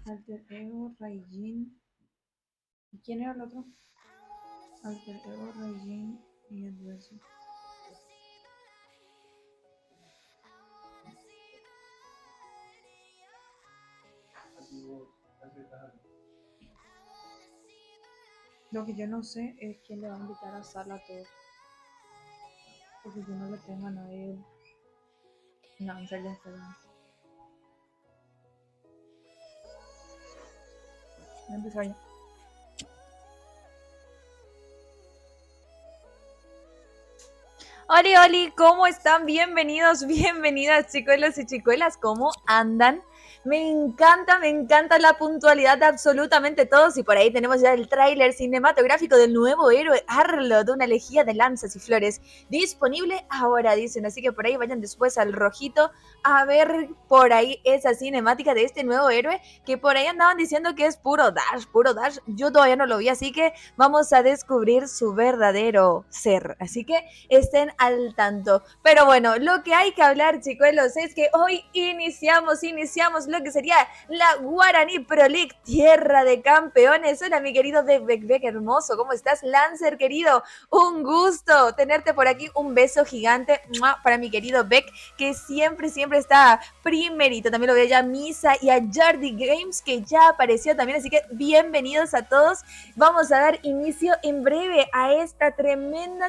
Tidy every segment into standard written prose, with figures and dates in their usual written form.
Alter Ego, Raijin. ¿Y quién era el otro? Alter Ego, Raijin y Adversity. Lo que yo no sé es quién le va a invitar a Sala a todos. Porque yo no le tengo a nadie. No, en serio, perdón. Voy a empezar ya. Oli, Oli, ¿cómo están? Bienvenidos, bienvenidas, chicuelos y chicuelas, ¿cómo andan? Me encanta la puntualidad de absolutamente todos y por ahí tenemos ya el tráiler cinematográfico del nuevo héroe Arlo, de una elegía de lanzas y flores, disponible ahora, dicen, así que por ahí vayan después al rojito a ver por ahí esa cinemática de este nuevo héroe, que por ahí andaban diciendo que es puro dash, yo todavía no lo vi, así que vamos a descubrir su verdadero ser, así que estén al tanto. Pero bueno, lo que hay que hablar, chicuelos, es que hoy iniciamos lo que sería la Guaraní Pro League, tierra de campeones. Hola, mi querido Beck hermoso, ¿cómo estás? Lancer, querido, un gusto tenerte por aquí, un beso gigante para mi querido Beck, que siempre está primerito. También lo veo ya a Misa y a Jardy Games, que ya apareció también, así que bienvenidos a todos. Vamos a dar inicio en breve a esta tremendo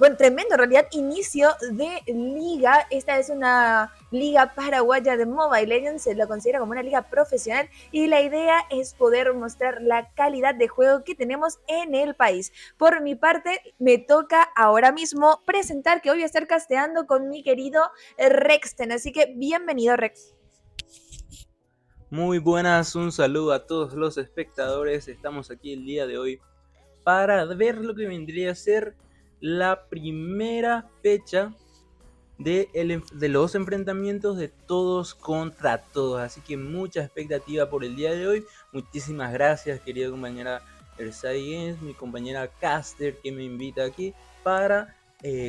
en realidad inicio de liga. Esta es una liga paraguaya de Mobile Legends, se lo considera como una liga profesional y la idea es poder mostrar la calidad de juego que tenemos en el país. Por mi parte, me toca ahora mismo presentar que hoy voy a estar casteando con mi querido Rexten, así que bienvenido, Rex. Muy buenas, un saludo a todos los espectadores. Estamos aquí el día de hoy para ver lo que vendría a ser la primera fecha de los enfrentamientos de todos contra todos. Así que mucha expectativa por el día de hoy. Muchísimas gracias, querida compañera Ersai Games, mi compañera Caster, que me invita aquí para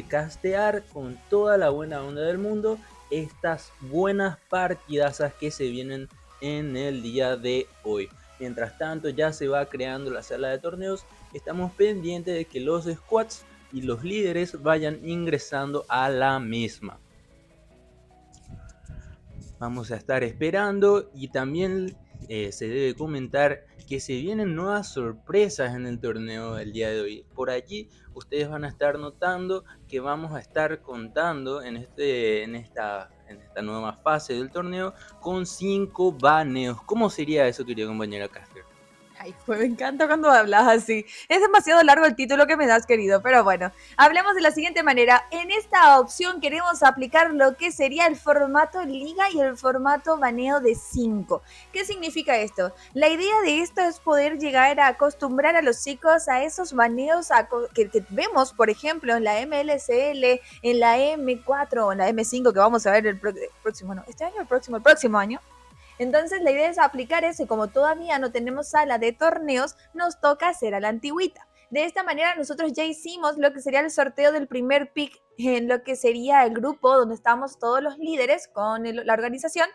castear con toda la buena onda del mundo estas buenas partidazas que se vienen en el día de hoy. Mientras tanto, ya se va creando la sala de torneos. Estamos pendientes de que los squads y los líderes vayan ingresando a la misma. Vamos a estar esperando y también se debe comentar que se vienen nuevas sorpresas en el torneo del día de hoy. Por allí ustedes van a estar notando que vamos a estar contando en esta nueva fase del torneo con 5 baneos. ¿Cómo sería eso, querida compañera Caster? Ay, pues me encanta cuando hablas así. Es demasiado largo el título que me das, querido, pero bueno, hablemos de la siguiente manera. En esta opción queremos aplicar lo que sería el formato liga y el formato baneo de 5. ¿Qué significa esto? La idea de esto es poder llegar a acostumbrar a los chicos a esos baneos que vemos, por ejemplo, en la MLCL, en la M4 o en la M5, que vamos a ver el próximo, no, este año o el próximo año. Entonces la idea es aplicar eso y como todavía no tenemos sala de torneos, nos toca hacer a la antigüita. De esta manera nosotros ya hicimos lo que sería el sorteo del primer pick en lo que sería el grupo donde estamos todos los líderes con la organización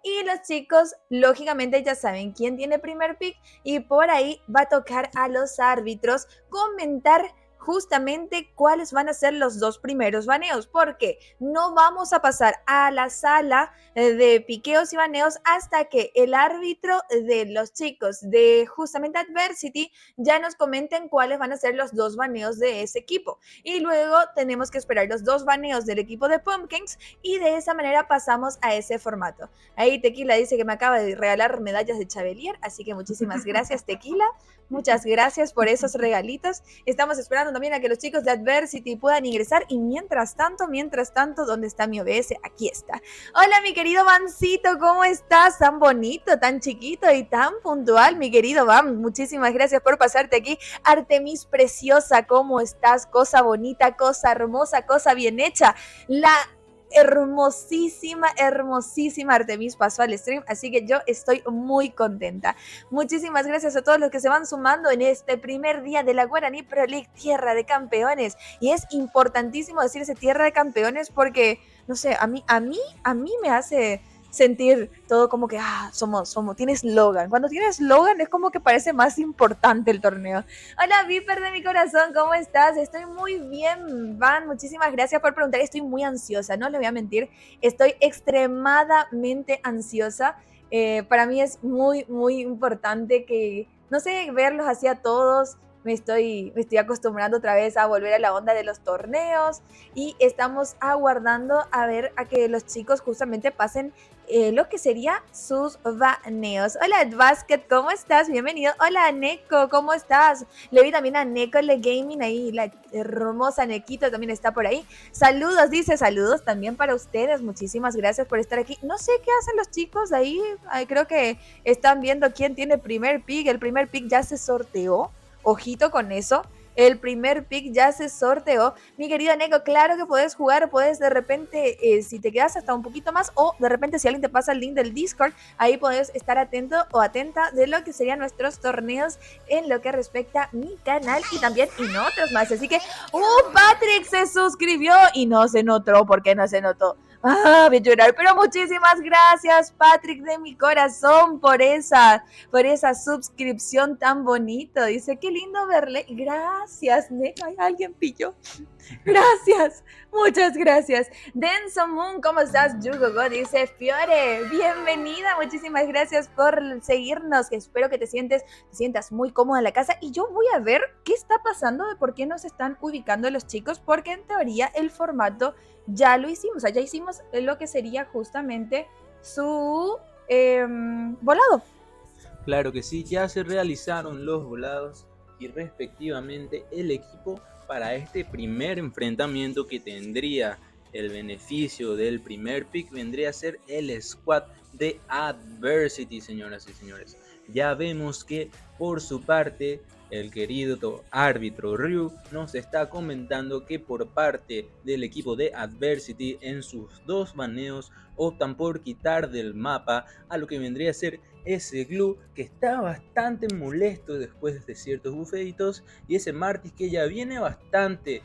y los chicos lógicamente ya saben quién tiene primer pick y por ahí va a tocar a los árbitros comentar justamente cuáles van a ser los 2 primeros baneos, porque no vamos a pasar a la sala de piqueos y baneos hasta que el árbitro de los chicos de justamente Adversity ya nos comenten cuáles van a ser los 2 baneos de ese equipo. Y luego tenemos que esperar los 2 baneos del equipo de Pumpkins y de esa manera pasamos a ese formato. Ahí Tequila dice que me acaba de regalar medallas de Chavelier, así que muchísimas gracias, Tequila. Muchas gracias por esos regalitos. Estamos esperando también a que los chicos de Adversity puedan ingresar y mientras tanto, ¿dónde está mi OBS? Aquí está. Hola, mi querido Vancito, ¿cómo estás? Tan bonito, tan chiquito y tan puntual, mi querido Van. Muchísimas gracias por pasarte aquí. Artemis preciosa, ¿cómo estás? Cosa bonita, cosa hermosa, cosa bien hecha. La hermosísima Artemis pasó al stream, así que yo estoy muy contenta. Muchísimas gracias a todos los que se van sumando en este primer día de la Guaraní Pro League, tierra de campeones. Y es importantísimo decir ese tierra de campeones porque, no sé, a mí me hace sentir todo como que, tienes Logan. Cuando tienes Logan es como que parece más importante el torneo. Hola, Viper de mi corazón, ¿cómo estás? Estoy muy bien, Van. Muchísimas gracias por preguntar. Estoy muy ansiosa, no le voy a mentir. Estoy extremadamente ansiosa. Para mí es muy, muy importante que, no sé, verlos así a todos. Me estoy acostumbrando otra vez a volver a la onda de los torneos y estamos aguardando a ver a que los chicos justamente pasen lo que sería sus baneos. Hola, Basket, ¿cómo estás? Bienvenido. Hola, Neko, ¿cómo estás? Le vi también a Neko Le Gaming ahí, la hermosa Nequito también está por ahí. Saludos, dice, saludos también para ustedes. Muchísimas gracias por estar aquí. No sé qué hacen los chicos de ahí. Creo que están viendo quién tiene primer pick. El primer pick ya se sorteó. Ojito con eso. El primer pick ya se sorteó. Mi querido Neko, claro que puedes jugar, puedes de repente, si te quedas hasta un poquito más, o de repente si alguien te pasa el link del Discord, ahí puedes estar atento o atenta de lo que serían nuestros torneos en lo que respecta a mi canal y también en otros más. Así que, Patrick se suscribió y no se notó, ¿por qué no se notó? Voy a llorar, pero muchísimas gracias, Patrick, de mi corazón, por esa suscripción tan bonito. Dice, qué lindo verle. Gracias, Neko. Ay, alguien pilló. Gracias, muchas gracias. Denso Moon, ¿cómo estás? Yugogo dice, Fiore, bienvenida, muchísimas gracias por seguirnos. Espero que te sientas muy cómoda en la casa. Y yo voy a ver qué está pasando, de por qué nos están ubicando los chicos, porque en teoría el formato ya lo hicimos. O sea, ya hicimos lo que sería justamente su volado. Claro que sí, ya se realizaron los volados y respectivamente el equipo para este primer enfrentamiento que tendría el beneficio del primer pick vendría a ser el squad de Adversity, señoras y señores. Ya vemos que por su parte el querido árbitro Ryu nos está comentando que por parte del equipo de Adversity en sus dos baneos optan por quitar del mapa a lo que vendría a ser ese Glue que está bastante molesto después de ciertos bufeitos y ese Martis que ya viene bastante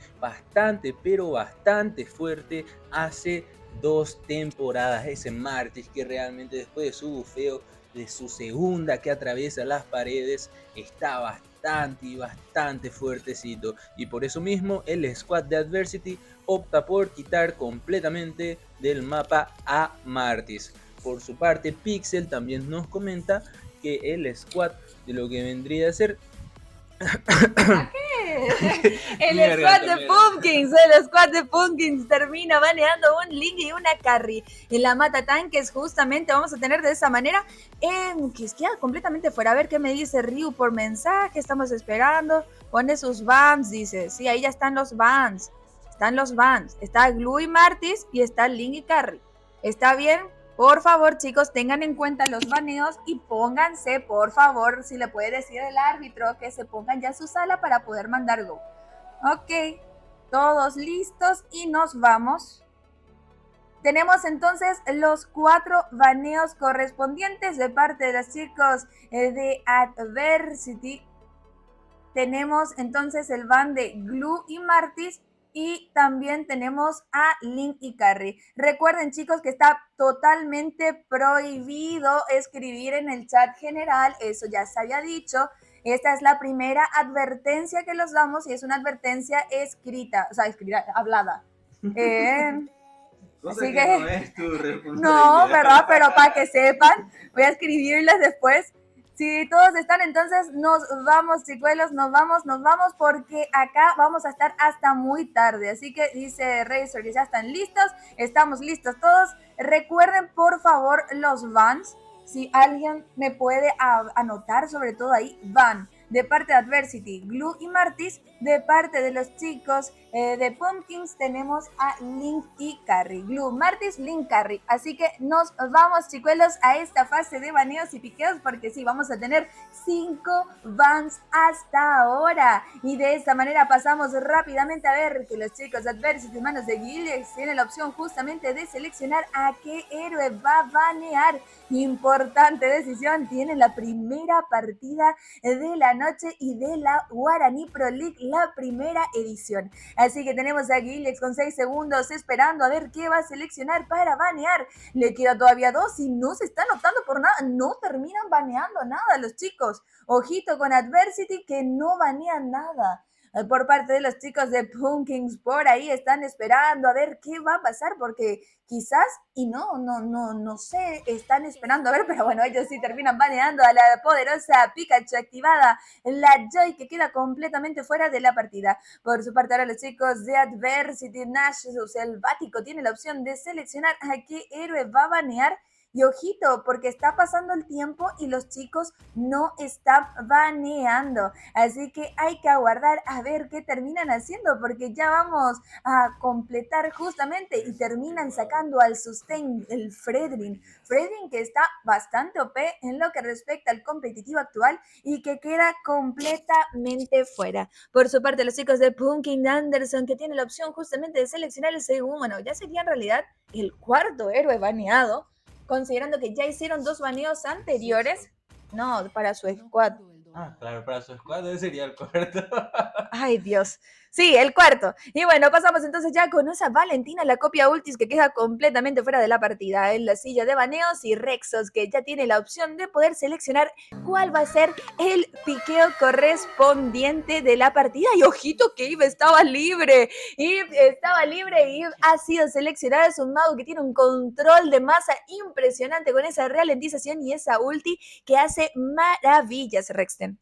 fuerte hace 2 temporadas. Ese Martis que realmente después de su bufeo, de su segunda que atraviesa las paredes, está bastante fuertecito y por eso mismo el squad de Adversity opta por quitar completamente del mapa a Martis. Por su parte, Pixel también nos comenta que el squad de lo que vendría a ser el squad de Pumpkins termina baneando un Link y una Carry. En la mata tanques justamente vamos a tener de esa manera que queda completamente fuera. A ver qué me dice Ryu por mensaje, estamos esperando. Pone sus bans, dice. Sí, ahí ya están los bans. Está Glue y Martis y está Link y Carry. ¿Está bien? Por favor, chicos, tengan en cuenta los baneos y pónganse, por favor, si le puede decir el árbitro que se pongan ya en su sala para poder mandar go. Ok, todos listos y nos vamos. Tenemos entonces los 4 baneos correspondientes de parte de los chicos de Adversity. Tenemos entonces el ban de Glue y Martis. Y también tenemos a Link y Carry. Recuerden, chicos, que está totalmente prohibido escribir en el chat general. Eso ya se había dicho. Esta es la primera advertencia que los damos y es una advertencia escrita, o sea, hablada. Así que no es tu responsabilidad. No, ¿verdad? Pero para que sepan, voy a escribirles después. Si todos están, entonces nos vamos, chicuelos, nos vamos porque acá vamos a estar hasta muy tarde. Así que dice Razor, ya están listos, estamos listos todos. Recuerden, por favor, los bans. Si alguien me puede anotar, sobre todo ahí, ban. De parte de Adversity, Glue y Martis. De parte de los chicos de Pumpkins tenemos a Link y Carry. Glue, Martis, Link, Carry. Así que nos vamos, chicuelos, a esta fase de baneos y piqueos porque sí, vamos a tener 5 bans hasta ahora. Y de esta manera pasamos rápidamente a ver que los chicos de Adversity, manos de Gilles, tienen la opción justamente de seleccionar a qué héroe va a banear. Importante decisión, tienen la primera partida de la noche y de la Guaraní Pro League, la primera edición. Así que tenemos a Gilex con 6 segundos esperando a ver qué va a seleccionar para banear. Le queda todavía 2 y no se están optando por nada, no terminan baneando nada los chicos. Ojito con Adversity que no banean nada. Por parte de los chicos de Punkings, por ahí están esperando a ver qué va a pasar, porque quizás, y no sé, están esperando a ver, pero bueno, ellos sí terminan baneando a la poderosa Pikachu activada, la Joy, que queda completamente fuera de la partida. Por su parte, ahora los chicos de Adversity, Nash, o sea, el Bático, tiene la opción de seleccionar a qué héroe va a banear. Y ojito, porque está pasando el tiempo y los chicos no están baneando. Así que hay que aguardar a ver qué terminan haciendo, porque ya vamos a completar justamente y terminan sacando al sustain, el Fredrin. Fredrin que está bastante OP en lo que respecta al competitivo actual y que queda completamente fuera. Por su parte, los chicos de Punkin Anderson, que tienen la opción justamente de seleccionar el segundo, bueno, ya sería en realidad el cuarto héroe baneado, considerando que ya hicieron 2 baneos anteriores. No, para su squad. Ah, claro, para su squad ese sería el cuarto. Ay, Dios. Sí, el cuarto. Y bueno, pasamos entonces ya con esa Valentina, la copia Ultis, que queda completamente fuera de la partida. En la silla de baneos y Rexos, que ya tiene la opción de poder seleccionar cuál va a ser el piqueo correspondiente de la partida. Y ojito que Eve estaba libre. Eve estaba libre y Eve ha sido seleccionada. Es un mago que tiene un control de masa impresionante con esa ralentización y esa ulti que hace maravillas, Rexten.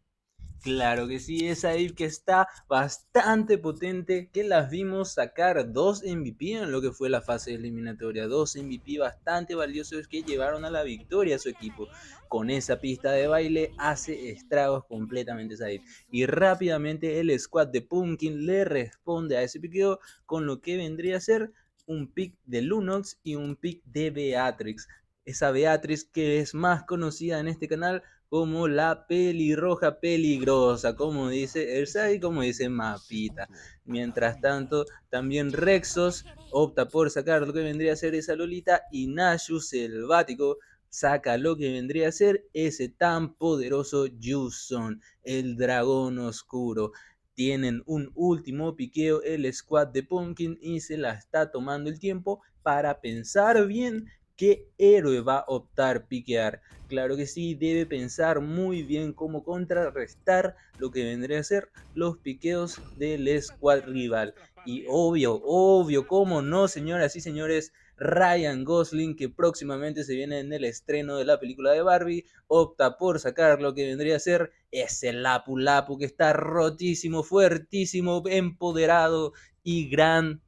Claro que sí, esa Eve que está bastante potente, que las vimos sacar 2 MVP en lo que fue la fase eliminatoria, 2 MVP bastante valiosos que llevaron a la victoria a su equipo. Con esa pista de baile hace estragos completamente esa Eve. Y rápidamente el squad de Pumpkin le responde a ese piqueo con lo que vendría a ser un pick de Lunox y un pick de Beatrix. Esa Beatrix que es más conocida en este canal como la pelirroja peligrosa, como dice Elsa y como dice Mapita. Mientras tanto, también Rexos opta por sacar lo que vendría a ser esa Lolita y Nashu selvático saca lo que vendría a ser ese tan poderoso Yuson, el dragón oscuro. Tienen un último piqueo el squad de Pumpkin y se la está tomando el tiempo para pensar bien qué héroe va a optar piquear. Claro que sí, debe pensar muy bien cómo contrarrestar lo que vendría a ser los piqueos del squad rival. Y obvio, cómo no, señoras y señores, Ryan Gosling, que próximamente se viene en el estreno de la película de Barbie, opta por sacar lo que vendría a ser ese Lapu Lapu que está rotísimo, fuertísimo, empoderado y gran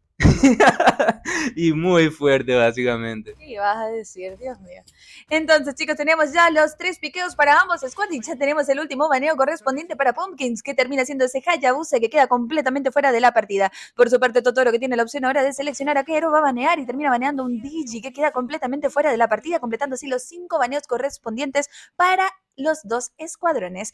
y muy fuerte, básicamente. ¿Qué vas a decir? Dios mío. Entonces, chicos, tenemos ya los 3 piqueos para ambos squads y ya tenemos el último baneo correspondiente para Pumpkins, que termina siendo ese Hayabusa que queda completamente fuera de la partida. Por su parte, Totoro, que tiene la opción ahora de seleccionar a qué héroe va a banear y termina baneando un Digi que queda completamente fuera de la partida, completando así los 5 baneos correspondientes para los 2 escuadrones.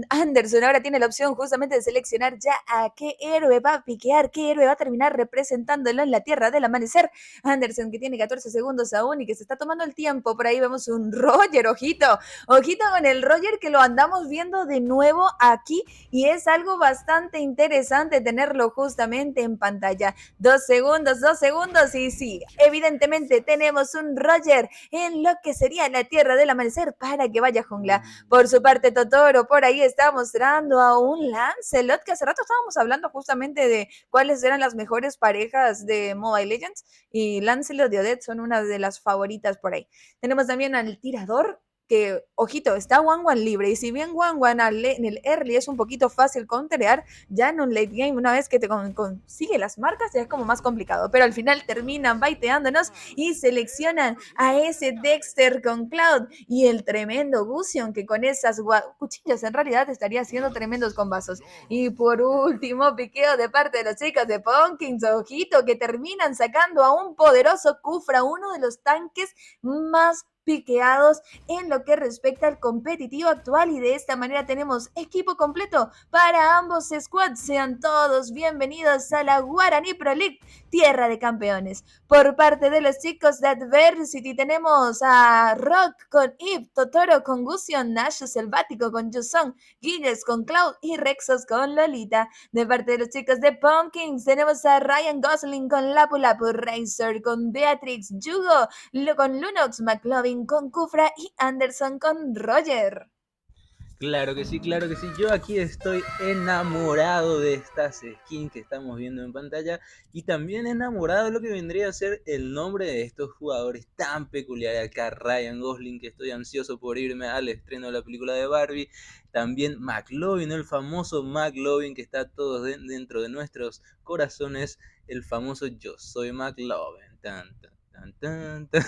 Anderson ahora tiene la opción justamente de seleccionar ya a qué héroe va a piquear, qué héroe va a terminar representándolo en la Tierra del Amanecer. Anderson, que tiene 14 segundos aún y que se está tomando el tiempo. Por ahí vemos un Roger, ojito con el Roger, que lo andamos viendo de nuevo aquí y es algo bastante interesante tenerlo justamente en pantalla. 2 segundos y sí, evidentemente tenemos un Roger en lo que sería la Tierra del Amanecer para que vaya jungla. Por su parte, Totoro por ahí está mostrando a un Lancelot, que hace rato estábamos hablando justamente de cuáles eran las mejores parejas de Mobile Legends, y Lancelot y Odette son una de las favoritas por ahí. Tenemos también al tirador, que, ojito, está Wanwan libre, y si bien Wanwan en el early es un poquito fácil counterear, ya en un late game, una vez que te consigue las marcas, ya es como más complicado, pero al final terminan baiteándonos y seleccionan a ese Dexter con Cloud y el tremendo Gusion, que con esas cuchillas en realidad estaría haciendo tremendos combazos. Y por último, piqueo de parte de los chicos de Pumpkins, ojito, que terminan sacando a un poderoso Kufra, uno de los tanques más piqueados en lo que respecta al competitivo actual y de esta manera tenemos equipo completo para ambos squads. Sean todos bienvenidos a la Guaraní Pro League, tierra de campeones. Por parte de los chicos de Adversity tenemos a Rock con Eve, Totoro con Gusion, Nash Selvático con Yusong, Guilles con Cloud y Rexos con Lolita. De parte de los chicos de Pumpkins tenemos a Ryan Gosling con Lapu Lapu, Razor con Beatrix, Yugo con Lunox, McLovin con Kufra y Anderson con Roger. Claro que sí. Yo aquí estoy enamorado de estas skins que estamos viendo en pantalla y también enamorado de lo que vendría a ser el nombre de estos jugadores tan peculiares. Acá Ryan Gosling, que estoy ansioso por irme al estreno de la película de Barbie. También McLovin, el famoso McLovin que está todo dentro de nuestros corazones. El famoso Yo Soy McLovin. Tan, tan, tan, tan, tan.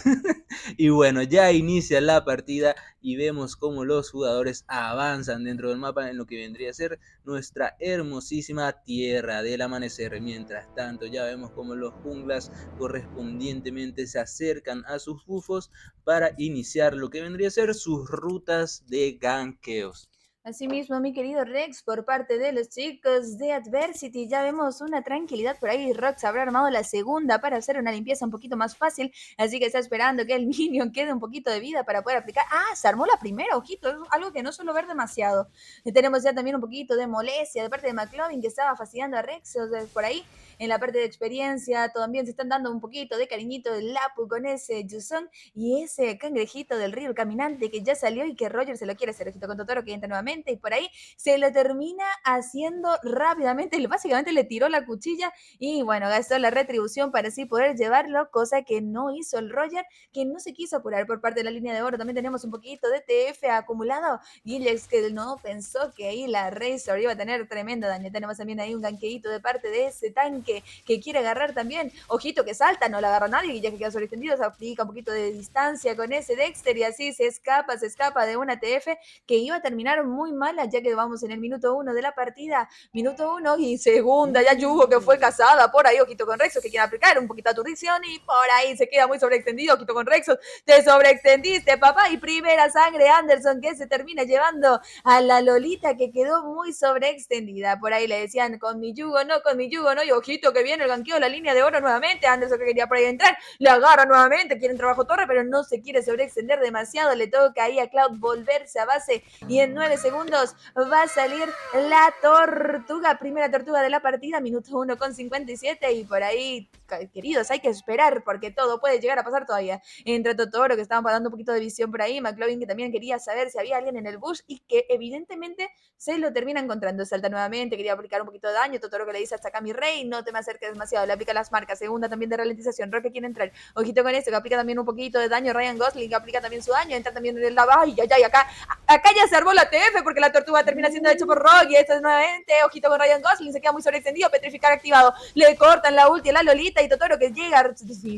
Y bueno, ya inicia la partida y vemos cómo los jugadores avanzan dentro del mapa en lo que vendría a ser nuestra hermosísima Tierra del Amanecer. Mientras tanto, ya vemos cómo los junglas correspondientemente se acercan a sus bufos para iniciar lo que vendría a ser sus rutas de ganqueos. Asimismo, mi querido Rex, por parte de los chicos de Adversity, ya vemos una tranquilidad por ahí. Rox habrá armado la segunda para hacer una limpieza un poquito más fácil, así que está esperando que el minion quede un poquito de vida para poder aplicar. ¡Ah! Se armó la primera, ojito, es algo que no suelo ver demasiado. Tenemos ya también un poquito de molestia de parte de McLovin, que estaba fastidiando a Rex por ahí. En la parte de experiencia, también se están dando un poquito de cariñito del Lapu con ese Yusong y ese cangrejito del río caminante que ya salió y que Roger se lo quiere hacer, ojito con Totoro que entra nuevamente y por ahí se lo termina haciendo rápidamente, básicamente le tiró la cuchilla y bueno, gastó la retribución para así poder llevarlo, cosa que no hizo el Roger, que no se quiso apurar por parte de la línea de oro. También tenemos un poquito de TF acumulado, Gillex que no pensó que ahí la Razor iba a tener tremendo daño. Tenemos también ahí un ganqueito de parte de ese tanque que quiere agarrar también, ojito que salta, no la agarra nadie y ya que queda sobreextendido se aplica un poquito de distancia con ese Dexter y así se escapa de una TF que iba a terminar muy mala, ya que vamos en el minuto 1 de la partida, minuto 1 y segunda, ya Yugo que fue casada por ahí, ojito con Rexos que quiere aplicar un poquito de aturdición y por ahí se queda muy sobreextendido, ojito con Rexos, te sobreextendiste papá y primera sangre Anderson que se termina llevando a la Lolita que quedó muy sobreextendida, por ahí le decían con mi Yugo no, y ojito que viene el ganqueo, la línea de oro nuevamente, Anderson que quería por ahí entrar, le agarra nuevamente, quiere entrar bajo torre, pero no se quiere sobreextender demasiado, le toca ahí a Cloud volverse a base y en 9 segundos va a salir la tortuga, primera tortuga de la partida, minuto 1 con 57 y por ahí, queridos, hay que esperar porque todo puede llegar a pasar todavía. Entra Totoro que estaba dando un poquito de visión por ahí, McLovin que también quería saber si había alguien en el bush y que evidentemente se lo termina encontrando, salta nuevamente, quería aplicar un poquito de daño, Totoro que le dice hasta acá mi rey, no te me acerques demasiado, le aplica las marcas, segunda también de ralentización, Roque quiere entrar, ojito con esto, que aplica también un poquito de daño, Ryan Gosling que aplica también su daño, entra también en el lava, ay, acá ya se armó la TF porque la tortuga termina siendo hecho por Rogue y esto es nuevamente, ojito con Ryan Gosling, se queda muy sobreextendido, petrificar activado, le cortan la ulti a la Lolita y Totoro que llega a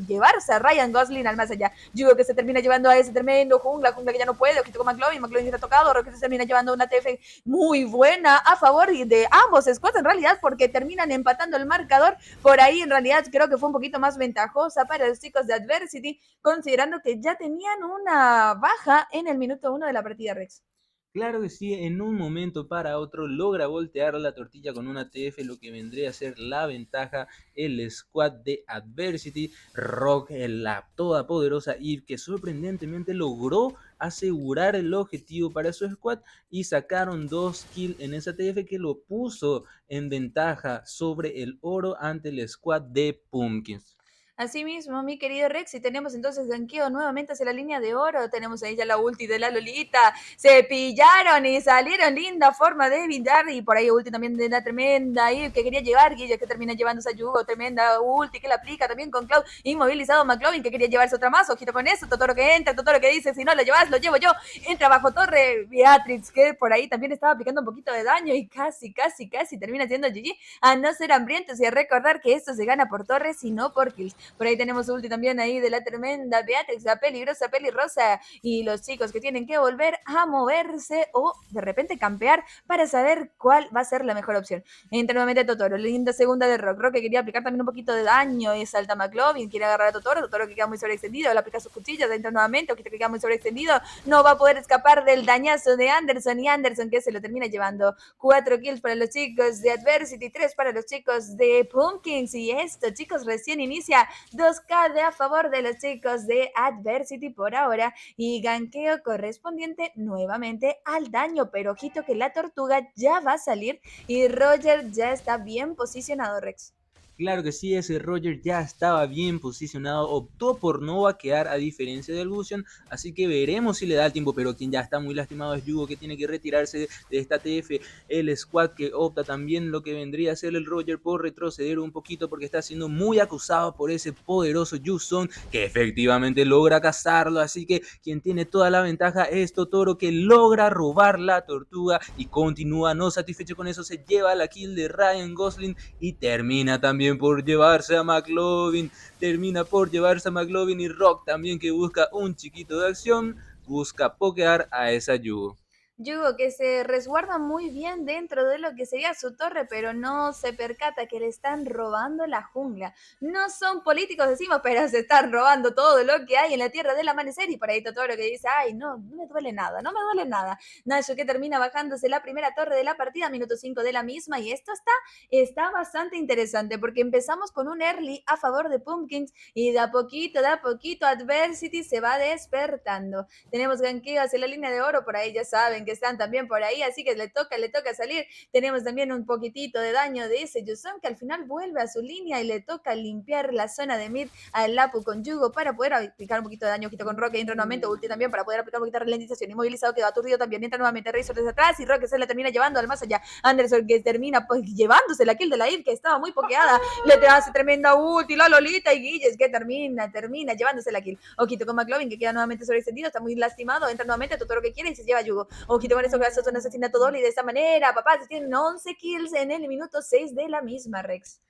llevarse a Ryan Gosling al más allá, Yugo que se termina llevando a ese tremendo jungla que ya no puede, ojito con McLovin está tocado, Rogue que se termina llevando una TF muy buena a favor de ambos squads en realidad porque terminan empatando el marcador, por ahí en realidad creo que fue un poquito más ventajosa para los chicos de Adversity, considerando que ya tenían una baja en el minuto 1 de la partida, Rex. Claro que sí, en un momento para otro logra voltear la tortilla con una TF, lo que vendría a ser la ventaja el squad de Adversity. Rock, la todopoderosa Eve, que sorprendentemente logró asegurar el objetivo para su squad y sacaron 2 kills en esa TF que lo puso en ventaja sobre el oro ante el squad de Pumpkins. Asimismo, mi querido Rex, y tenemos entonces ganqueo nuevamente hacia la línea de oro. Tenemos ahí ya la ulti de la Lolita. Se pillaron y salieron linda forma de evitar. Y por ahí ulti también de la tremenda y que quería llevar. Guilla que termina llevándose a Yugo. Tremenda ulti que la aplica también con Cloud. Inmovilizado McLovin que quería llevarse otra más. Ojito con eso. Totoro que entra. Totoro que dice: si no lo llevas, lo llevo yo. Entra bajo torre. Beatrix que por ahí también estaba aplicando un poquito de daño. Y casi termina siendo GG. A no ser hambrientos y a recordar que esto se gana por torres y no por kills. Por ahí tenemos ulti también ahí de la tremenda Beatrix, la peligrosa, pelirrosa. Y los chicos que tienen que volver a moverse o de repente campear para saber cuál va a ser la mejor opción. Entra nuevamente Totoro, linda segunda de Rock. Rock que quería aplicar también un poquito de daño y salta McLovin, quiere agarrar a Totoro. Totoro que queda muy sobreextendido, le aplica sus cuchillas, entra nuevamente, Ojito que queda muy sobreextendido. No va a poder escapar del dañazo de Anderson y Anderson que se lo termina llevando. 4 kills para los chicos de Adversity, 3 para los chicos de Pumpkins. Y esto, chicos, recién inicia 2K de a favor de los chicos de Adversity por ahora. Y ganqueo correspondiente nuevamente al daño. Pero ojito que la tortuga ya va a salir y Roger ya está bien posicionado, Rex. Claro que sí, ese Roger ya estaba bien posicionado, optó por no vaquear a diferencia del Gusion, así que veremos si le da el tiempo, pero quien ya está muy lastimado es Yugo, que tiene que retirarse de esta TF, el squad que opta también lo que vendría a ser el Roger por retroceder un poquito porque está siendo muy acusado por ese poderoso Yuson que efectivamente logra cazarlo, así que quien tiene toda la ventaja es Totoro, que logra robar la tortuga y continúa no satisfecho con eso, se lleva la kill de Ryan Gosling y termina también por llevarse a McLovin, y Rock también, que busca un chiquito de acción, busca pokear a esa Yugo. Yugo que se resguarda muy bien dentro de lo que sería su torre, pero no se percata que le están robando la jungla. No son políticos, decimos, pero se están robando todo lo que hay en la tierra del amanecer. Y por ahí Totoro que dice, ay, no me duele nada, no me duele nada. Nacho que termina bajándose la primera torre de la partida, minuto 5 de la misma. Y esto está bastante interesante porque empezamos con un early a favor de Pumpkins y de a poquito Adversity se va despertando. Tenemos ganqueo hacia la línea de oro, por ahí ya saben que están también por ahí, así que le toca salir. Tenemos también un poquitito de daño de ese Yuson que al final vuelve a su línea y le toca limpiar la zona de mid al Lapu con Yugo para poder aplicar un poquito de daño, ojito con Roque, entra nuevamente, ulti también para poder aplicar un poquito de ralentización, inmovilizado, quedó aturdido también, entra nuevamente Razor desde atrás y Roque se le termina llevando al más allá. Anderson que termina pues llevándose la kill de la Eve que estaba muy pokeada, le hace tremenda ulti, la Lolita y Guilles que termina llevándose la kill. Ojito con McLovin que queda nuevamente sobreextendido, está muy lastimado, entra nuevamente Totoro que quiere y se lleva a Yugo. Ojito con eso que hace un asesinato doble y de esta manera, papá, se tienen 11 kills en el minuto 6 de la misma, Rex.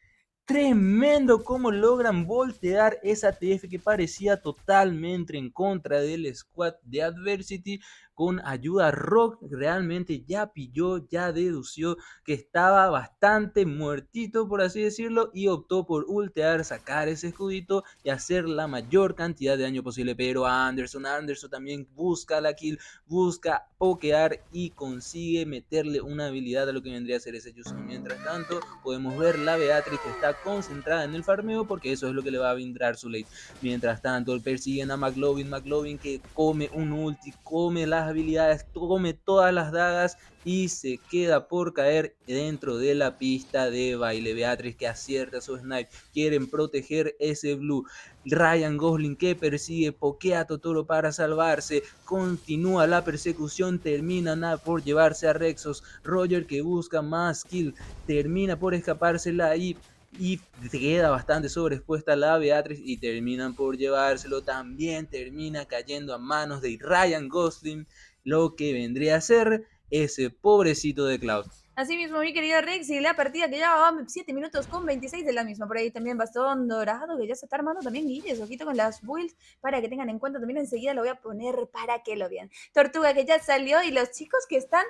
Tremendo cómo logran voltear esa TF que parecía totalmente en contra del squad de Adversity. Con ayuda Rock realmente ya pilló, ya dedució que estaba bastante muertito, por así decirlo, y optó por ultear, sacar ese escudito y hacer la mayor cantidad de daño posible. Pero Anderson también busca la kill, busca pokear y consigue meterle una habilidad a lo que vendría a ser ese Yuson. Mientras tanto, podemos ver la Beatrix que está concentrada en el farmeo porque eso es lo que le va a brindar su late. Mientras tanto, persiguen a McLovin que come un ulti, come las habilidades, come todas las dagas y se queda por caer dentro de la pista de baile. Beatrix que acierta su snipe, quieren proteger ese blue. Ryan Gosling que persigue, pokea a Totoro para salvarse, continúa la persecución, terminan por llevarse a Rexos. Roger que busca más kill, termina por escapársela y queda bastante sobreexpuesta la Beatrix y terminan por llevárselo. También termina cayendo a manos de Ryan Gosling, lo que vendría a ser ese pobrecito de Cloud. Así mismo, mi querido Rex, y la partida que ya va 7 minutos con 26 de la misma. Por ahí también Bastón Dorado, que ya se está armando también Guilles, ojito con las builds, para que tengan en cuenta. También enseguida lo voy a poner para que lo vean. Tortuga que ya salió y los chicos que están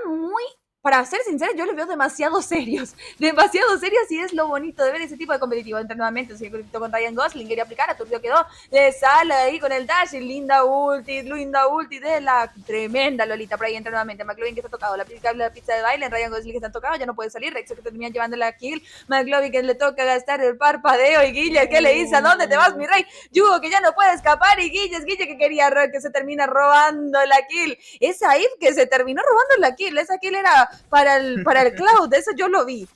muy... Para ser sincera, yo los veo demasiado serios y es lo bonito de ver ese tipo de competitivo. Entra nuevamente, se conectó con Ryan Gosling, quería aplicar, aturdió quedó, le sale ahí con el dash, y linda ulti de la tremenda Lolita. Por ahí entra nuevamente McLovin que está tocado, la pizza de baile, Ryan Gosling que está tocado, ya no puede salir, Rex que termina llevando la kill, McLovin que le toca gastar el parpadeo y Guille que le dice, ¿a dónde te vas mi rey? Yugo que ya no puede escapar y Guille que quería que se termina robando la kill. Esa Eve que se terminó robando la kill, esa kill era para el Cloud, eso yo lo vi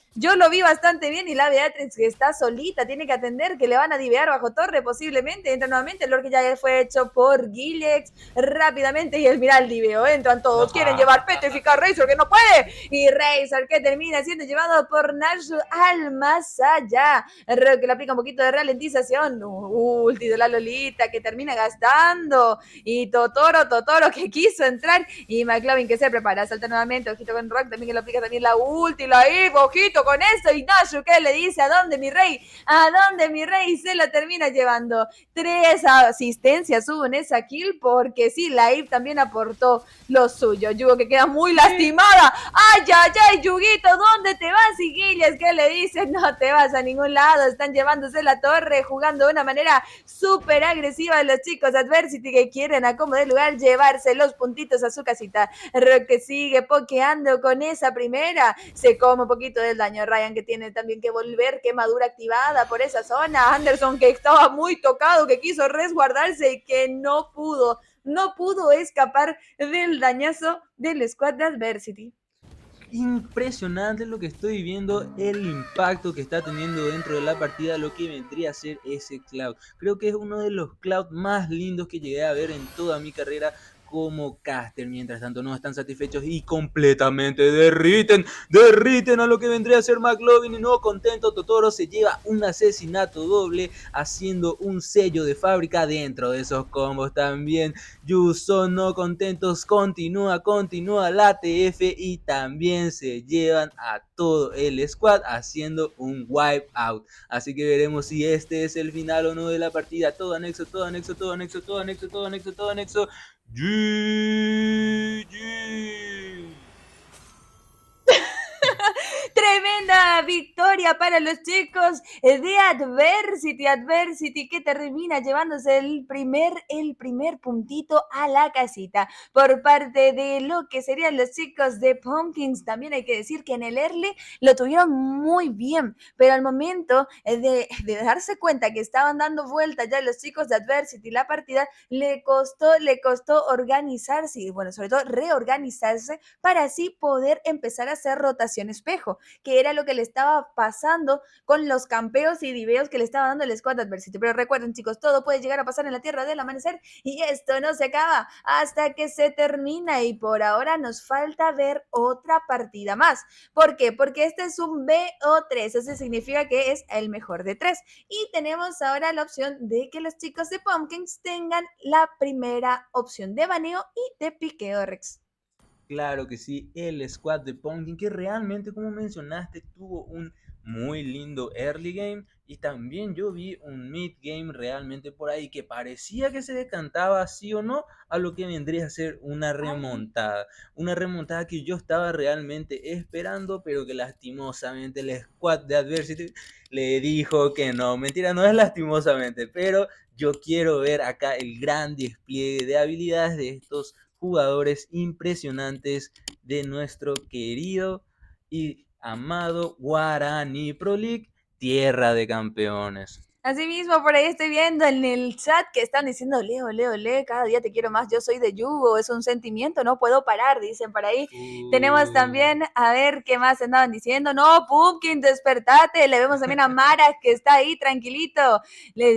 bastante bien. Y la Beatrix que está solita, tiene que atender que le van a divear bajo torre posiblemente. Entra nuevamente el Lord que ya fue hecho por Gilex rápidamente y el Miral diveo, entran todos, quieren llevar petrificar Razor que no puede y Razor que termina siendo llevado por Nashu al más allá. Rock que le aplica un poquito de ralentización, ulti de la Lolita que termina gastando y Totoro que quiso entrar y McLovin que se prepara, salta nuevamente, ojito con Rock también que le aplica también la ulti, la Eve, ojito con eso y Nashuke le dice, ¿a dónde mi rey? ¿A dónde mi rey? Se lo termina llevando. 3 asistencias hubo en esa kill porque sí, la Eve también aportó lo suyo. Yugo que queda muy lastimada. ¡Ay, ay, ay, Yuguito! ¿Dónde te vas, Higuillas? ¿Qué le dicen? No te vas a ningún lado. Están llevándose la torre, jugando de una manera súper agresiva los chicos Adversity que quieren a como de lugar llevarse los puntitos a su casita. Roque sigue pokeando con esa primera. Se come un poquito del daño. Ryan que tiene también que volver. Quemadura activada por esa zona. Anderson que estaba muy tocado, que quiso resguardarse y que no pudo escapar del dañazo del squad de Adversity. Impresionante lo que estoy viendo, el impacto que está teniendo dentro de la partida lo que vendría a ser ese Cloud. Creo que es uno de los Cloud más lindos que llegué a ver en toda mi carrera como caster. Mientras tanto no están satisfechos y completamente derriten a lo que vendría a ser McLovin. Y no contento, Totoro se lleva un asesinato doble, haciendo un sello de fábrica dentro de esos combos también. Yuso no contentos, continúa la TF y también se llevan a todo el squad haciendo un wipe out. Así que veremos si este es el final o no de la partida. Todo anexo. GG. Tremenda victoria para los chicos de Adversity que termina llevándose el primer puntito a la casita. Por parte de lo que serían los chicos de Pumpkins, también hay que decir que en el early lo tuvieron muy bien, pero al momento de darse cuenta que estaban dando vuelta ya los chicos de Adversity la partida, le costó organizarse y bueno, sobre todo reorganizarse para así poder empezar a hacer rotación espejo, que era lo que le estaba pasando con los campeos y diveos que le estaba dando el Squad Adversity. Pero recuerden, chicos, todo puede llegar a pasar en la Tierra del Amanecer y esto no se acaba hasta que se termina y por ahora nos falta ver otra partida más. ¿Por qué? Porque este es un BO3, eso significa que es el mejor de 3 y tenemos ahora la opción de que los chicos de Pumpkins tengan la primera opción de baneo y de piqueo, Rex. Claro que sí, el squad de Pumpkin que realmente, como mencionaste, tuvo un muy lindo early game y también yo vi un mid game realmente por ahí que parecía que se decantaba sí o no a lo que vendría a ser una remontada que yo estaba realmente esperando, pero que lastimosamente el squad de Adversity le dijo que no. Mentira, no es lastimosamente, pero yo quiero ver acá el gran despliegue de habilidades de estos jugadores impresionantes de nuestro querido y amado Guaraní Pro League, tierra de campeones. Asimismo, por ahí estoy viendo en el chat que están diciendo, Leo, cada día te quiero más, yo soy de Yugo, es un sentimiento, no puedo parar, dicen por ahí. Tenemos también, a ver, ¿qué más andaban diciendo? No, Pumpkin, despertate, le vemos también a Mara, que está ahí, tranquilito.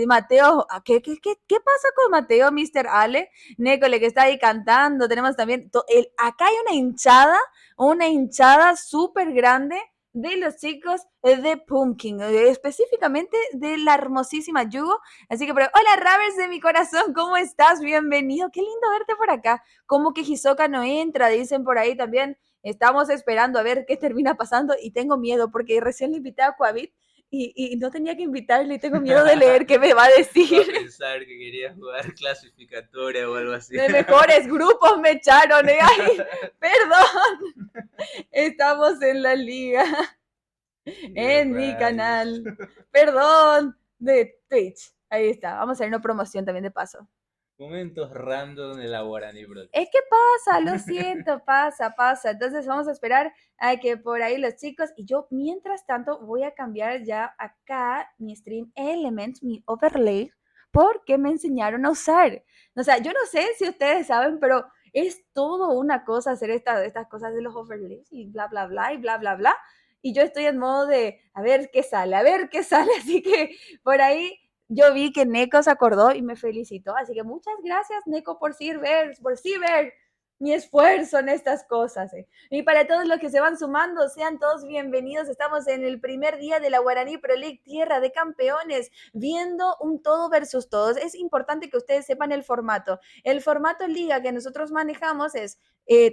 Mateo, ¿qué pasa con Mateo, Mr. Ale? Nécole, que está ahí cantando, tenemos también, acá hay una hinchada súper grande de los chicos de Pumpkin, específicamente de la hermosísima Yugo. Así que, hola Ravers de mi corazón, ¿cómo estás? Bienvenido, qué lindo verte por acá. Como que Hisoka no entra, dicen por ahí también. Estamos esperando a ver qué termina pasando y tengo miedo porque recién le invité a Quavit y no tenía que invitarle y tengo miedo de leer qué me va a decir. Voy a pensar que quería jugar clasificatoria o algo así. De mejores grupos me echaron, Ay, perdón. Estamos en la liga. En mi canal. Perdón, de Twitch. Ahí está. Vamos a hacer una promoción también de paso. Momentos random de la Guaraní, bro. Es que pasa, lo siento, pasa. Entonces vamos a esperar a que por ahí los chicos y yo, mientras tanto, voy a cambiar ya acá mi Stream Elements, mi overlay, porque me enseñaron a usar. O sea, yo no sé si ustedes saben, pero es todo una cosa hacer estas cosas de los overlays y bla, bla, bla, y bla, bla, bla. Y yo estoy en modo de, a ver qué sale. Así que por ahí yo vi que Neko se acordó y me felicitó. Así que muchas gracias, Neko, por sí ver mi esfuerzo en estas cosas. Y para todos los que se van sumando, sean todos bienvenidos. Estamos en el primer día de la Guaraní Pro League, tierra de campeones, viendo un todo versus todos. Es importante que ustedes sepan el formato. El formato liga que nosotros manejamos es,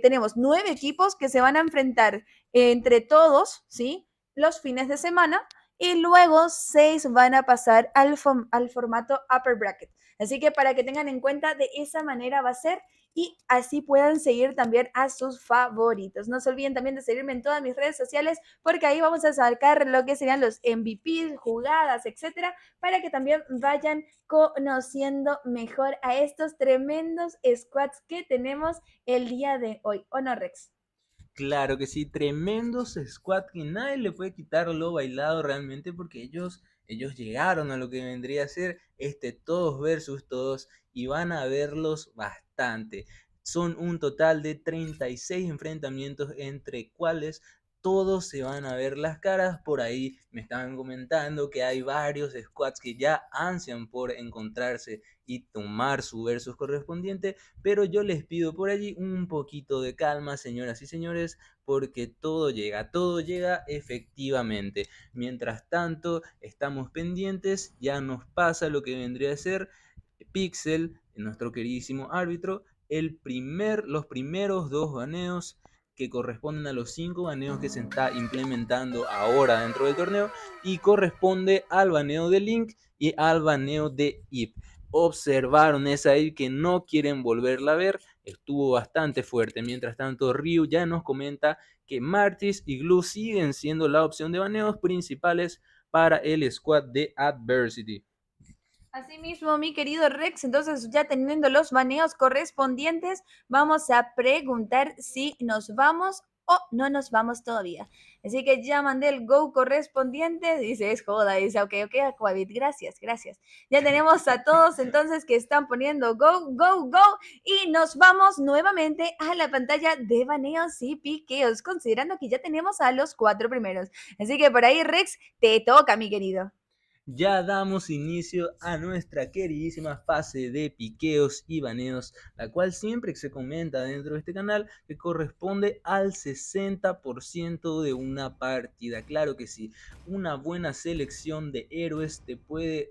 tenemos 9 equipos que se van a enfrentar entre todos, ¿sí? los fines de semana y luego 6 van a pasar al formato upper bracket. Así que para que tengan en cuenta, de esa manera va a ser y así puedan seguir también a sus favoritos. No se olviden también de seguirme en todas mis redes sociales porque ahí vamos a sacar lo que serían los MVPs, jugadas, etcétera, para que también vayan conociendo mejor a estos tremendos squads que tenemos el día de hoy. ¿O no, Rex? Claro que sí, tremendos squad que nadie le puede quitar lo bailado realmente porque ellos llegaron a lo que vendría a ser este todos versus todos y van a verlos bastante. Son un total de 36 enfrentamientos entre cuales todos se van a ver las caras. Por ahí me estaban comentando que hay varios squads que ya ansian por encontrarse y tomar su versus correspondiente, pero yo les pido por allí un poquito de calma, señoras y señores, porque todo llega efectivamente. Mientras tanto, estamos pendientes, ya nos pasa lo que vendría a ser Pixel, nuestro queridísimo árbitro, los primeros dos baneos que corresponden a los 5 baneos que se está implementando ahora dentro del torneo y corresponde al baneo de Link y al baneo de Ip. Observaron esa Ip que no quieren volverla a ver, estuvo bastante fuerte. Mientras tanto, Ryu ya nos comenta que Martis y Glue siguen siendo la opción de baneos principales para el squad de Adversity. Asimismo, mi querido Rex, entonces ya teniendo los baneos correspondientes, vamos a preguntar si nos vamos o no nos vamos todavía. Así que ya mandé el go correspondiente, dice, es joda, dice, ok, Aquavit, gracias. Ya tenemos a todos entonces que están poniendo go, y nos vamos nuevamente a la pantalla de baneos y piqueos, considerando que ya tenemos a los 4 primeros. Así que por ahí, Rex, te toca, mi querido. Ya damos inicio a nuestra queridísima fase de piqueos y baneos, la cual siempre se comenta dentro de este canal que corresponde al 60% de una partida. Claro que sí, una buena selección de héroes te puede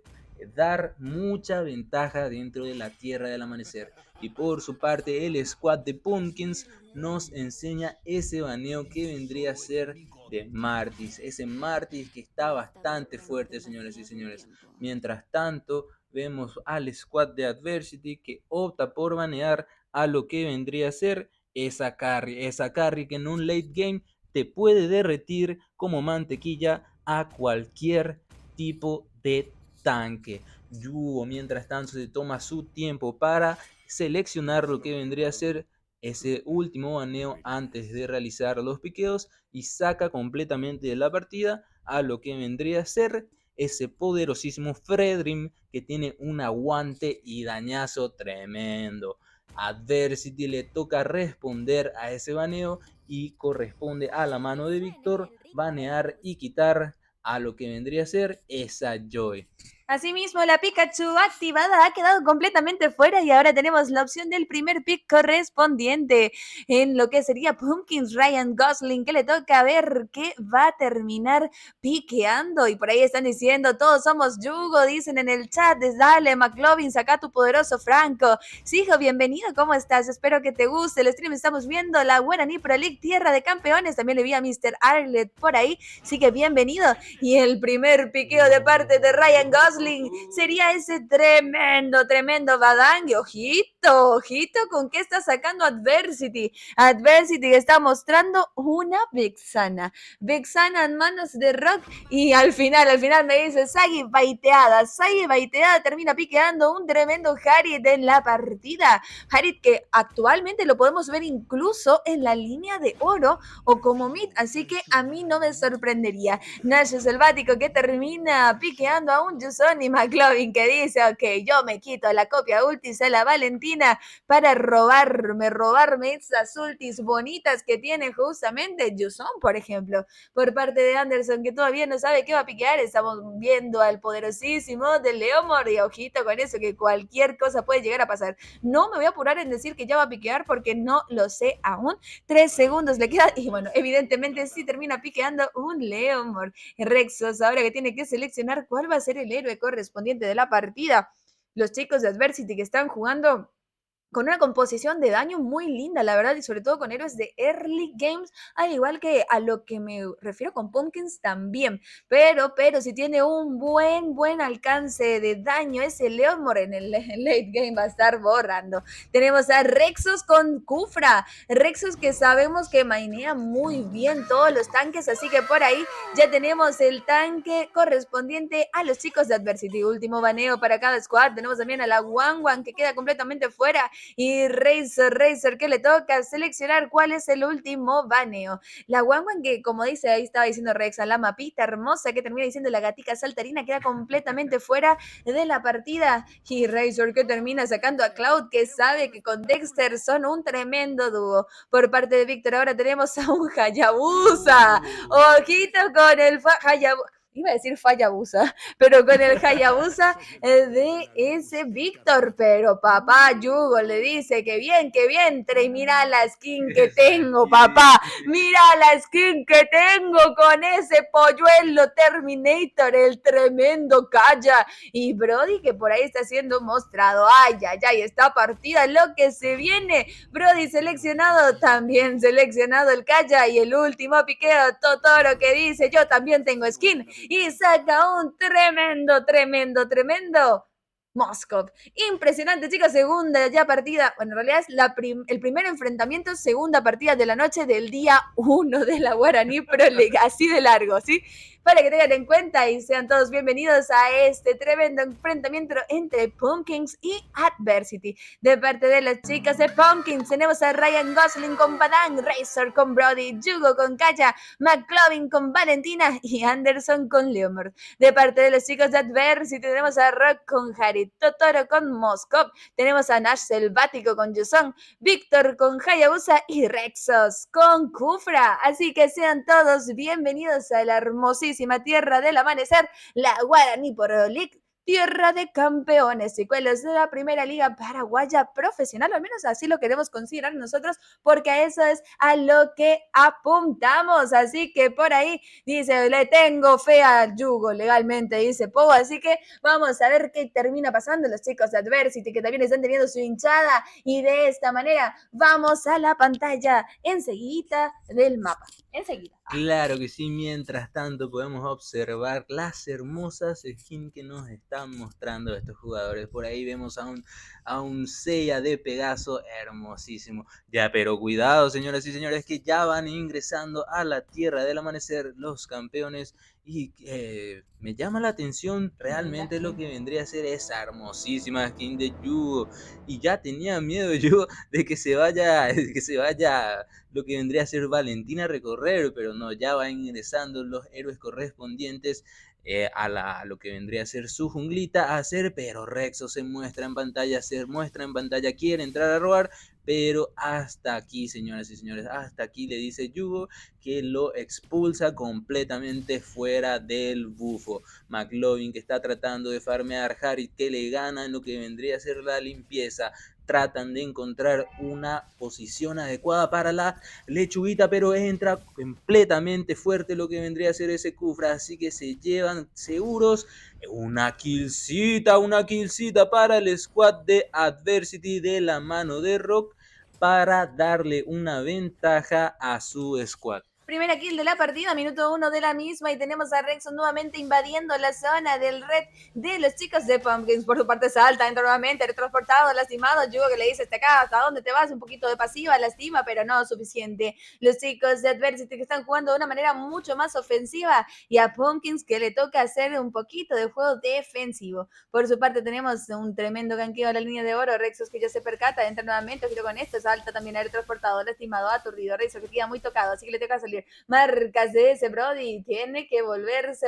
dar mucha ventaja dentro de la Tierra del Amanecer. Y por su parte, el squad de Pumpkins nos enseña ese baneo que vendría a ser de Martis, ese Martis que está bastante fuerte, señores y señores. Mientras tanto, vemos al squad de Adversity que opta por banear a lo que vendría a ser esa carry que en un late game te puede derretir como mantequilla a cualquier tipo de tanque. Yugo, mientras tanto, se toma su tiempo para seleccionar lo que vendría a ser ese último baneo antes de realizar los piqueos y saca completamente de la partida a lo que vendría a ser ese poderosísimo Fredrim que tiene un aguante y dañazo tremendo. Adversity le toca responder a ese baneo y corresponde a la mano de Víctor banear y quitar a lo que vendría a ser esa Joy. Asimismo, la Pikachu activada ha quedado completamente fuera y ahora tenemos la opción del primer pick correspondiente en lo que sería Pumpkins Ryan Gosling, que le toca ver qué va a terminar piqueando. Y por ahí están diciendo, todos somos Yugo, dicen en el chat, dale McLovin, saca tu poderoso Franco. Sí, hijo, bienvenido, ¿cómo estás? Espero que te guste el stream, estamos viendo la buena Pro League, Tierra de Campeones, también le vi a Mr. Arlet por ahí, así que bienvenido. Y el primer piqueo de parte de Ryan Gosling sería ese tremendo badang. Ojito con qué está sacando Adversity. Adversity está mostrando una Vexana en manos de Rock y al final me dice Sagi baiteada termina piqueando un tremendo Harit en la partida. Harit que actualmente lo podemos ver incluso en la línea de oro o como mid, así que a mí no me sorprendería. Nash Selvático que termina piqueando a un Yuson y McLovin que dice, ok, yo me quito la copia ultis a la Valentina para robarme esas ultis bonitas que tiene justamente Yuson, por ejemplo. Por parte de Anderson que todavía no sabe qué va a piquear, estamos viendo al poderosísimo de Leomord y ojito con eso que cualquier cosa puede llegar a pasar. No me voy a apurar en decir que ya va a piquear porque no lo sé aún. 3 segundos le quedan y bueno, evidentemente sí termina piqueando un Leomord. Rexos ahora que tiene que seleccionar cuál va a ser el héroe correspondiente de la partida. Los chicos de Adversity que están jugando con una composición de daño muy linda, la verdad, y sobre todo con héroes de early games, al igual que a lo que me refiero con Pumpkins también. Pero si tiene un buen alcance de daño, ese Leomord en el late game va a estar borrando. Tenemos a Rexos con Kufra. Rexos que sabemos que mainea muy bien todos los tanques, así que por ahí ya tenemos el tanque correspondiente a los chicos de Adversity. Último baneo para cada squad. Tenemos también a la Wangwang que queda completamente fuera. Y Razor que le toca seleccionar cuál es el último baneo. La Wangwang que, como dice, ahí estaba diciendo Rexa, la mapita hermosa que termina diciendo la gatica saltarina queda completamente fuera de la partida. Y Razor que termina sacando a Cloud, que sabe que con Dexter son un tremendo dúo. Por parte de Víctor ahora tenemos a un Hayabusa. Ojito con el Hayabusa. Iba a decir Fayabusa, pero con el Hayabusa de ese Víctor. Pero papá Yugo le dice que bien, Trey, mira la skin que tengo, papá. Mira la skin que tengo con ese polluelo Terminator, el tremendo Kaya. Y Brody que por ahí está siendo mostrado. Ay, esta partida, lo que se viene. Brody seleccionado, también seleccionado el Kaya. Y el último piqueo, Totoro que dice, yo también tengo skin. Y saca un tremendo Moskov. Impresionante, chicos. Segunda ya partida. Bueno, en realidad es el primer enfrentamiento, segunda partida de la noche del día 1 de la Guaraní Pro League. Así de largo, ¿sí? Para que tengan en cuenta y sean todos bienvenidos a este tremendo enfrentamiento entre Pumpkins y Adversity. De parte de las chicas de Pumpkins tenemos a Ryan Gosling con Badang, Razor con Brody, Yugo con Kaya, McLovin con Valentina y Anderson con Leomord. De parte de los chicos de Adversity tenemos a Rock con Harry, Totoro con Moskov, tenemos a Nash Selvático con Yuson, Víctor con Hayabusa y Rexos con Kufra. Así que sean todos bienvenidos a la hermosísima tierra del amanecer, la Guaraní Pro League, tierra de campeones y cuelos de la primera liga paraguaya profesional, al menos así lo queremos considerar nosotros, porque a eso es a lo que apuntamos. Así que por ahí dice, le tengo fe al Yugo legalmente, dice Pogo, así que vamos a ver qué termina pasando los chicos de Adversity, que también están teniendo su hinchada, y de esta manera vamos a la pantalla enseguida del mapa, enseguida. Claro que sí, mientras tanto podemos observar las hermosas skins que nos están mostrando estos jugadores. Por ahí vemos a un Seiya de Pegaso hermosísimo. Ya, pero cuidado, señoras y señores, que ya van ingresando a la tierra del amanecer los campeones. Y me llama la atención realmente lo que vendría a ser esa hermosísima skin de Yugo. Y ya tenía miedo yo de que se vaya lo que vendría a ser Valentina a recorrer, pero no, ya van ingresando los héroes correspondientes a lo que vendría a ser su junglita a hacer, pero Rexo se muestra en pantalla, quiere entrar a robar, pero hasta aquí, señoras y señores, hasta aquí le dice Yugo que lo expulsa completamente fuera del bufo. McLovin que está tratando de farmear, Harry que le gana en lo que vendría a ser la limpieza. Tratan de encontrar una posición adecuada para la lechuguita, pero entra completamente fuerte lo que vendría a ser ese Kufra, así que se llevan seguros una killcita para el squad de Adversity de la mano de Rock para darle una ventaja a su squad. Primera kill de la partida, minuto 1 de la misma, y tenemos a Rexon nuevamente invadiendo la zona del red de los chicos de Pumpkins. Por su parte salta, entra nuevamente, retransportado, lastimado. Yugo que le dice, hasta acá, ¿hasta dónde te vas? Un poquito de pasiva, lastima, pero no suficiente. Los chicos de Adversity que están jugando de una manera mucho más ofensiva, y a Pumpkins que le toca hacer un poquito de juego defensivo. Por su parte tenemos un tremendo ganqueo a la línea de oro. Rexos que ya se percata, entra nuevamente, giro con esto, salta también, retransportado, lastimado, aturdido. Razor que queda muy tocado, así que le toca salir. Marcas de ese Brody, tiene que volverse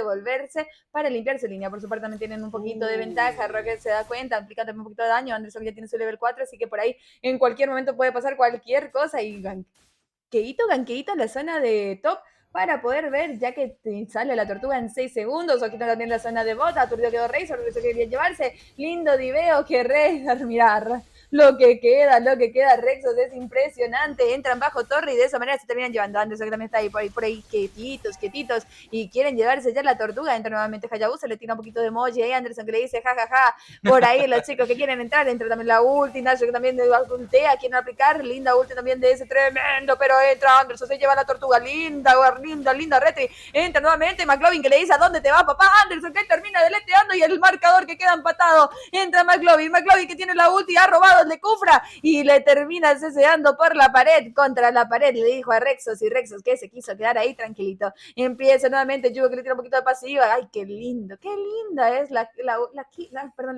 para limpiar su línea. Por su parte también tienen un poquito de ventaja. Rocket se da cuenta, aplica también un poquito de daño. Anderson ya tiene su level 4, así que por ahí en cualquier momento puede pasar cualquier cosa. Y ganqueito en la zona de top para poder ver, ya que te sale la tortuga en 6 segundos. Aquí también la zona de bota, aturdido quedó Razor, que se quería llevarse. Lindo diveo que Razor, mirar. Lo que queda, Rexos, es impresionante. Entran bajo torre y de esa manera se terminan llevando. Anderson que también está ahí por ahí, quietitos. Y quieren llevarse ya la tortuga. Entra nuevamente Hayabusa, le tira un poquito de emoji ahí. Anderson que le dice jajaja. Por ahí los chicos que quieren entrar. Entra también la ulti. Nacho que también ultea, quieren aplicar. Linda ulti también de ese tremendo. Pero entra Anderson, se lleva la tortuga. Linda retri. Entra nuevamente McLovin que le dice a dónde te va papá. Anderson que termina deleteando y el marcador que queda empatado. Entra McLovin que tiene la ulti, ha robado el de Kufra y le termina ceseando por la pared, contra la pared, le dijo a Rexos y Rexos que se quiso quedar ahí tranquilito. Empieza nuevamente Yugo que le tira un poquito de pasiva. Ay, qué linda es la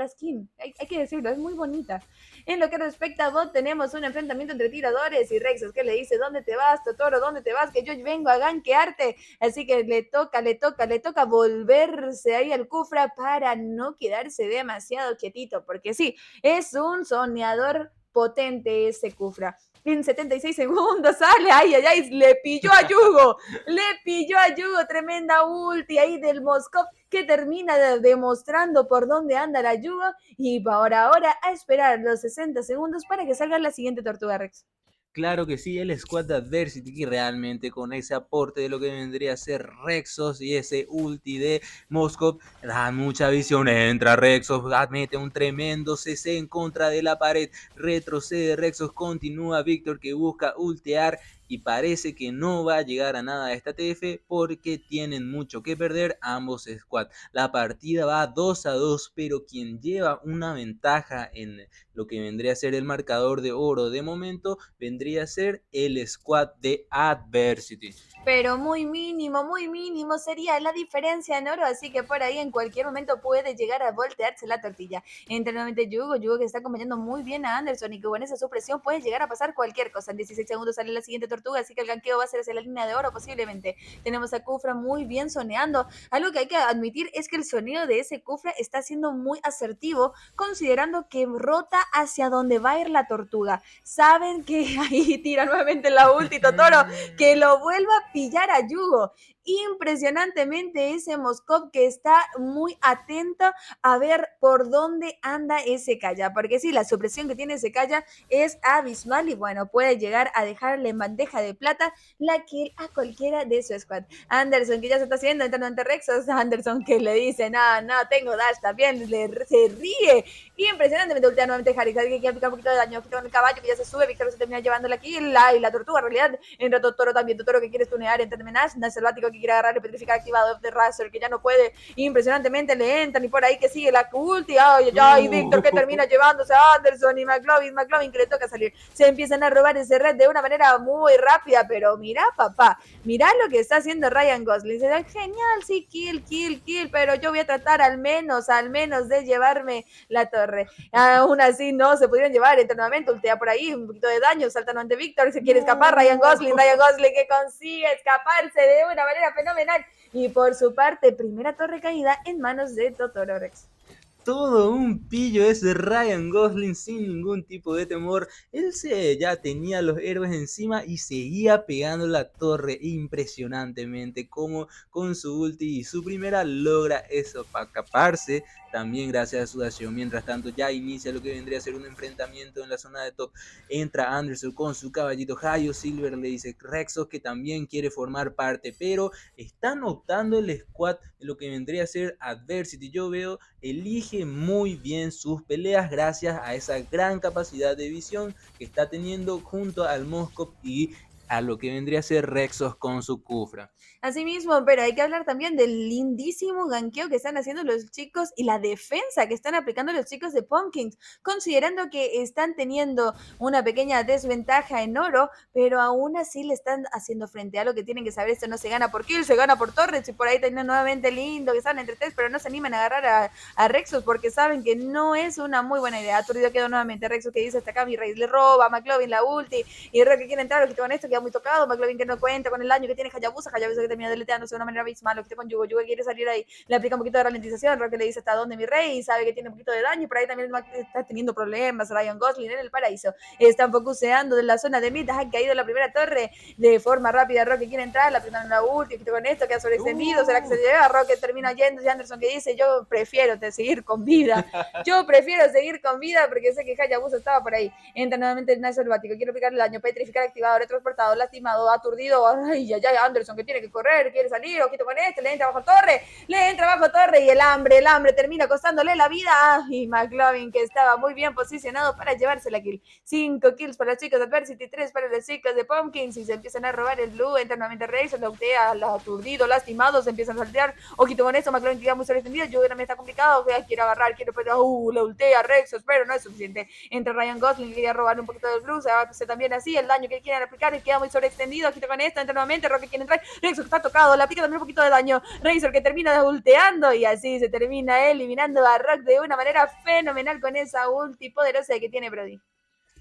skin. Hay que decirlo, es muy bonita. En lo que respecta a bot, tenemos un enfrentamiento entre tiradores y Rexos que le dice, ¿dónde te vas, Totoro? ¿Dónde te vas? Que yo vengo a gankearte. Así que le toca volverse ahí al Kufra para no quedarse demasiado quietito, porque sí, es un soñador potente ese Kufra. En 76 segundos sale, ay, le pilló a Yugo, tremenda ulti ahí del Moskov que termina demostrando por dónde anda la Yugo y ahora a esperar los 60 segundos para que salga la siguiente Tortuga Rex. Claro que sí, el squad de Adversity que realmente con ese aporte de lo que vendría a ser Rexos y ese ulti de Moskov da mucha visión. Entra Rexos, mete un tremendo CC en contra de la pared, retrocede Rexos, continúa Víctor que busca ultear y parece que no va a llegar a nada a esta TF porque tienen mucho que perder ambos squads. La partida va 2-2, pero quien lleva una ventaja en lo que vendría a ser el marcador de oro de momento vendría a ser el squad de Adversity. Pero muy mínimo sería la diferencia en oro, así que por ahí en cualquier momento puede llegar a voltearse la tortilla. Entra nuevamente Yugo que está acompañando muy bien a Anderson y que con esa supresión puede llegar a pasar cualquier cosa. En 16 segundos sale la siguiente tortuga, así que el ganqueo va a ser hacia la línea de oro posiblemente. Tenemos a Kufra muy bien soneando. Algo que hay que admitir es que el sonido de ese Kufra está siendo muy asertivo, considerando que rota hacia donde va a ir la tortuga. Saben que ahí tira nuevamente la ulti Totoro, que lo vuelva a pillar a Yugo. Impresionantemente ese Moskov que está muy atento a ver por dónde anda ese Kaya, porque sí, la supresión que tiene ese Kaya es abismal y bueno, puede llegar a dejarle en bandeja de plata la kill a cualquiera de su squad. Anderson que ya se está haciendo entrando ante Rexos, Anderson que le dice, no, tengo dash también, se ríe. Impresionantemente ultea nuevamente Harry que quiere aplicar un poquito de daño con el caballo que ya se sube, Víctor se termina llevando la kill, y la tortuga en realidad, entra Totoro también, Totoro que quiere stunear, entra Nash Selvático que quiere agarrar el petrificar activado de Razer que ya no puede, impresionantemente le entran y por ahí que sigue la ulti, ay, Víctor que termina llevándose a Anderson y McLovin que le toca salir, se empiezan a robar ese red de una manera muy rápida, pero mira papá, mira lo que está haciendo Ryan Gosling, se da genial, sí, kill, pero yo voy a tratar al menos de llevarme la torre, aún así no se pudieron llevar, entra nuevamente, ultea por ahí, un poquito de daño, saltan ante Víctor, se quiere escapar, Ryan Gosling que consigue escaparse de una manera fenomenal, y por su parte, primera torre caída en manos de Totoro Rex. Todo un pillo ese Ryan Gosling sin ningún tipo de temor. Él ya tenía los héroes encima y seguía pegando la torre impresionantemente como con su ulti y su primera logra eso para escaparse también gracias a su acción. Mientras tanto ya inicia lo que vendría a ser un enfrentamiento en la zona de top. Entra Anderson con su caballito Hayo Silver, le dice Rexos que también quiere formar parte, pero están optando el squad de lo que vendría a ser Adversity. Yo veo elige muy bien sus peleas gracias a esa gran capacidad de visión que está teniendo junto al Moskov y a lo que vendría a ser Rexos con su Kufra. Asimismo, pero hay que hablar también del lindísimo ganqueo que están haciendo los chicos y la defensa que están aplicando los chicos de Pumpkins, considerando que están teniendo una pequeña desventaja en oro, pero aún así le están haciendo frente a lo que tienen que saber, esto no se gana por kill, se gana por torres, y por ahí tienen nuevamente lindo, que están entre tres, pero no se animan a agarrar a Rexos porque saben que no es una muy buena idea. Aturdido quedó nuevamente Rexos que dice hasta acá mi rey, le roba a McLovin la ulti, y Rock que quiere entrar, que con esto que queda muy tocado, McLovin que no cuenta con el daño que tiene Hayabusa que termina deleteándose de una manera abismal, lo que con Yugo que quiere salir ahí, le aplica un poquito de ralentización, Rock le dice hasta dónde mi rey, y sabe que tiene un poquito de daño, y por ahí también está teniendo problemas, Ryan Gosling en el paraíso, están focuseando de la zona de mid, han caído la primera torre, de forma rápida, Rock quiere entrar, la primera en la última, con esto queda sobreextendido, será que se llega, Rock termina yendo, y Anderson que dice, yo prefiero seguir con vida, porque sé que Hayabusa estaba por ahí, entra nuevamente el Nice Selvático, quiere aplicar el daño, petrificar, activado, retransportado, lastimado, aturdido, ay, Anderson que tiene que correr, quiere salir, ojito con este, le entra bajo torre, y el hambre termina costándole la vida, y McLovin que estaba muy bien posicionado para llevarse la kill, 5 kills para los chicos de Adversity, 3 para los chicos de Pumpkins, y se empiezan a robar el blue, entra nuevamente Rey, se lautea, aturdido, lastimado, se empiezan a saltear, ojito con eso, McLovin queda muy sobreextendido, yo también está complicado, quiere agarrar, la ultea Rexos, pero no es suficiente, entra Ryan Gosling, quería robar un poquito del blue, se va a hacer también así, el daño que quieren aplicar y queda muy sobreextendido, ojito con esto, entra nuevamente, Rocky quiere entrar, Rexos está tocado, le aplica también un poquito de daño, Razor que termina ulteando y así se termina eliminando a Rock de una manera fenomenal con esa ulti poderosa que tiene Brody.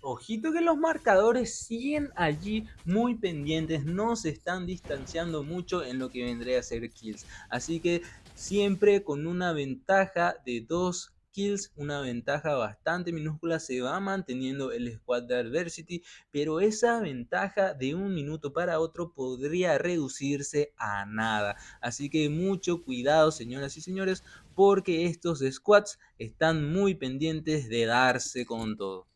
Ojito que los marcadores siguen allí muy pendientes, no se están distanciando mucho en lo que vendría a ser kills. Así que siempre con una ventaja de 2 kills, una ventaja bastante minúscula, se va manteniendo el squad de Adversity, pero esa ventaja de un minuto para otro podría reducirse a nada. Así que mucho cuidado, señoras y señores, porque estos squads están muy pendientes de darse con todo.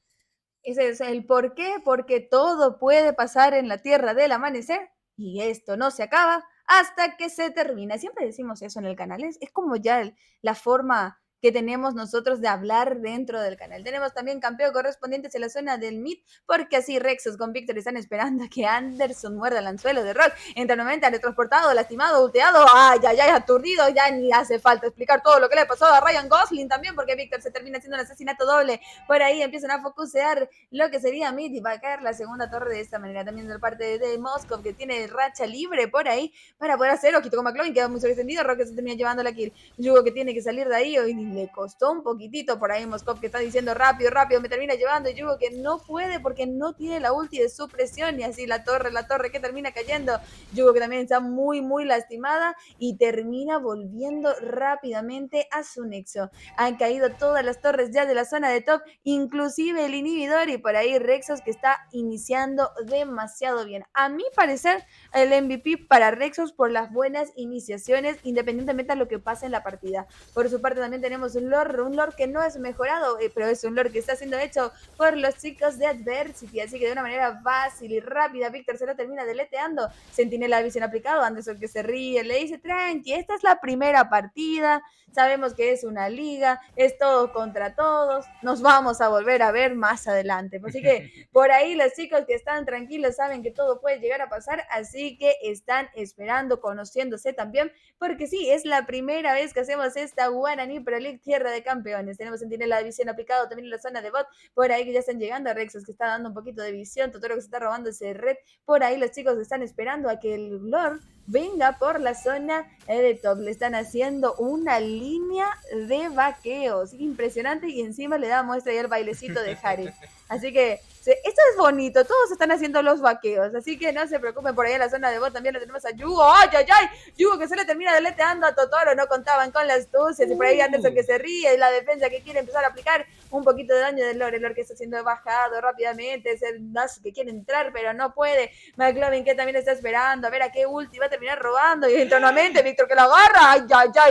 Ese es el por qué, porque todo puede pasar en la tierra del amanecer y esto no se acaba hasta que se termina. Siempre decimos eso en el canal, es como ya la forma que tenemos nosotros de hablar dentro del canal. Tenemos también campeón correspondientes en la zona del mid, porque así Rexos con Victor están esperando a que Anderson muerda el anzuelo de Rock. Entra nuevamente transportado, lastimado, ulteado, aturdido, ya ni hace falta explicar todo lo que le pasó a Ryan Gosling también, porque Victor se termina haciendo un asesinato doble. Por ahí empiezan a focusear lo que sería mid y va a caer la segunda torre de esta manera. También de parte de Moskov, que tiene racha libre por ahí para poder hacer, ojito con McLovin, queda muy sobreextendido, Rock se termina llevando la kill. Yugo que tiene que salir de ahí, y le costó un poquitito por ahí Moskov que está diciendo rápido, me termina llevando, y Yugo que no puede porque no tiene la ulti de supresión, y así la torre que termina cayendo, Yugo que también está muy lastimada y termina volviendo rápidamente a su nexo. Han caído todas las torres ya de la zona de top, inclusive el inhibidor, y por ahí Rexos que está iniciando demasiado bien. A mi parecer, el MVP para Rexos por las buenas iniciaciones, independientemente de lo que pase en la partida. Por su parte también tenemos un lore que no es mejorado, pero es un lore que está siendo hecho por los chicos de Adversity, así que de una manera fácil y rápida Víctor se lo termina deleteando. Sentinela de visión aplicado, Anderson que se ríe, le dice tranqui, esta es la primera partida, sabemos que es una liga, es todos contra todos, nos vamos a volver a ver más adelante. Así que por ahí los chicos que están tranquilos saben que todo puede llegar a pasar, así que están esperando, conociéndose también, porque sí, es la primera vez que hacemos esta Guaraní Pro League Tierra de Campeones. Tenemos Sentinela de visión aplicado también en la zona de bot, por ahí que ya están llegando a Rexos que está dando un poquito de visión, Totoro que se está robando ese red, por ahí los chicos están esperando a que el Lord venga por la zona de top, le están haciendo una línea de vaqueos, impresionante, y encima le da muestra ya el bailecito de Harry, así que esto es bonito, todos están haciendo los vaqueos, así que no se preocupen, por ahí en la zona de bot también le tenemos a Yugo, Yugo que se le termina deleteando a Totoro, no contaban con las astucias, y por ahí Anderson que se ríe, y la defensa que quiere empezar a aplicar un poquito de daño del Lore, el Lore que está siendo bajado rápidamente, es el Nash que quiere entrar, pero no puede, McLovin que también está esperando, a ver a qué ulti va a terminar robando, y entra nuevamente Víctor que lo agarra,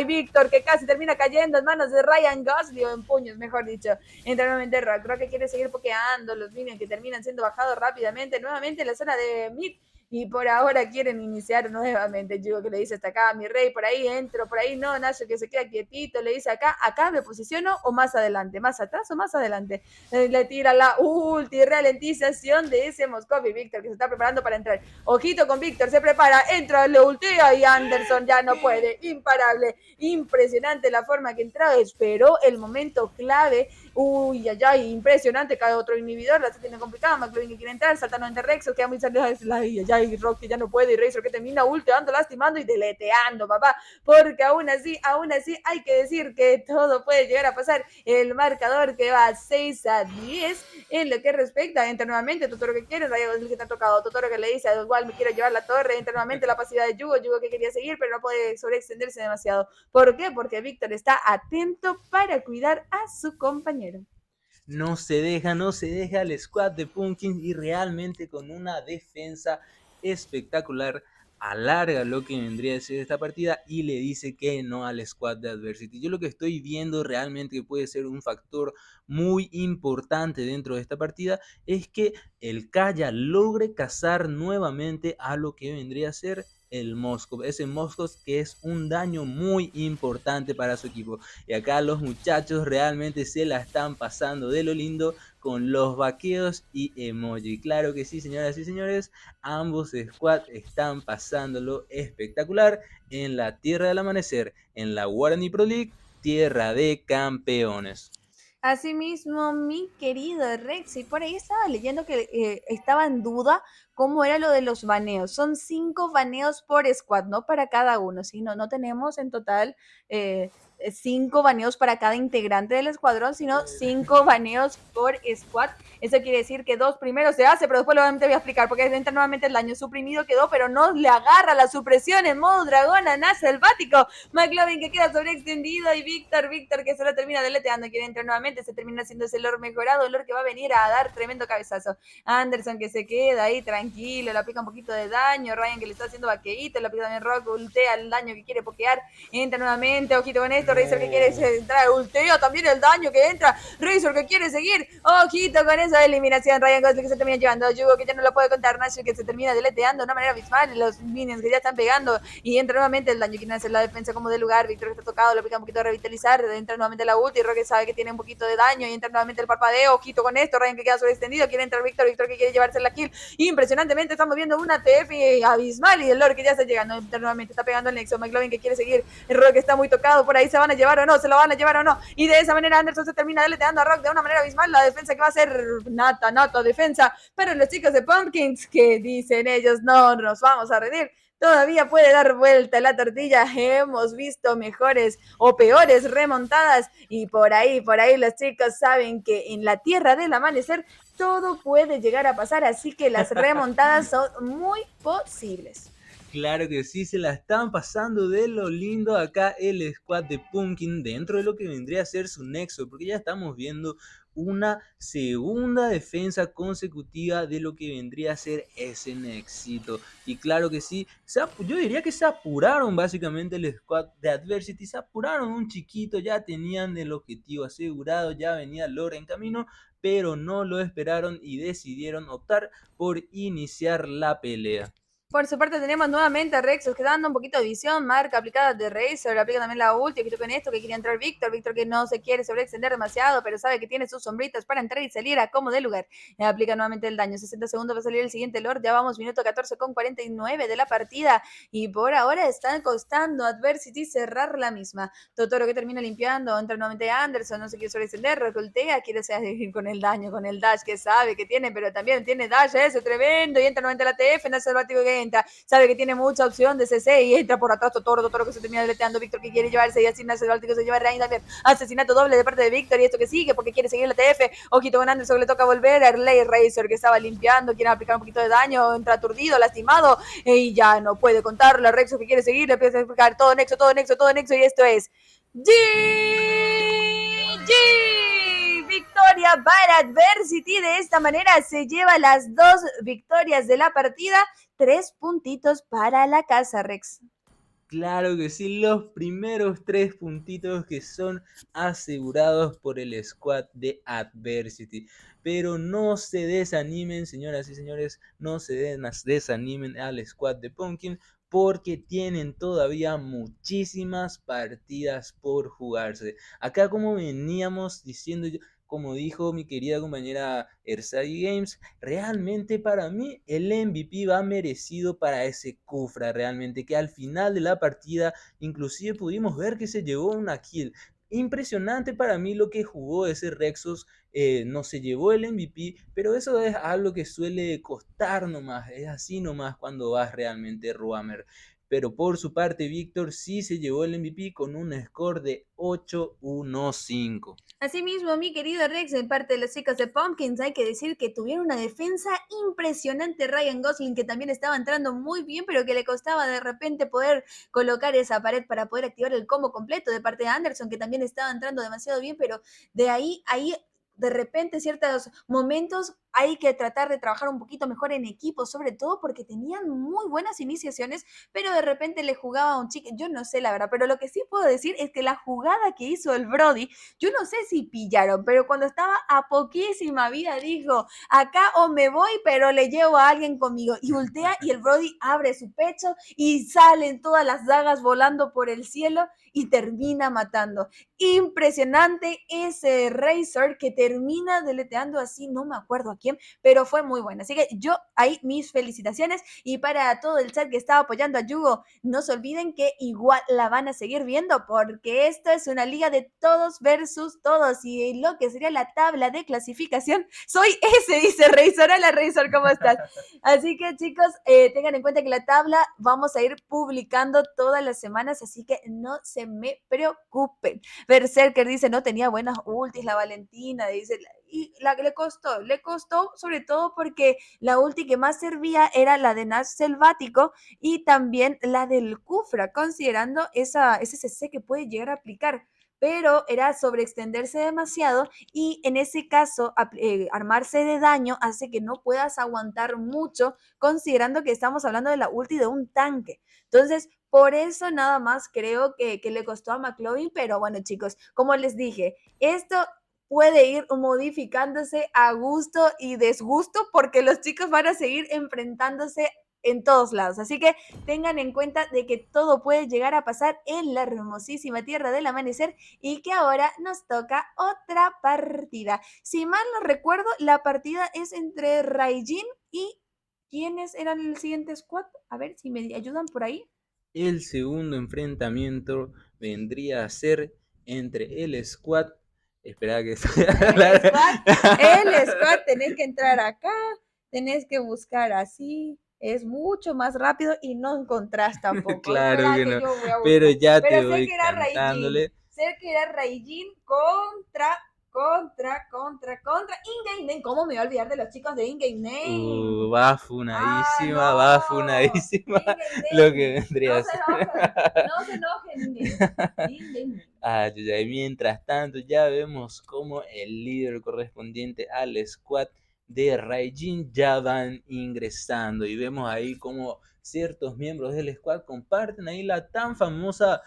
Víctor que casi termina cayendo en manos de Ryan Gosling, o en puños, mejor dicho, entra nuevamente Rock que quiere seguir pokeando, los minions que terminan siendo bajados rápidamente, nuevamente en la zona de mid, y por ahora quieren iniciar nuevamente. Yugo que le dice hasta acá, mi rey, por ahí entro, por ahí no, Nacho que se queda quietito, le dice acá me posiciono o más adelante, más atrás o más adelante. Le tira la ulti ralentización de ese Moskov, y Víctor que se está preparando para entrar. Ojito con Víctor, se prepara, entra, le ultea, y Anderson ya no puede, imparable, impresionante la forma que entraba, esperó el momento clave, impresionante, cae otro inhibidor, la se tiene complicada, McLovin que quiere entrar, saltando entre Rexos, queda muy salido, ay, Rocky ya no puede, y Razor que termina ulteando, lastimando y deleteando, papá, porque aún así hay que decir que todo puede llegar a pasar. El marcador que va 6-10 en lo que respecta, entra nuevamente Totoro que quiere, Rayo que te ha tocado, Totoro que le dice, igual me quiero llevar la torre, entra nuevamente la pasividad de Yugo que quería seguir, pero no puede sobreextenderse demasiado. ¿Por qué? Porque Víctor está atento para cuidar a su compañero. No se deja el squad de Pumpkin y realmente con una defensa espectacular alarga lo que vendría a ser esta partida y le dice que no al squad de Adversity. Yo lo que estoy viendo realmente que puede ser un factor muy importante dentro de esta partida es que el Kaya logre cazar nuevamente a lo que vendría a ser el Moskov, ese Moskov que es un daño muy importante para su equipo. Y acá los muchachos realmente se la están pasando de lo lindo con los vaqueos y emoji. Claro que sí, señoras y señores, ambos squads están pasándolo espectacular en la Tierra del Amanecer, en la Guarani Pro League, tierra de campeones. Asimismo, mi querido Rex, y por ahí estaba leyendo que estaba en duda cómo era lo de los baneos. Son 5 baneos por squad, no para cada uno, sino no tenemos en total 5 baneos para cada integrante del escuadrón, sino 5 baneos por squad. Eso quiere decir que 2 primero se hace, pero después lo voy a explicar, porque entra nuevamente el daño suprimido, quedó, pero no le agarra la supresión en modo dragón a Nas selvático. McLovin que queda sobreextendido y Víctor que se lo termina deleteando, quiere entrar nuevamente, se termina haciendo ese lord mejorado, el lord que va a venir a dar tremendo cabezazo. Anderson que se queda ahí tranquilo, le aplica un poquito de daño, Ryan que le está haciendo vaqueíto, le aplica también Rock, ultea el daño que quiere pokear, entra nuevamente, ojito con esto, Razor que quiere entrar, ultea también el daño que entra, Razor que quiere seguir, ojito con esa eliminación, Ryan Gosling que se termina llevando, Yugo que ya no lo puede contar, Nash que se termina deleteando de una manera abismal, los minions que ya están pegando, y entra nuevamente el daño, quieren hacer la defensa como de lugar, Víctor que está tocado, le aplica un poquito de revitalizar, entra nuevamente la ulti, Roque sabe que tiene un poquito de daño, y entra nuevamente el parpadeo, ojito con esto, Ryan que queda sobreextendido, quiere entrar Víctor que quiere llevarse la kill, impresionantemente estamos viendo una TF abismal, y el Lord que ya está llegando, entra nuevamente, está pegando el Nexo, McLovin que quiere seguir, el Rock está muy tocado, por ahí se van a llevar o no, se lo van a llevar o no, y de esa manera Anderson se termina deleteando a Rock de una manera abismal, la defensa que va a ser nata defensa para los chicos de Pumpkins, que dicen ellos, no nos vamos a rendir, todavía puede dar vuelta la tortilla, hemos visto mejores o peores remontadas y por ahí los chicos saben que en la Tierra del Amanecer todo puede llegar a pasar, así que las remontadas son muy posibles. Claro que sí, se la están pasando de lo lindo acá el squad de Pumpkin dentro de lo que vendría a ser su nexo, porque ya estamos viendo una segunda defensa consecutiva de lo que vendría a ser ese nexito. Y claro que sí, yo diría que se apuraron básicamente el squad de Adversity, se apuraron un chiquito, ya tenían el objetivo asegurado, ya venía Lore en camino, pero no lo esperaron y decidieron optar por iniciar la pelea. Por su parte tenemos nuevamente a Rexus que dando un poquito de visión, marca aplicada de Razor, aplica también la ulti, que con esto que quiere entrar Víctor que no se quiere sobreextender demasiado, pero sabe que tiene sus sombritas para entrar y salir a como de lugar. Aplica nuevamente el daño, 60 segundos va a salir el siguiente Lord, ya vamos minuto 14 con 49 de la partida y por ahora está costando Adversity cerrar la misma. Totoro que termina limpiando, entra nuevamente Anderson, no se quiere sobreextender, recoltea, quiere seguir con el daño, con el dash que sabe que tiene, pero también tiene dash ese tremendo y entra nuevamente la TF, en el selvático que entra, sabe que tiene mucha opción de CC y entra por atrás Totoro que se termina deleteando, Víctor que quiere llevarse y así el selvático se lleva a Rain también, asesinato doble de parte de Víctor y esto que sigue porque quiere seguir la TF, ojito con Anderson que le toca volver, Erley Razor que estaba limpiando, quiere aplicar un poquito de daño, entra aturdido, lastimado y ya no puede contarlo, a Rexo que quiere seguir, le empieza a explicar todo nexo y esto es GG. Victoria para Adversity. De esta manera se lleva las 2 victorias de la partida. 3 puntitos para la casa, Rex. Claro que sí, los primeros 3 puntitos que son asegurados por el squad de Adversity. Pero no se desanimen, señoras y señores, no se desanimen al squad de Pumpkin porque tienen todavía muchísimas partidas por jugarse. Acá como veníamos diciendo, como dijo mi querida compañera Ersai Games, realmente para mí el MVP va merecido para ese Kufra, realmente que al final de la partida inclusive pudimos ver que se llevó una kill. impresionante para mí lo que jugó ese Rexos. No se llevó el MVP, pero eso es algo que suele costar nomás, es así nomás cuando vas realmente Roamer. Pero por su parte, Víctor sí se llevó el MVP con un score de 8-1-5. Asimismo, mi querido Rex, en parte de los chicos de Pumpkins, hay que decir que tuvieron una defensa impresionante. Ryan Gosling, que también estaba entrando muy bien, pero que le costaba de repente poder colocar esa pared para poder activar el combo completo de parte de Anderson, que también estaba entrando demasiado bien, pero de ahí de repente ciertos momentos hay que tratar de trabajar un poquito mejor en equipo, sobre todo porque tenían muy buenas iniciaciones, pero de repente le jugaba a un chico, yo no sé la verdad, pero lo que sí puedo decir es que la jugada que hizo el Brody, yo no sé si pillaron, pero cuando estaba a poquísima vida dijo, acá o me voy, pero le llevo a alguien conmigo. Y voltea y el Brody abre su pecho y salen todas las dagas volando por el cielo y termina matando. Impresionante ese Razor que termina deleteando así, no me acuerdo a quién, pero fue muy bueno. Así que yo ahí mis felicitaciones y para todo el chat que estaba apoyando a Yugo, no se olviden que igual la van a seguir viendo porque esto es una liga de todos versus todos y lo que sería la tabla de clasificación, soy ese, dice Razor. Hola Razor, ¿cómo estás? Así que chicos, tengan en cuenta que la tabla vamos a ir publicando todas las semanas, así que no se me preocupen. Berserker dice, no tenía buenas ultis, la Valentina, dice, y la que le costó sobre todo porque la ulti que más servía era la de Nash Selvático y también la del Kufra, considerando ese CC que puede llegar a aplicar, pero era sobreextenderse demasiado y en ese caso armarse de daño hace que no puedas aguantar mucho, considerando que estamos hablando de la ulti de un tanque. Entonces, por eso nada más creo que le costó a McLovin, pero bueno chicos, como les dije, esto puede ir modificándose a gusto y desgusto porque los chicos van a seguir enfrentándose en todos lados. Así que tengan en cuenta de que todo puede llegar a pasar en la hermosísima Tierra del Amanecer y que ahora nos toca otra partida. Si mal no recuerdo, la partida es entre Raijin y ¿quiénes eran el siguiente squad? A ver si me ayudan por ahí. El segundo enfrentamiento vendría a ser entre el squad. Espera que el squad, tenés que entrar acá, tenés que buscar así, es mucho más rápido y no encontrás tampoco. Claro Espera que que no, yo voy a pero buscar. ya te Pero sé voy que era Raijin. cantándole. Sé que era Raijin contra In-Game Name. ¿Cómo me voy a olvidar de los chicos de In-Game Name? Va Ah, funadísima, va no. funadísima lo In-Game que Name. vendría No a se ser. enojen. No se enojen, In-Game Name. In-Game Name. Y mientras tanto ya vemos como el líder correspondiente al squad de Raijin ya van ingresando y vemos ahí como ciertos miembros del squad comparten ahí la tan famosa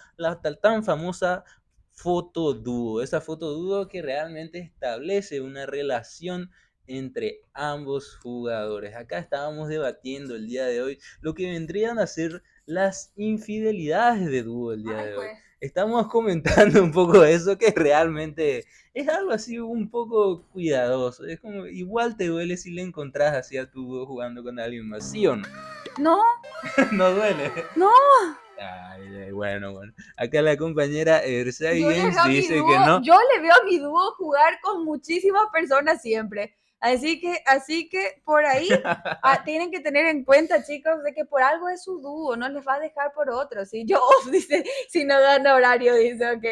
foto dúo, esa foto dúo que realmente establece una relación entre ambos jugadores. Acá estábamos debatiendo el día de hoy lo que vendrían a ser las infidelidades de dúo el día Ay, de hoy. pues. Estamos comentando un poco eso que realmente es algo así un poco cuidadoso. Es como, igual te duele si le encontrás así a tu dúo jugando con alguien más, ¿sí o no? No, No duele. no. Bueno. Acá la compañera Ersai Yo le Games veo a mi dice que dúo, no. yo le veo a mi dúo jugar con muchísimas personas siempre. Así que por ahí tienen que tener en cuenta, chicos, de que por algo es su dúo, no les va a dejar por otro. Si yo, dice, si no gana horario, dice, ok.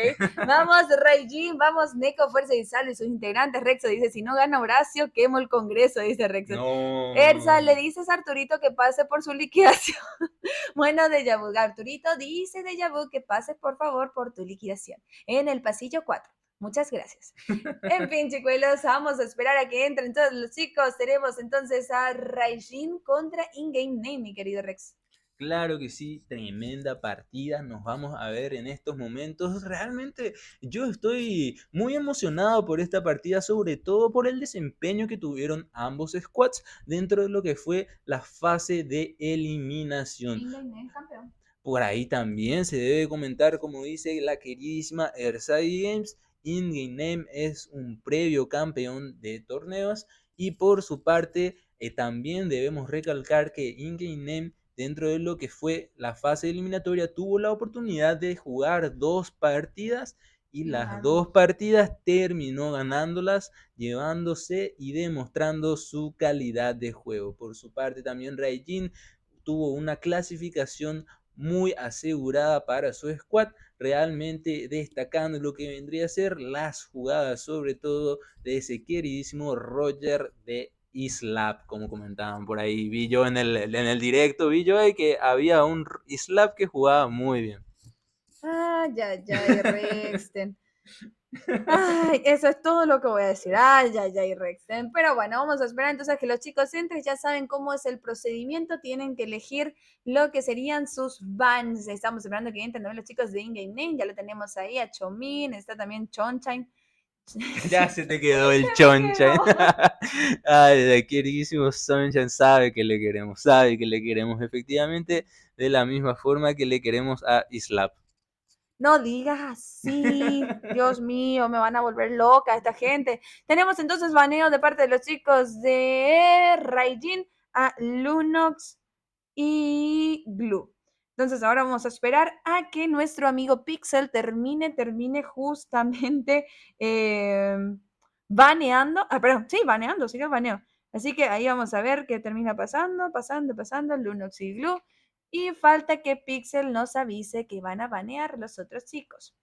Vamos, Reijin, vamos, Neko, Fuerza y Sal y sus integrantes. Rexo dice, si no gana Horacio, quemo el Congreso, dice Rexo. No. Ersa, le dices a Arturito que pase por su liquidación. Bueno, Deja Vu, Arturito dice Deja Vu que pase por favor por tu liquidación en el pasillo 4. Muchas gracias. En fin, chicuelos, vamos a esperar a que entren todos los chicos. Tenemos entonces a Raijin contra In-Game Name, mi querido Rex. Claro que sí, tremenda partida nos vamos a ver en estos momentos. Realmente yo estoy muy emocionado por esta partida, sobre todo por el desempeño que tuvieron ambos squads dentro de lo que fue la fase de eliminación. In-Game Name campeón. Por ahí también se debe comentar, como dice la queridísima Ersai Games, In-Game Name es un previo campeón de torneos y por su parte también debemos recalcar que In-Game Name dentro de lo que fue la fase eliminatoria tuvo la oportunidad de jugar 2 partidas y las Nadie. dos partidas terminó ganándolas, llevándose y demostrando su calidad de juego. Por su parte también Raijin tuvo una clasificación muy asegurada para su squad, realmente destacando lo que vendría a ser las jugadas, sobre todo de ese queridísimo Roger de Islap, como comentaban por ahí. Vi yo en el directo, vi yo que había un Islap que jugaba muy bien. Ay, ay, ay, Rexten. Ay, eso es todo lo que voy a decir. Ay, ay, ay, Rexten. Pero bueno, vamos a esperar entonces a que los chicos entren. Ya saben cómo es el procedimiento. Tienen que elegir lo que serían sus bans. Estamos esperando que entren también los chicos de InGame Name. Ya lo tenemos ahí a Chomin. Está también Chonchain. Ya se te quedó Se el me Choncha. quedó. Ay, el queridísimo Sunshine sabe que le queremos efectivamente de la misma forma que le queremos a Islap. No digas así, Dios mío, me van a volver loca esta gente. Tenemos entonces baneo de parte de los chicos de Raijin a Lunox y Glue. Entonces ahora vamos a esperar a que nuestro amigo Pixel termine justamente baneando. Ah, perdón, sí, baneando, sigue baneo. Así que ahí vamos a ver qué termina pasando, Lunox y Glue. Y falta que Pixel nos avise que van a banear los otros chicos.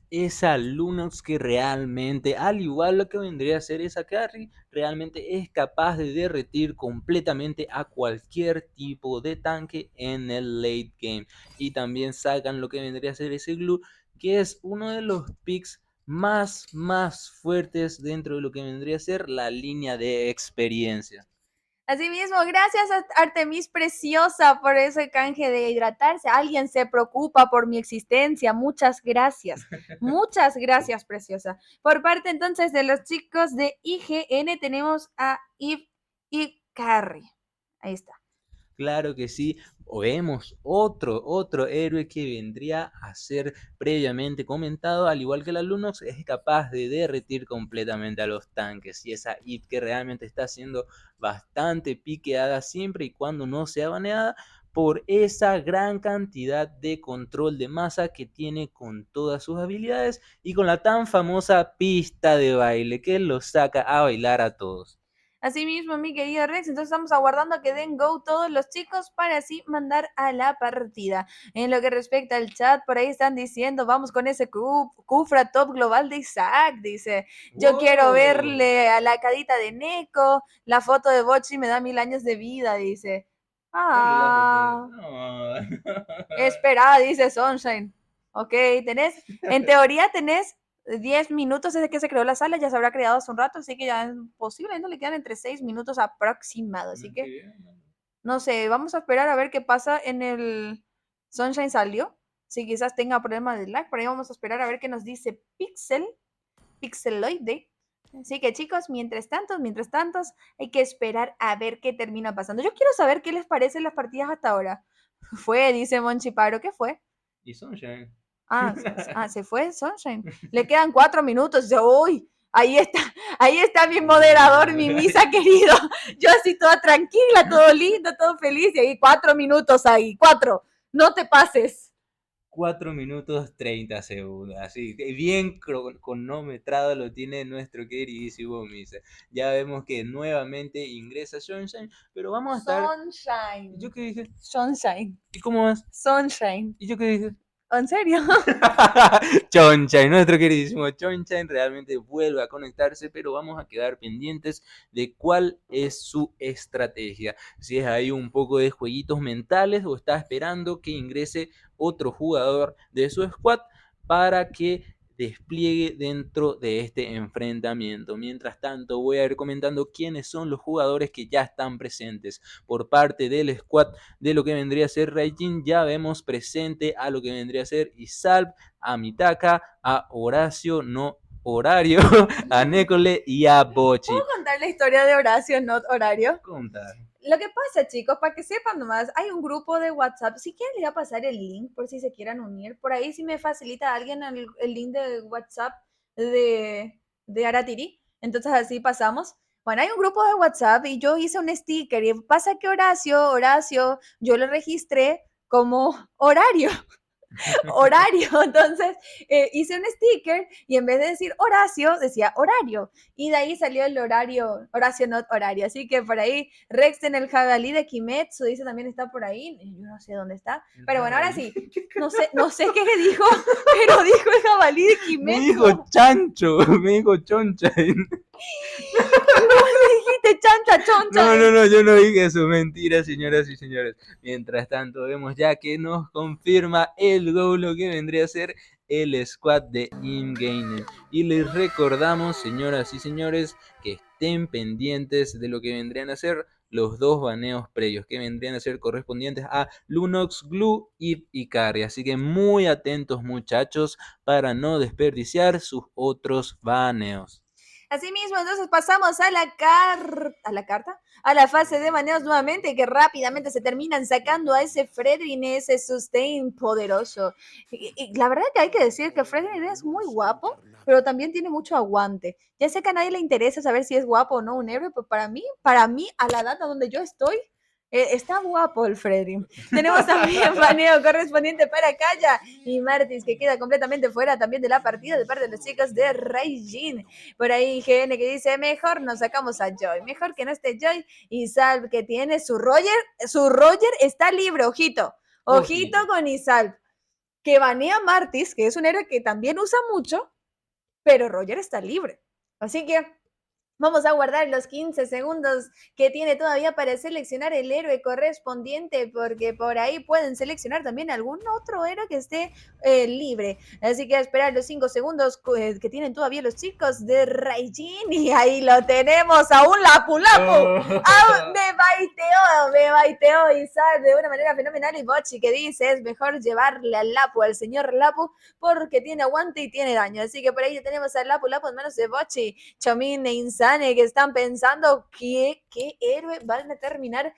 Esa Lunox que realmente, al igual lo que vendría a ser esa carry, realmente es capaz de derretir completamente a cualquier tipo de tanque en el late game. Y también sacan lo que vendría a ser ese Glue, que es uno de los picks más fuertes dentro de lo que vendría a ser la línea de experiencia. Asimismo, gracias a Artemis Preciosa por ese canje de hidratarse. Alguien se preocupa por mi existencia. Muchas gracias. Muchas gracias, Preciosa. Por parte entonces de los chicos de IGN tenemos a Eve y Carrie. Ahí está. Claro que sí, o vemos otro héroe que vendría a ser previamente comentado, al igual que la Lunox, es capaz de derretir completamente a los tanques. Y esa IT que realmente está siendo bastante piqueada siempre y cuando no sea baneada por esa gran cantidad de control de masa que tiene con todas sus habilidades y con la tan famosa pista de baile que los saca a bailar a todos. Asimismo, mi querido Rex, entonces estamos aguardando a que den go todos los chicos para así mandar a la partida. En lo que respecta al chat, por ahí están diciendo, vamos con ese Cufra top global de Isaac, dice, yo quiero ¡Wow! verle a la cadita de Neko, la foto de Bochi me da 1000 años de vida, dice. ¿Cuál es la foto? Ah, No. espera, dice Sunshine. Ok, en teoría tenés 10 minutos desde que se creó la sala, ya se habrá creado hace un rato, así que ya posiblemente le quedan entre 6 minutos aproximados. Así que, no sé, vamos a esperar a ver qué pasa en el Sunshine salió. Si quizás tenga problemas de lag, por ahí vamos a esperar a ver qué nos dice Pixeloide. Así que chicos, mientras tanto, hay que esperar a ver qué termina pasando. Yo quiero saber qué les parecen las partidas hasta ahora. Fue, dice Monchi Paro, ¿qué fue? Y Sunshine. Se fue Sunshine. Le quedan 4 minutos. Uy, ahí está mi moderador, mi misa querido. Yo así toda tranquila, todo lindo, todo feliz. Y ahí 4 minutos ahí, 4. No te pases. 4 minutos 30 segundos. Así, bien cronometrado lo tiene nuestro queridísimo Misa. Ya vemos que nuevamente ingresa Sunshine, pero vamos a estar. Sunshine. ¿Y yo qué dije? Sunshine. ¿Y cómo vas? Sunshine. ¿Y yo qué dije? ¿En serio? Chonchain, nuestro queridísimo Chonchain realmente vuelve a conectarse, pero vamos a quedar pendientes de cuál es su estrategia. Si es ahí un poco de jueguitos mentales o está esperando que ingrese otro jugador de su squad para que despliegue dentro de este enfrentamiento. Mientras tanto, voy a ir comentando quiénes son los jugadores que ya están presentes. Por parte del squad de lo que vendría a ser Raijin, ya vemos presente a lo que vendría a ser Isalp, a Mitaka, a Horacio, no Horario, a Necole y a Bochi. ¿Puedo contar la historia de Horacio, no Horario? Contar. Lo que pasa, chicos, para que sepan nomás, hay un grupo de WhatsApp. Si quieren, les voy a pasar el link por si se quieran unir. Por ahí, si me facilita alguien el link de WhatsApp de Aratiri, entonces así pasamos. Bueno, hay un grupo de WhatsApp y yo hice un sticker y pasa que Horacio, yo lo registré como horario. horario. Entonces hice un sticker y en vez de decir Horacio, decía horario. Y de ahí salió el horario, Horacio not horario. Así que por ahí, Rex en el jabalí de Kimetsu, dice también está por ahí. Yo no sé dónde está. Pero bueno, ahora sí, no sé qué dijo, pero dijo el jabalí de Me Kimetsu. dijo chancho, me dijo choncha. Vos dijiste chancha, choncha. No, yo no dije eso, mentira, señoras y señores. Mientras tanto, vemos ya que nos confirma el gol, lo que vendría a ser el squad de InGame. Y les recordamos, señoras y señores, que estén pendientes de lo que vendrían a ser los dos baneos previos, que vendrían a ser correspondientes a Lunox, Glue y Ikari. Así que muy atentos, muchachos, para no desperdiciar sus otros baneos. Asimismo, entonces pasamos a a la fase de baneos nuevamente, que rápidamente se terminan sacando a ese Fredrin, ese sustain poderoso. Y la verdad que hay que decir que Fredrin es muy guapo, pero también tiene mucho aguante. Ya sé que a nadie le interesa saber si es guapo o no un héroe, pero para mí, a la data donde yo estoy, está guapo el Fredrin. Tenemos también baneo correspondiente para Kaya y Martis, que queda completamente fuera también de la partida de parte de los chicos de Raijin. Por ahí GN que dice, mejor nos sacamos a Joy, mejor que no esté Joy. Y Salv que tiene su Roger está libre, ojito con Isalv, que banea a Martis, que es un héroe que también usa mucho, pero Roger está libre. Así que vamos a guardar los 15 segundos que tiene todavía para seleccionar el héroe correspondiente, porque por ahí pueden seleccionar también algún otro héroe que esté libre. Así que a esperar los 5 segundos que tienen todavía los chicos de Raijin. Y ahí lo tenemos, a un Lapu Lapu. Me baiteó y sale de una manera fenomenal. Y Bochi que dice, es mejor llevarle al Lapu, al señor Lapu, porque tiene aguante y tiene daño. Así que por ahí tenemos al Lapu Lapu en manos de Bochi, Chomin e Insane, que están pensando qué héroe van a terminar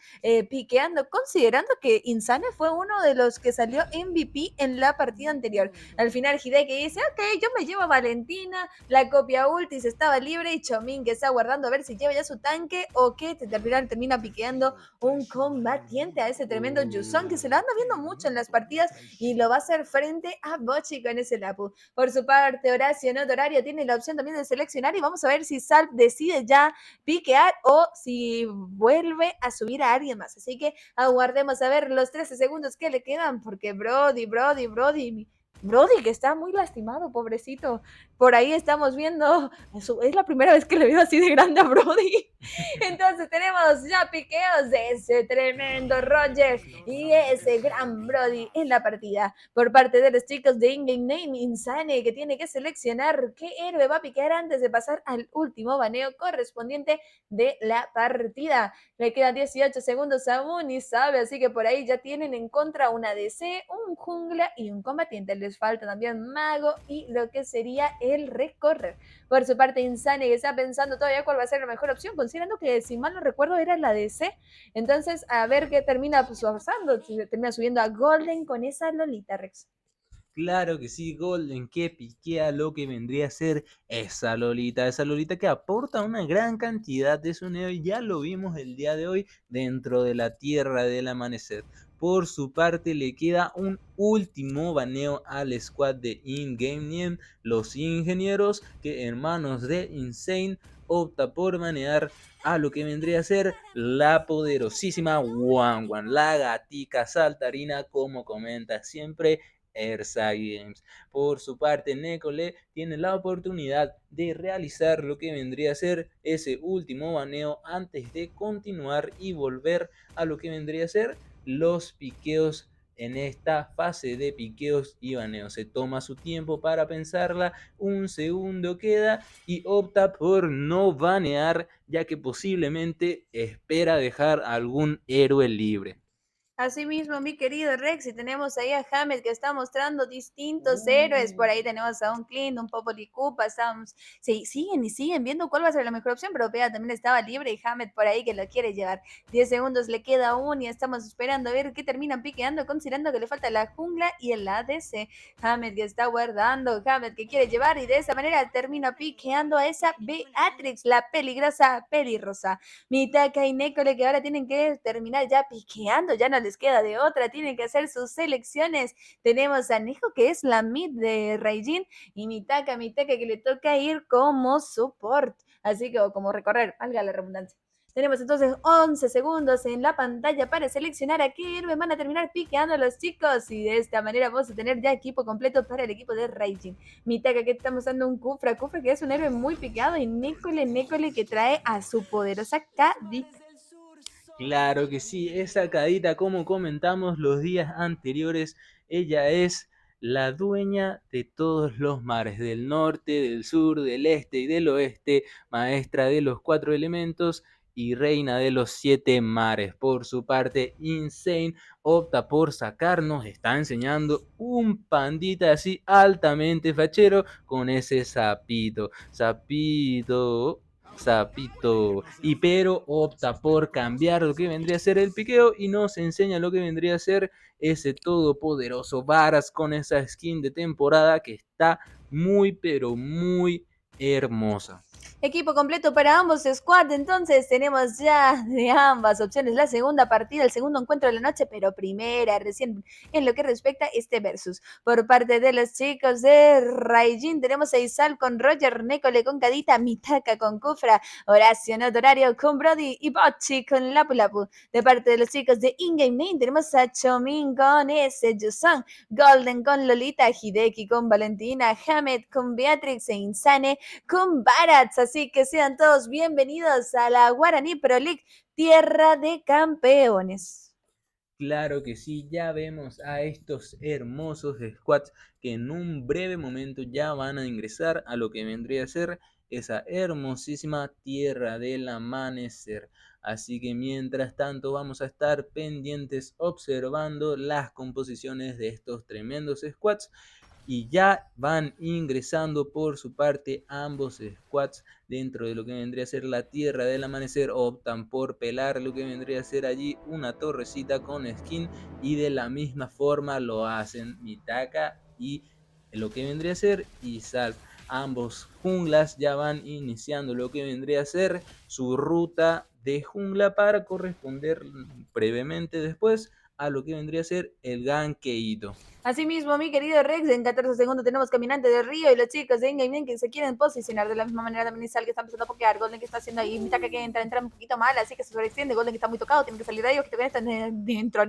piqueando, considerando que Insane fue uno de los que salió MVP en la partida anterior. Al final Hideki dice, ok, yo me llevo a Valentina, la copia Ultis estaba libre y Chomin que está guardando a ver si lleva ya su tanque o que termina piqueando un combatiente a ese tremendo Yuson que se lo anda viendo mucho en las partidas y lo va a hacer frente a Bochi con ese Lapu. Por su parte, Horacio Notorario tiene la opción también de seleccionar y vamos a ver si Salp decide ya piquear o si vuelve a subir a alguien más. Así que aguardemos a ver los 13 segundos que le quedan, porque Brody, que está muy lastimado, pobrecito. Por ahí estamos viendo, es la primera vez que le veo así de grande a Brody. Entonces tenemos ya piqueos de ese tremendo Roger y ese gran Brody en la partida. Por parte de los chicos de In-Game Name, Insane, que tiene que seleccionar qué héroe va a piquear antes de pasar al último baneo correspondiente de la partida. Le quedan 18 segundos aún y sabe, así que por ahí ya tienen en contra una DC, un jungla y un combatiente. Les falta también mago y lo que sería el recorrer. Por su parte, Insane que está pensando todavía cuál va a ser la mejor opción, considerando que, si mal no recuerdo, era la DC. Entonces, a ver qué termina pasando, si termina subiendo a Golden con esa Lolita, Rex. Claro que sí, Golden, que piquea lo que vendría a ser esa Lolita que aporta una gran cantidad de sonido y ya lo vimos el día de hoy dentro de la Tierra del Amanecer. Por su parte le queda un último baneo al squad de In-Game, los ingenieros, que en manos de Insane opta por banear a lo que vendría a ser la poderosísima Wanwan, la gatica saltarina, como comenta siempre Ersa Games. Por su parte, Necole tiene la oportunidad de realizar lo que vendría a ser ese último baneo antes de continuar y volver a lo que vendría a ser los piqueos en esta fase de piqueos y baneos. Se toma su tiempo para pensarla, un segundo queda y opta por no banear, ya que posiblemente espera dejar algún héroe libre. Asimismo, mi querido Rex, y tenemos ahí a Hamed que está mostrando distintos héroes. Por ahí tenemos a un Clint, un Popoli Koopa, siguen viendo cuál va a ser la mejor opción, pero vea, también estaba libre y Hamed por ahí que lo quiere llevar. 10 segundos le queda aún y estamos esperando a ver qué terminan piqueando, considerando que le falta la jungla y el ADC. Hamed que está guardando, Hamed que quiere llevar y de esa manera termina piqueando a esa Beatrix, la peligrosa pelirrosa. Mitaka y Necole que ahora tienen que terminar ya piqueando, ya no les les queda de otra, tienen que hacer sus selecciones. Tenemos a Nejo, que es la mid de Raijin, y Mitaka que le toca ir como support, así que como recorrer, valga la redundancia. Tenemos entonces 11 segundos en la pantalla para seleccionar a qué héroe van a terminar piqueando los chicos, y de esta manera vamos a tener ya equipo completo para el equipo de Raijin. Mitaka, que estamos dando un Kufra que es un héroe muy piqueado, y Nekole que trae a su poderosa Kadita. Claro que sí, esa Kadita, como comentamos los días anteriores, ella es la dueña de todos los mares, del norte, del sur, del este y del oeste, maestra de los 4 elementos y reina de los 7 mares. Por su parte, Insane opta por sacarnos, está enseñando un pandita así altamente fachero con ese sapito. Sapito, y pero opta por cambiar lo que vendría a ser el piqueo y nos enseña lo que vendría a ser ese todopoderoso Varas con esa skin de temporada que está muy pero muy hermosa. Equipo completo para ambos squads, entonces tenemos ya de ambas opciones la segunda partida, el segundo encuentro de la noche, pero primera recién en lo que respecta a este versus. Por parte de los chicos de Raijin tenemos a Isal con Roger, Nekole con Kadita, Mitaka con Kufra, Horacio Notorario con Brody y Bocchi con Lapu Lapu. De parte de los chicos de Ingame Main tenemos a Chomin con S. Yuson, Golden con Lolita, Hideki con Valentina, Hamed con Beatrix e Insane con Barats. Así que sean todos bienvenidos a la Guaraní Pro League, tierra de campeones. Claro que sí, ya vemos a estos hermosos squads que en un breve momento ya van a ingresar a lo que vendría a ser esa hermosísima tierra del amanecer. Así que mientras tanto vamos a estar pendientes observando las composiciones de estos tremendos squads. Y ya van ingresando por su parte ambos squads dentro de lo que vendría a ser la tierra del amanecer. Optan por pelar lo que vendría a ser allí una torrecita con skin, y de la misma forma lo hacen Mitaka y lo que vendría a ser Isaac. Ambos junglas ya van iniciando lo que vendría a ser su ruta de jungla para corresponder brevemente después a lo que vendría a ser el gankeito. Asimismo, mi querido Rex, en 14 segundos tenemos Caminante de Río y los chicos de Ingame que se quieren posicionar de la misma manera. También Sal que está empezando a pokear, Golden que está haciendo ahí, Mitaka que entra un poquito mal, así que se sobreextiende, Golden que está muy tocado, tiene que salir de ahí, Ojito que está dentro,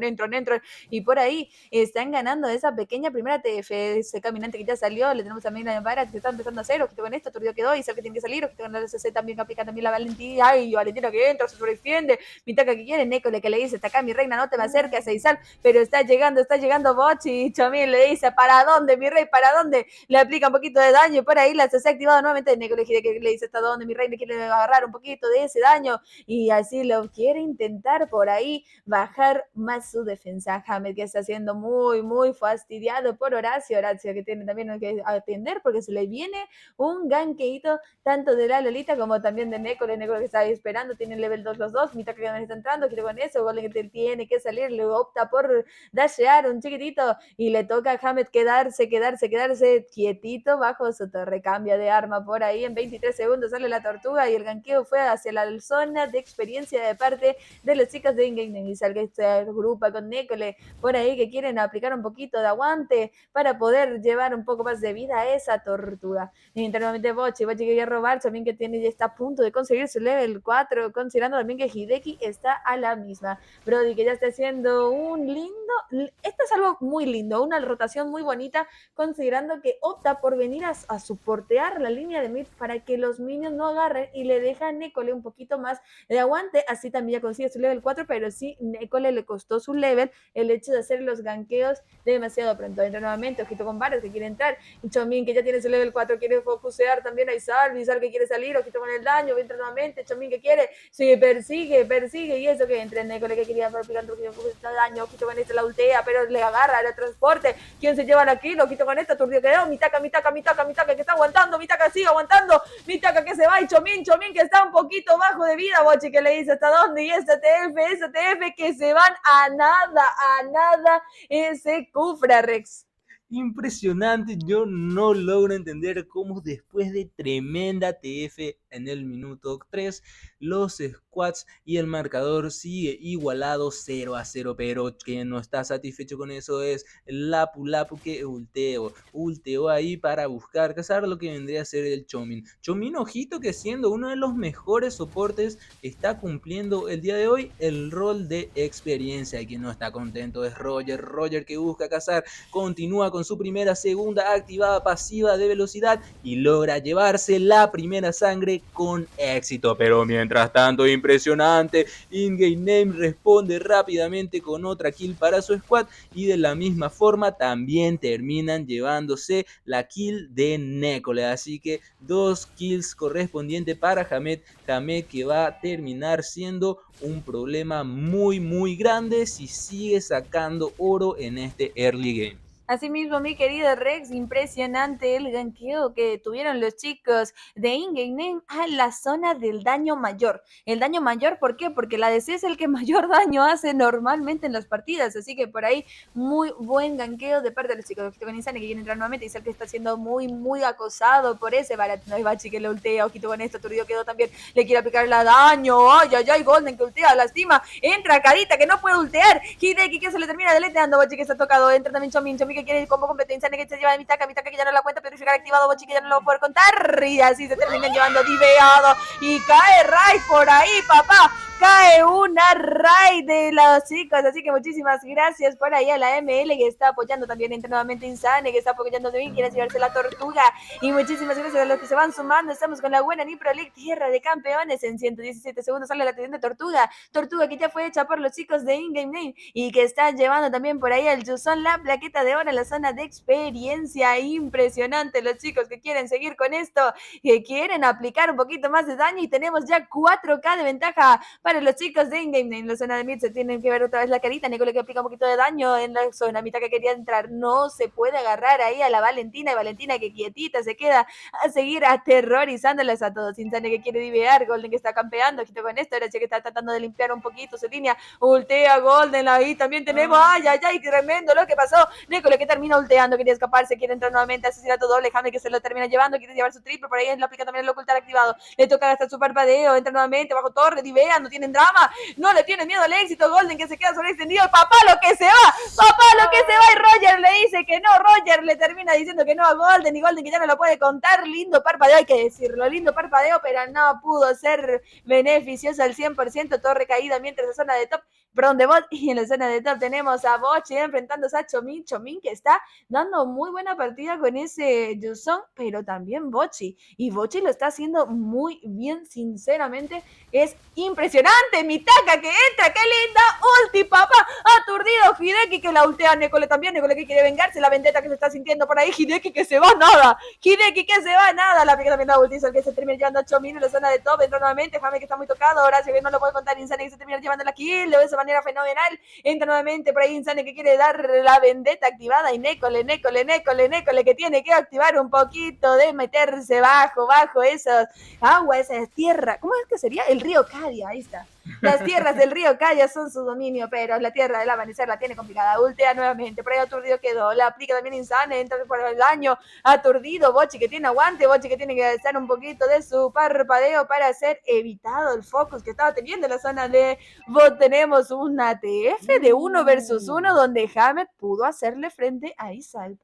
y por ahí están ganando esa pequeña primera TF, ese Caminante que ya salió, le tenemos también a Barat que está empezando a hacer, Ojito con esto, Turdio quedó, y Sal que tiene que salir, Ojito con la SC también que aplica también la Valentina, ay, Valentina que entra, se sobreextiende, Mitaka que quiere, Nekole que le dice, está acá mi reina, no te me acerques a Isal, pero está llegando Bochi, Chamil le dice, ¿para dónde, mi rey? ¿Para dónde? Le aplica un poquito de daño y por ahí se ha activado nuevamente Nekole que le dice, ¿hasta dónde, mi rey? Le quiere agarrar un poquito de ese daño y así lo quiere intentar por ahí bajar más su defensa. Hamed que está siendo muy, muy fastidiado por Horacio que tiene también que atender porque se le viene un gankeito tanto de la Lolita como también de Nekole que está ahí esperando, tiene level 2 los dos, Mitaka que no está entrando, quiere con eso, Golden que tiene que salir, le opta por dashear un chiquitito y le toca a Hamed quedarse quietito bajo su torre. Cambia de arma por ahí, en 23 segundos sale la tortuga y el ganqueo fue hacia la zona de experiencia de parte de los chicos de Ingame y Sal que se agrupa con Nekole por ahí que quieren aplicar un poquito de aguante para poder llevar un poco más de vida a esa tortuga. Internamente Bochi quería robar, también que tiene ya está a punto de conseguir su level 4, considerando también que Hideki está a la misma. Brody que ya está haciendo un lindo, esto es algo muy lindo, una rotación muy bonita, considerando que opta por venir a soportear la línea de mid para que los minions no agarren y le deja a Nekole un poquito más de aguante, así también ya consigue su level 4, pero sí, Nekole le costó su level el hecho de hacer los gankeos demasiado pronto. Entra nuevamente, ojito con Varas que quiere entrar, y Chomin que ya tiene su level 4 quiere focusear también a Isal que quiere salir, ojito con el daño, entra nuevamente, Chomin que quiere, sí, persigue, y eso que entra Nekole que quería aplicar un poquito de daño, ojito con este la ultea, pero le agarra el transporte, ¿quién se lleva aquí? Ojito con esto, Turdio quedó, Mitaka que está aguantando, Mitaka sigue aguantando, Mitaka que se va, y Chomin que está un poquito bajo de vida, Bochi que le dice hasta dónde, y ese TF que se van a nada, ese Kufra Rex. Impresionante, yo no logro entender cómo después de tremenda TF en el minuto 3, los squads y el marcador sigue igualado 0-0, pero quien no está satisfecho con eso es Lapu Lapu, que ulteó ahí para buscar cazar lo que vendría a ser el Chomin. Chomin, ojito, que siendo uno de los mejores soportes está cumpliendo el día de hoy el rol de experiencia, y quien no está contento es Roger que busca cazar, continúa con su primera, segunda activada pasiva de velocidad y logra llevarse la primera sangre con éxito. Pero mientras tanto, impresionante, In-Game Name responde rápidamente con otra kill para su squad, y de la misma forma también terminan llevándose la kill de Necole. Así que 2 kills correspondientes para Hamed que va a terminar siendo un problema muy grande si sigue sacando oro en este early game. Asimismo, mi querido Rex, impresionante el ganqueo que tuvieron los chicos de In-Game a la zona del daño mayor. El daño mayor, ¿por qué? Porque la DC es el que mayor daño hace normalmente en las partidas, así que por ahí muy buen ganqueo de parte de los chicos. Ojito con Insane que quiere entrar nuevamente, dice que está siendo muy acosado por ese Barat. No es Bachi que le ultea, ojito con esto, Turdio quedó también, le quiere aplicar la daño, ay, Golden que ultea, lastima, entra Carita que no puede ultear, Hideki que se le termina deleteando, Bachi que está tocado, entra también Chomin que quiere el combo completo, Insane que se lleva de Mitaka que ya no la cuenta, Petrificar activado, Bochi que ya no lo va a poder contar, y así se terminan llevando diveado, y cae Rai por ahí, papá, cae una raid de los chicos, así que muchísimas gracias por ahí a la ML que está apoyando también, entra nuevamente Insane que está apoyando bien, quiere llevarse la tortuga, y muchísimas gracias a los que se van sumando, estamos con la buena Nipro League, tierra de campeones, en 117 segundos sale la siguiente tortuga que ya fue hecha por los chicos de In-Game Name, y que está llevando también por ahí al Yuson la plaqueta de oro en la zona de experiencia. Impresionante los chicos que quieren seguir con esto, que quieren aplicar un poquito más de daño, y tenemos ya 4K de ventaja para los chicos de In-Game. En la zona de mid se tienen que ver otra vez la carita, Nicole que aplica un poquito de daño en la zona, mitad que quería entrar, no se puede agarrar ahí a la Valentina, y Valentina que quietita se queda a seguir aterrorizándoles a todos. Insane que quiere divear, Golden que está campeando, ojito con esto, Erache que está tratando de limpiar un poquito su línea, ultea Golden, ahí también tenemos, ay, tremendo lo que pasó, Nicole que termina ulteando, quería escaparse, quiere entrar nuevamente, asesinato doble, Jaime que se lo termina llevando, quiere llevar su triple, por ahí la aplica también el ocultar activado, le toca gastar su parpadeo, entra nuevamente bajo torre, divea, no tienen drama, no le tienen miedo al éxito, Golden que se queda sobreextendido, papá lo que se va, y Roger le dice que no, Roger le termina diciendo que no a Golden, y Golden que ya no lo puede contar, lindo parpadeo, hay que decirlo, lindo parpadeo, pero no pudo ser beneficioso al 100%, torre caída mientras la zona de top, perdón, de bot, y en la zona de top tenemos a Bochi enfrentándose a Chomin que está dando muy buena partida con ese Yuson, pero también Bochi, y Bochi lo está haciendo muy bien, sinceramente, es impresionante, Mitaka que entra, qué linda ulti, papá, aturdido Hideki que la ultea a Necole también, Necole que quiere vengarse, la vendetta que se está sintiendo por ahí, Hideki que se va nada, la aplica también la ulti, el que se termina llevando a Chomin en la zona de top, entra nuevamente, Jame que está muy tocado, ahora si bien no lo puede contar, Insane que se termina llevando la kill, de esa manera fenomenal, entra nuevamente por ahí Insane que quiere dar la vendetta activada, y Necole que tiene que activar un poquito de meterse bajo esos agua, esa tierra, ¿cómo es que sería? El río Cadia, ahí está. Las tierras del río Cadia son su dominio, pero la tierra del amanecer la tiene complicada. Ultea nuevamente, por ahí aturdido quedó, la aplica también Insane, entra por el daño, aturdido, Bochi que tiene aguante, Bochi que tiene que gastar un poquito de su parpadeo para hacer evitado el focus que estaba teniendo en la zona de bot. Tenemos una TF de 1 versus 1 donde Hamed pudo hacerle frente a Isal.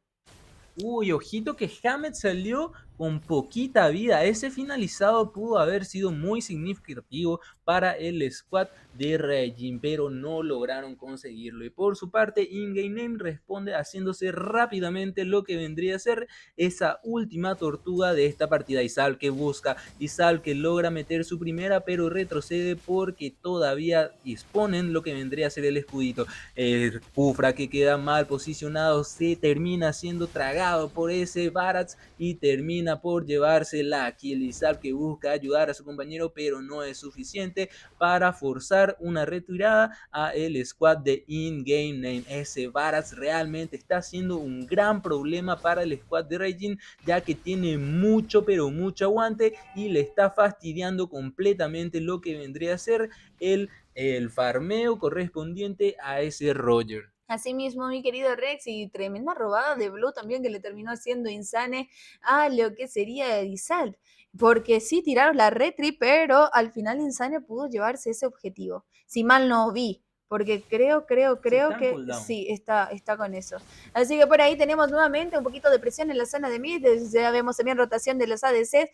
Uy, ojito que Hamed salió con poquita vida. Ese finalizado pudo haber sido muy significativo para el squad de Regin, pero no lograron conseguirlo. Y por su parte, In-Game Name responde haciéndose rápidamente lo que vendría a ser esa última tortuga de esta partida. Isal que busca, Isal que logra meter su primera, pero retrocede porque todavía disponen lo que vendría a ser el escudito. Kufra que queda mal posicionado se termina siendo tragado por ese Barats y termina por llevarse la kill. Isal que busca ayudar a su compañero, pero no es suficiente para forzar una retirada a el squad de In-Game Name. Ese Barats realmente está siendo un gran problema para el squad de Regin, ya que tiene mucho pero mucho aguante y le está fastidiando completamente lo que vendría a ser el farmeo correspondiente a ese Roger. Asimismo, mi querido Rex, y tremenda robada de Blue también que le terminó haciendo Insane a lo que sería Edisalt. Porque sí tiraron la retri, pero al final Insane pudo llevarse ese objetivo. Si mal no vi, porque creo Sí, está en que cooldown. sí, está con eso. Así que por ahí tenemos nuevamente un poquito de presión en la zona de mid. Ya vemos también rotación de los ADCs,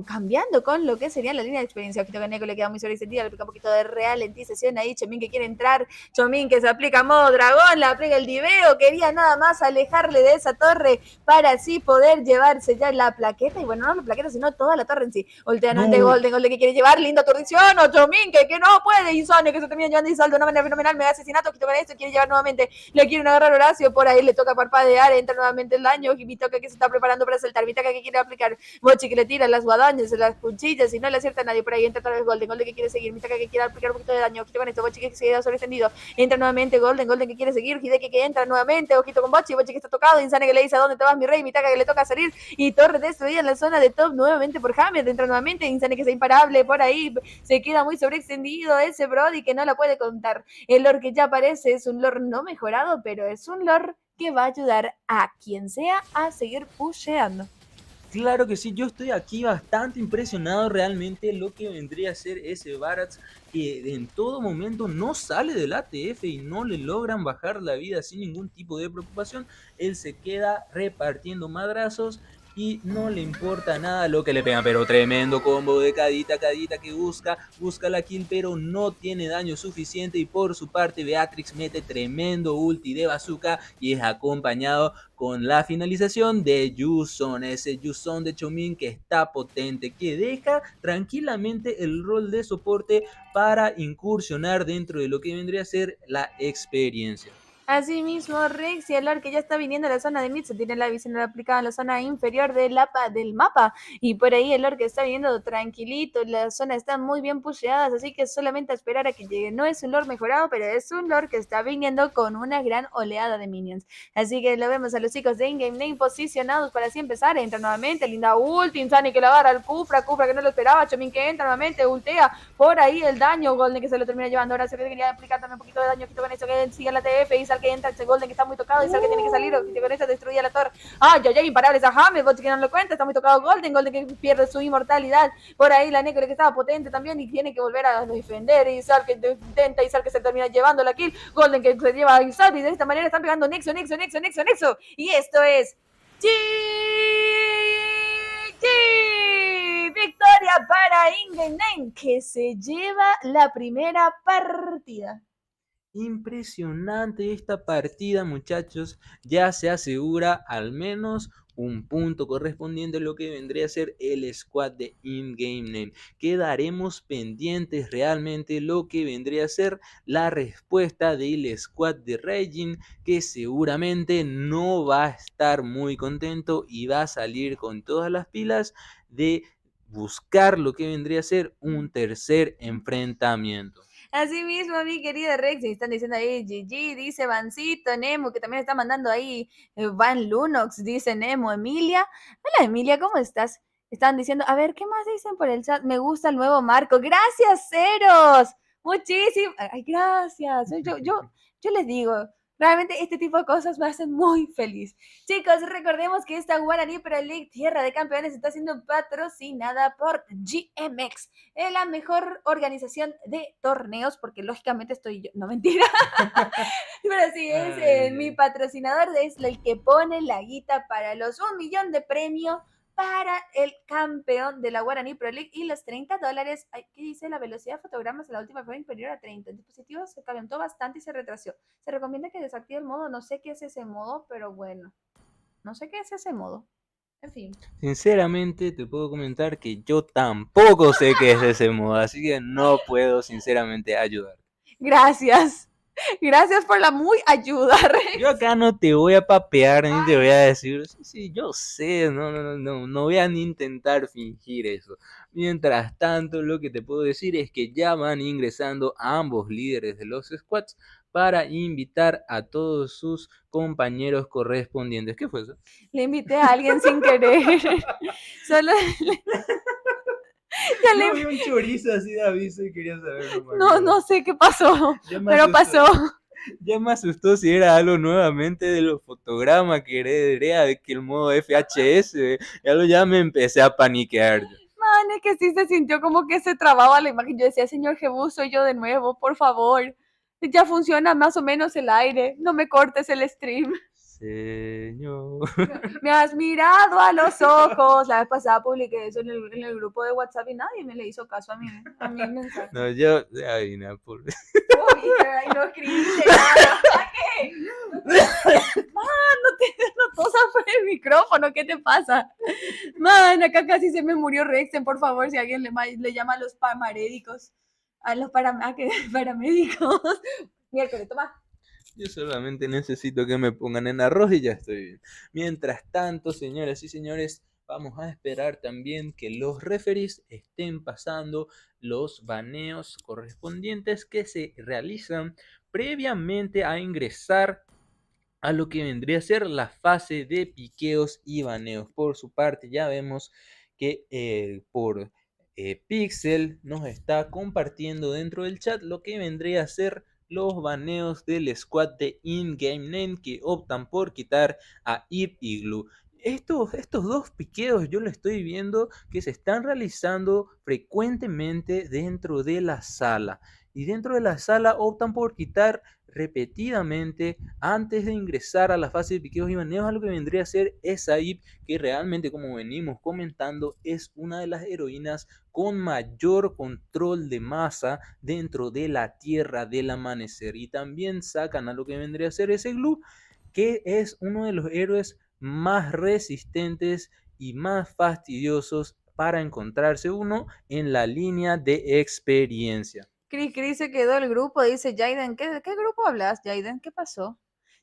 cambiando con lo que sería la línea de experiencia. Ojito que Neko le queda muy sobresentida, le aplica un poquito de ralentización ahí. Chomín que quiere entrar, Chomín que se aplica modo dragón, le aplica el diveo, quería nada más alejarle de esa torre para así poder llevarse ya la plaqueta, y bueno, no la plaqueta, sino toda la torre en sí. Voltea nuevamente No. Golden que quiere llevar, linda turdición, o Chomín que no puede, Insane que se termina llevando Insal de una manera fenomenal, me da asesinato, quito con esto, quiere llevar nuevamente, le quieren agarrar Horacio, por ahí le toca parpadear, entra nuevamente el daño, y Mitoca que se está preparando para saltar, Mitoca que quiere aplicar, Bochi que le tira las guadañas, las cuchillas, y no le acierta a nadie, por ahí entra otra vez Golden que quiere seguir, Mitoca que quiere aplicar un poquito de daño, quito con esto, Bochi que se queda sobreextendido, entra nuevamente Golden que quiere seguir, Hideki que entra nuevamente, ojito con Bochi que está tocado, Insane que le dice a dónde te vas mi rey, Mitaka que le toca salir, y Torre destruida en la zona de top nuevamente por Hammer, entra nuevamente, Insane que es imparable, por ahí se queda muy sobreextendido ese Brody que no la puede contar, el lore que ya aparece es un lore no mejorado, pero es un lore que va a ayudar a quien sea a seguir pusheando. Claro que sí, yo estoy aquí bastante impresionado realmente lo que vendría a ser ese Barats, que en todo momento no sale del ATF y no le logran bajar la vida sin ningún tipo de preocupación. Él se queda repartiendo madrazos y no le importa nada lo que le pegan, pero tremendo combo de Kadita que busca la kill, pero no tiene daño suficiente, y por su parte Beatrix mete tremendo ulti de bazooka y es acompañado con la finalización de Yuson, ese Yuson de Chomín que está potente, que deja tranquilamente el rol de soporte para incursionar dentro de lo que vendría a ser la experiencia. Asimismo, Rex y el Lord que ya está viniendo a la zona de mid, se tiene la visión aplicada en la zona inferior del mapa, y por ahí el Lord que está viniendo tranquilito, la zona está muy bien pusheada, así que solamente a esperar a que llegue. No es un Lord mejorado, pero es un Lord que está viniendo con una gran oleada de minions. Así que lo vemos a los chicos de In-Game Name posicionados para así empezar. Entra nuevamente, linda ulti, Insane que la agarra al Kufra que no lo esperaba, Chomín que entra nuevamente, ultea por ahí el daño, Golden que se lo termina llevando. Ahora se quería aplicar también un poquito de daño, quito con eso que sigue la TF, y que entra ese Golden que está muy tocado, y que tiene que salir, y con eso destruye la torre. Ay, imparables a Hammer, Bots que no lo cuenta, está muy tocado Golden que pierde su inmortalidad. Por ahí la Necro que estaba potente también y tiene que volver a defender, y que intenta, y que se termina llevando la kill, Golden que se lleva a Isal, y de esta manera están pegando Nexo. Y esto es victoria para In-Game Name, que se lleva la primera partida. Impresionante esta partida, muchachos. Ya se asegura al menos un punto correspondiente a lo que vendría a ser el squad de In-Game Name. Quedaremos pendientes realmente lo que vendría a ser la respuesta del squad de Raging, que seguramente no va a estar muy contento y va a salir con todas las pilas de buscar lo que vendría a ser un tercer enfrentamiento. Así mismo, mi querida Rex, están diciendo ahí GG, dice Vancito, Nemo, que también está mandando ahí Van Lunox, dice Nemo, Emilia. Hola Emilia, ¿cómo estás? Están diciendo, a ver, ¿qué más dicen por el chat? Me gusta el nuevo marco. Gracias, Ceros. Muchísimas. Ay, gracias. Yo les digo, realmente este tipo de cosas me hacen muy feliz. Chicos, recordemos que esta Guaraní Pro League Tierra de Campeones está siendo patrocinada por GMX, la mejor organización de torneos, porque lógicamente estoy yo, no mentira, pero sí, es mi patrocinador, es el que pone la guita para los 1 millón de premio para el campeón de la Guaraní Pro League y los $30. ¿Qué dice? La velocidad de fotogramas en la última fue inferior a 30. El dispositivo se calentó bastante y se retrasó. Se recomienda que desactive el modo. No sé qué es ese modo, pero bueno. No sé qué es ese modo. En fin. Sinceramente te puedo comentar que yo tampoco sé qué es ese modo, así que no puedo sinceramente ayudar. Gracias. Gracias por la muy ayuda, Rex. Yo acá no te voy a papear ni te voy a decir, sí, yo sé, no voy a ni intentar fingir eso. Mientras tanto, lo que te puedo decir es que ya van ingresando a ambos líderes de los squads para invitar a todos sus compañeros correspondientes. ¿Qué fue eso? Le invité a alguien sin querer. Solo Yo vi un chorizo así de aviso y quería saberlo. No sé qué pasó, pero pasó. Ya me asustó si era algo nuevamente de los fotogramas que era de que el modo FHS. Ya me empecé a paniquear. Man, es que sí se sintió como que se trababa la imagen. Yo decía, señor Jebus, soy yo de nuevo, por favor. Ya funciona más o menos el aire. No me cortes el stream. Señor. Me has mirado a los ojos. La vez pasada publiqué eso en el grupo de WhatsApp y nadie me le hizo caso a mi mensaje. No, yo. Ay, no, por... Uy, ay, no escribiste nada. ¿Para qué? Man, no tosas por el micrófono. ¿Qué te pasa? Man, acá casi se me murió Rexen. Por favor, si alguien le llama a los paramédicos. A los paramédicos. Miércoles, toma. Yo solamente necesito que me pongan en arroz y ya estoy bien. Mientras tanto, señoras y señores, vamos a esperar también que los referees estén pasando los baneos correspondientes que se realizan previamente a ingresar a lo que vendría a ser la fase de piqueos y baneos. Por su parte, ya vemos que por Pixel nos está compartiendo dentro del chat lo que vendría a ser los baneos del squad de In-Game Name que optan por quitar a Eve y Glue. Estos dos piqueos yo lo estoy viendo que se están realizando frecuentemente dentro de la sala. Y dentro de la sala optan por quitar repetidamente antes de ingresar a la fase de piqueos y baneos a lo que vendría a ser esa Eve, que realmente, como venimos comentando, es una de las heroínas con mayor control de masa dentro de la Tierra del Amanecer. Y también sacan a lo que vendría a ser ese Glue, que es uno de los héroes más resistentes y más fastidiosos para encontrarse uno en la línea de experiencia. Cris se quedó el grupo, dice Jaiden. ¿Qué grupo hablas, Jaiden? ¿Qué pasó?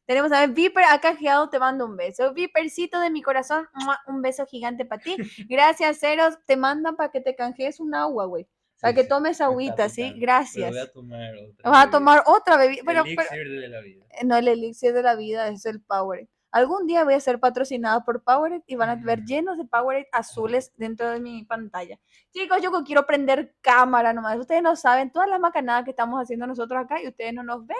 Tenemos a ver, Viper, acá Geado te mando un beso. Vipercito de mi corazón, un beso gigante para ti. Gracias, Ceros. Te mandan para que te canjees un agua, güey. Para que tomes agüita, ¿sí? Gracias. Pero voy a tomar otra. Vas a tomar otra bebida. El elixir de la vida. No, el elixir de la vida es el Powerade. Algún día voy a ser patrocinada por Powerade y van a ver llenos de Powerade azules dentro de mi pantalla. Chicos, yo quiero prender cámara nomás. Ustedes no saben todas las macanadas que estamos haciendo nosotros acá y ustedes no nos ven.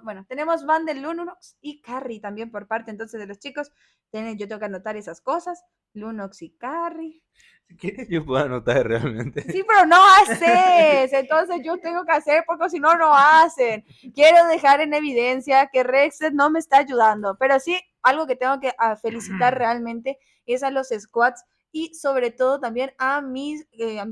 Bueno, tenemos van de Lunox y Carrie también por parte entonces de los chicos. Yo tengo que anotar esas cosas. Lunox y Carrie. Si quieres, yo puedo anotar realmente. Sí, pero no haces. Entonces yo tengo que hacer porque si no, no hacen. Quiero dejar en evidencia que Rexed no me está ayudando. Pero sí, algo que tengo que felicitar realmente es a los squads y sobre todo también a mis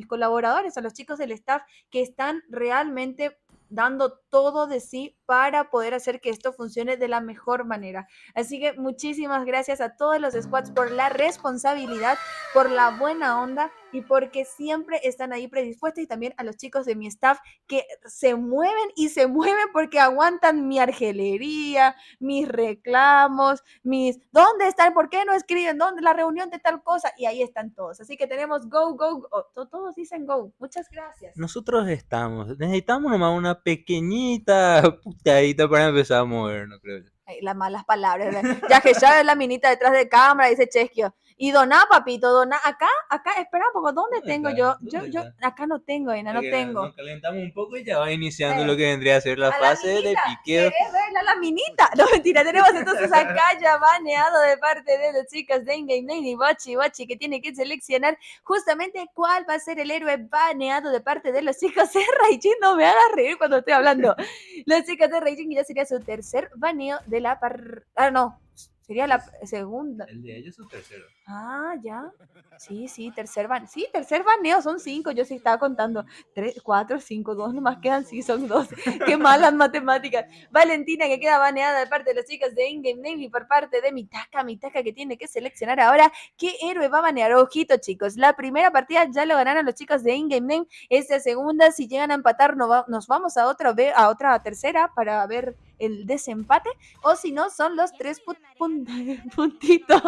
colaboradores, a los chicos del staff que están realmente dando todo de sí para poder hacer que esto funcione de la mejor manera. Así que muchísimas gracias a todos los squads por la responsabilidad, por la buena onda y porque siempre están ahí predispuestos, y también a los chicos de mi staff que se mueven y se mueven porque aguantan mi argelería, mis reclamos, ¿dónde están? ¿Por qué no escriben? ¿Dónde la reunión de tal cosa? Y ahí están todos. Así que tenemos go, todos dicen go. Muchas gracias. Nosotros necesitamos nomás una pequeñita puteadita para empezar a movernos, creo yo. Ay, las malas palabras. Ya que ya es la minita detrás de cámara, dice Chesquio. Y doná, papito, doná. Acá, espera un poco, ¿dónde tengo yo? Yo, acá no tengo, Ena, no tengo. Nos calentamos un poco y ya va iniciando lo que vendría a ser la fase de piqueo. ¿Querés verla la minita? No, mentira, tenemos entonces acá ya baneado de parte de las chicas de In-Game Name y Bachi, que tiene que seleccionar justamente cuál va a ser el héroe baneado de parte de los chicos de Raijin. No me hagas reír cuando estoy hablando. Los chicos de Raijin, que ya sería su tercer baneo de la no, sería la segunda. El de ellos es su tercero. Ah, ya. Sí, tercer baneo. Sí, tercer baneo, son 5. Yo sí estaba contando. 3, 4, 5, 2 nomás quedan. Sí, son 2. Qué malas matemáticas. Valentina, que queda baneada de parte de las chicas de In-Game Name y por parte de Mitaka, que tiene que seleccionar ahora qué héroe va a banear. Ojito, chicos. La primera partida ya lo ganaron los chicos de In-Game Name. Esta segunda, si llegan a empatar, nos vamos a otra tercera para ver el desempate, o si no, son los 3 puntitos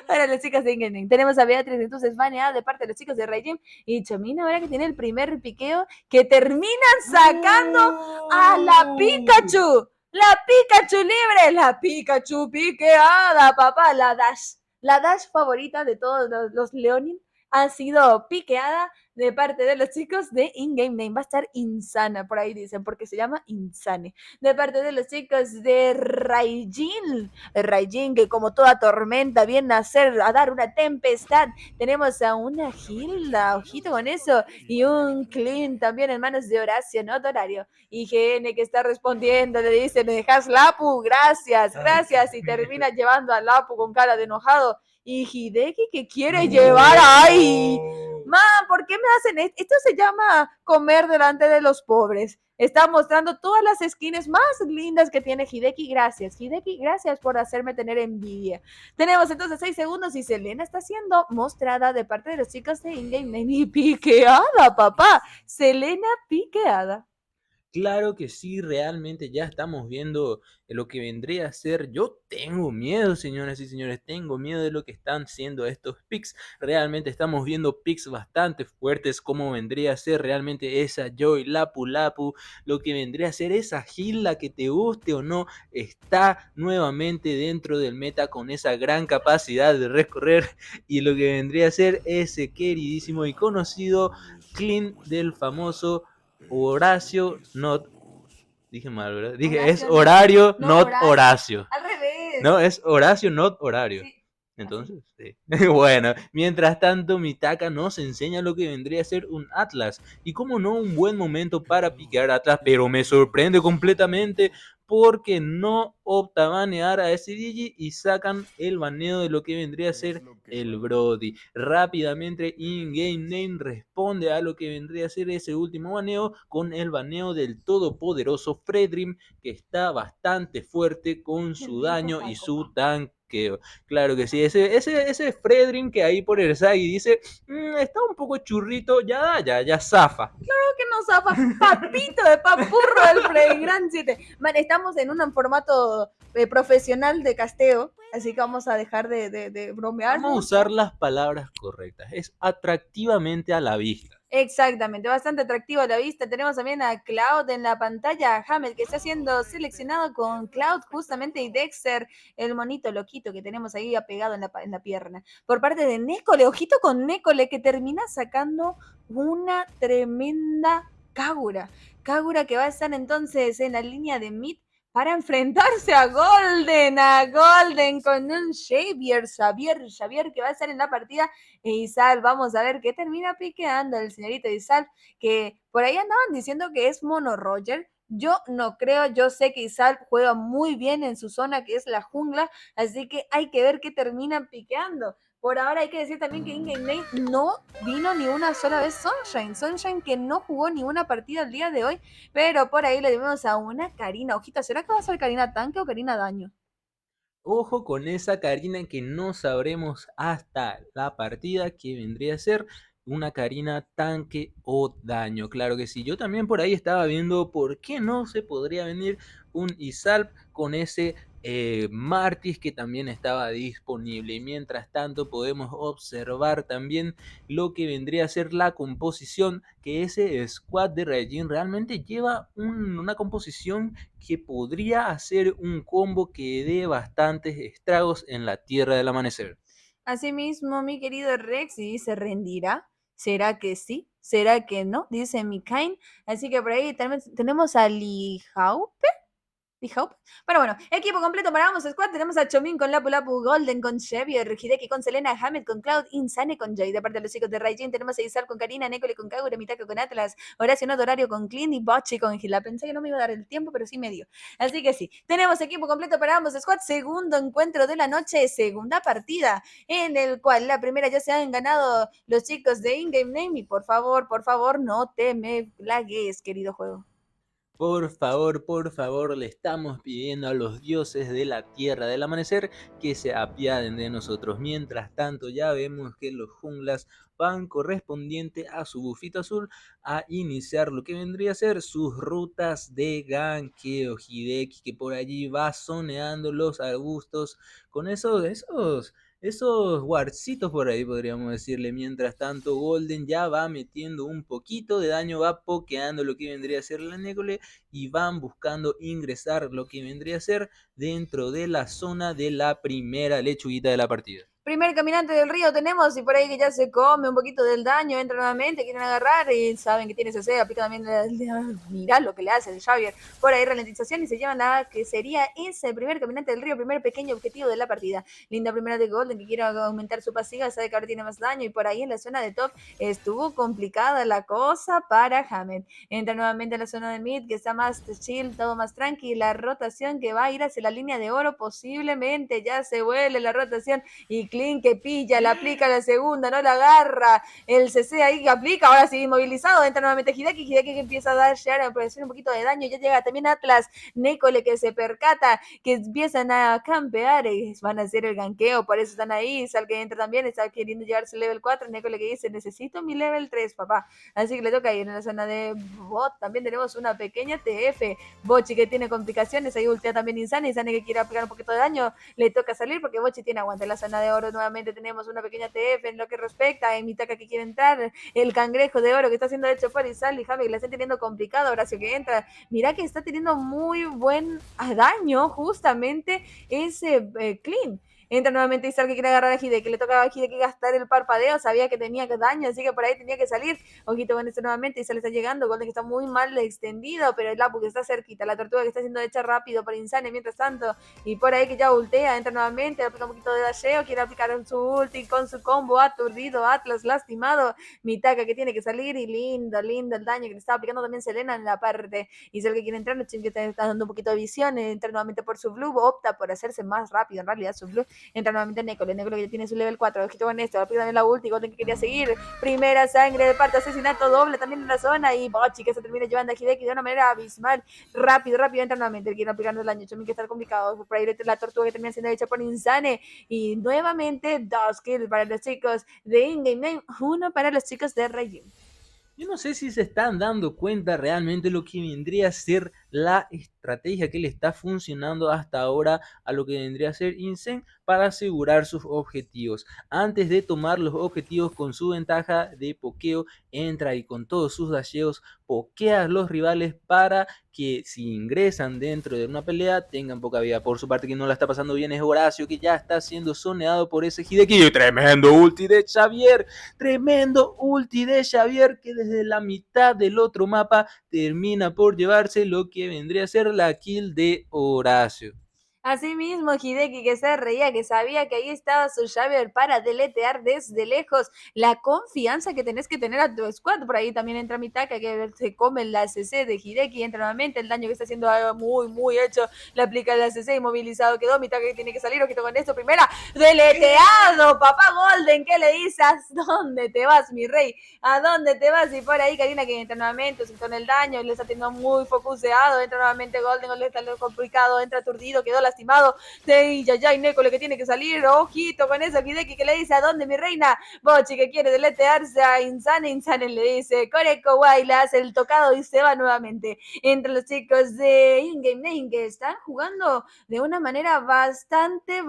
para las chicas de In-Game Name. Tenemos a Beatriz, entonces baneada de parte de los chicos de Raijin, y Chomina ahora que tiene el primer piqueo, que terminan sacando a la Pikachu. La Pikachu libre, la Pikachu piqueada, papá, la Dash favorita de todos los Leonin ha sido piqueada de parte de los chicos de In-Game Name. Va a estar insana, por ahí dicen, porque se llama Insane. De parte de los chicos de Raijin, que como toda tormenta viene a dar una tempestad. Tenemos a una Hilda, ojito con eso, y un Clean también en manos de Horacio, ¿no, Horario? Y GN que está respondiendo, le dice, ¿me dejas Lapu? Gracias, gracias. Y termina llevando a Lapu con cara de enojado. Y Hideki que quiere llevar ahí. Man, ¿por qué me hacen esto? Esto se llama comer delante de los pobres. Está mostrando todas las skins más lindas que tiene Hideki. Gracias, Hideki, gracias por hacerme tener envidia. Tenemos entonces 6 segundos y Selena está siendo mostrada de parte de los chicos de In-Game Name. Y piqueada, papá. Selena piqueada. Claro que sí, realmente ya estamos viendo lo que vendría a ser. Yo tengo miedo, señoras y señores, tengo miedo de lo que están siendo estos picks. Realmente estamos viendo picks bastante fuertes, como vendría a ser realmente esa Joy Lapu Lapu, lo que vendría a ser esa Hilda que te guste o no, está nuevamente dentro del meta con esa gran capacidad de recorrer y lo que vendría a ser ese queridísimo y conocido clean del famoso Horacio, not. Dije mal, ¿verdad? Dije, es Horacio, no. horario, No, not Horacio. Horacio. Al revés. No, es Horacio, not horario. Sí. Entonces, sí. Bueno, mientras tanto, Mitaka nos enseña lo que vendría a ser un Atlas. Y como no, un buen momento para piquear Atlas, pero me sorprende completamente porque no opta a banear a ese Digi y sacan el baneo de lo que vendría a ser el Brody. Rápidamente, In-Game Name responde a lo que vendría a ser ese último baneo con el baneo del todopoderoso Fredrim, que está bastante fuerte con su daño y su tanqueo. Claro que sí, ese Fredrin que ahí por el side dice, está un poco churrito, ya zafa. Claro que no zafa, papito de papurro del Freddy Gran 7. Man, estamos en un formato profesional de casteo, así que vamos a dejar de bromear. Vamos a usar las palabras correctas, es atractivamente a la vista. Exactamente, bastante atractivo a la vista. Tenemos también a Cloud en la pantalla, a Hamlet que está siendo seleccionado con Cloud justamente y Dexter, el monito loquito que tenemos ahí apegado en la pierna. Por parte de Nécole, ojito con Nécole que termina sacando una tremenda Kagura. Kagura que va a estar entonces en la línea de mid para enfrentarse a Golden con un Xavier que va a estar en la partida e Isal, vamos a ver qué termina piqueando el señorito Isal, que por ahí andaban diciendo que es Mono Roger. Yo no creo, yo sé que Isal juega muy bien en su zona que es la jungla, así que hay que ver qué terminan piqueando. Por ahora hay que decir también que In-Game Name no vino ni una sola vez Sunshine que no jugó ni una partida el día de hoy, pero por ahí le dimos a una Karina. Ojita, ¿será que va a ser Karina tanque o Karina daño? Ojo con esa Karina que no sabremos hasta la partida que vendría a ser una Karina tanque o daño. Claro que sí. Yo también por ahí estaba viendo por qué no se podría venir un Isalp con ese Martis que también estaba disponible. Y mientras tanto podemos observar también lo que vendría a ser la composición, que ese squad de Raijin realmente lleva una composición que podría hacer un combo que dé bastantes estragos en la Tierra del Amanecer. Asimismo, mi querido Rex, ¿y se rendirá? ¿Será que sí? ¿Será que no? Dice Mikain. Así que por ahí tenemos a Lee Haupe. Hope. Pero bueno, equipo completo para Vamos Squad. Tenemos a Chomin con Lapu Lapu, Golden con Xavier, Hideki con Selena, Hamed con Cloud, Insane con Jay. De parte de los chicos de Raijin tenemos a Isar con Karina, Nekole con Kagura, Mitaka con Atlas, Horacio Noto Horario con Clean y Bochi con Gila. Pensé que no me iba a dar el tiempo, pero sí me dio. Así que sí, tenemos equipo completo para Vamos Squad. Segundo encuentro de la noche, segunda partida, en el cual la primera ya se han ganado los chicos de In-Game Name. Y por favor, no te me lagues, querido juego. Por favor, le estamos pidiendo a los dioses de la Tierra del Amanecer que se apiaden de nosotros. Mientras tanto, ya vemos que los junglas van correspondiente a su bufito azul a iniciar lo que vendría a ser sus rutas de ganqueo. Hideki que por allí va zoneando los arbustos con esos guarcitos por ahí, podríamos decirle. Mientras tanto, Golden ya va metiendo un poquito de daño, va pokeando lo que vendría a ser la Nécole y van buscando ingresar lo que vendría a ser dentro de la zona de la primera lechuguita de la partida. Primer caminante del río tenemos y por ahí que ya se come un poquito del daño, entra nuevamente, quieren agarrar y saben que tiene CC, aplica también, mirá lo que le hace el Javier, por ahí ralentización y se llevan a que sería ese primer caminante del río, primer pequeño objetivo de la partida. Linda primera de Golden que quiere aumentar su pasiva, sabe que ahora tiene más daño y por ahí en la zona de top estuvo complicada la cosa para Hamed. Entra nuevamente en la zona de mid que está más chill, todo más tranqui, la rotación que va a ir hacia la línea de oro posiblemente, ya se vuelve la rotación y Clean que pilla, la aplica la segunda, no la agarra, el CC ahí que aplica, ahora sí inmovilizado, entra nuevamente Hideki que empieza a dar ya a producir un poquito de daño, ya llega también Atlas, Necole que se percata, que empiezan a campear y van a hacer el ganqueo, por eso están ahí, Sal que entra también, está queriendo llevarse el level 4, Necole que dice, necesito mi level 3, papá, así que le toca ir en la zona de bot, también tenemos una pequeña TF, Bochi que tiene complicaciones, ahí ultea también Insane que quiere aplicar un poquito de daño, le toca salir porque Bochi tiene aguante en la zona de oro, nuevamente tenemos una pequeña TF en lo que respecta a Mitaka que quiere entrar, el cangrejo de oro que está siendo hecho por Isal y Javi que la está teniendo complicado, Horacio que entra, mira que está teniendo muy buen daño justamente ese Clean. Entra nuevamente Isal que quiere agarrar a Hideki, le tocaba a Hideki gastar el parpadeo, sabía que tenía daño, así que por ahí tenía que salir. Ojito con esto nuevamente, Isal está llegando, Golden que está muy mal extendido, pero el Lapu que está cerquita, la tortuga que está siendo hecha rápido por Insane mientras tanto, y por ahí que ya ultea, entra nuevamente, aplica un poquito de dasheo, quiere aplicar su ulti con su combo, aturdido, Atlas lastimado, Mitaka que tiene que salir, y lindo el daño que le estaba aplicando también Selena en la parte, y es el que quiere entrar, el que está dando un poquito de visión, entra nuevamente por su blue, opta por hacerse más rápido en realidad su blue, entra nuevamente Necole que ya tiene su level 4, ojito con esto, aplica también la ulti, Golden que quería seguir, primera sangre de parte, asesinato doble también en la zona, y Bochi que se termina llevando a Hideki de una manera abismal, rápido, entra nuevamente, quiere aplicando el daño, Chomin que está complicado, por ahí la tortuga que termina siendo hecha por Insane, y nuevamente 2 kills para los chicos de In-Game, 1 para los chicos de Regime. Yo no sé si se están dando cuenta realmente lo que vendría a ser la estrategia que le está funcionando hasta ahora a lo que vendría a ser Insane para asegurar sus objetivos. Antes de tomar los objetivos con su ventaja de pokeo, entra y con todos sus dasheos pokea a los rivales para que si ingresan dentro de una pelea tengan poca vida. Por su parte, quien no la está pasando bien es Horacio, que ya está siendo zoneado por ese Hideki. Tremendo ulti de Xavier, tremendo ulti de Xavier, que desde la mitad del otro mapa termina por llevarse lo que vendría a ser la kill de Horacio. Asimismo, Hideki que se reía, que sabía que ahí estaba su Xavier para deletear desde lejos, la confianza que tenés que tener a tu squad. Por ahí también entra Mitaka que se come la CC de Hideki, entra nuevamente, el daño que está haciendo muy hecho, le aplica la CC, inmovilizado quedó, Mitaka que tiene que salir, ojito con esto, primera, deleteado, papá Golden, ¿qué le dices? ¿Dónde te vas, mi rey? ¿A dónde te vas? Y por ahí Karina que entra nuevamente, se con el daño, le está teniendo muy focuseado, entra nuevamente Golden, le está complicado, entra aturdido, quedó lastimado, y Necole que tiene que salir, ojito con eso, Hideki que le dice, ¿a dónde mi reina? Bochi que quiere deletearse a Insane, Insane le dice, Koreko Wai, le hace el tocado y se va nuevamente. Entre los chicos de In-Game Name que están jugando de una manera bastante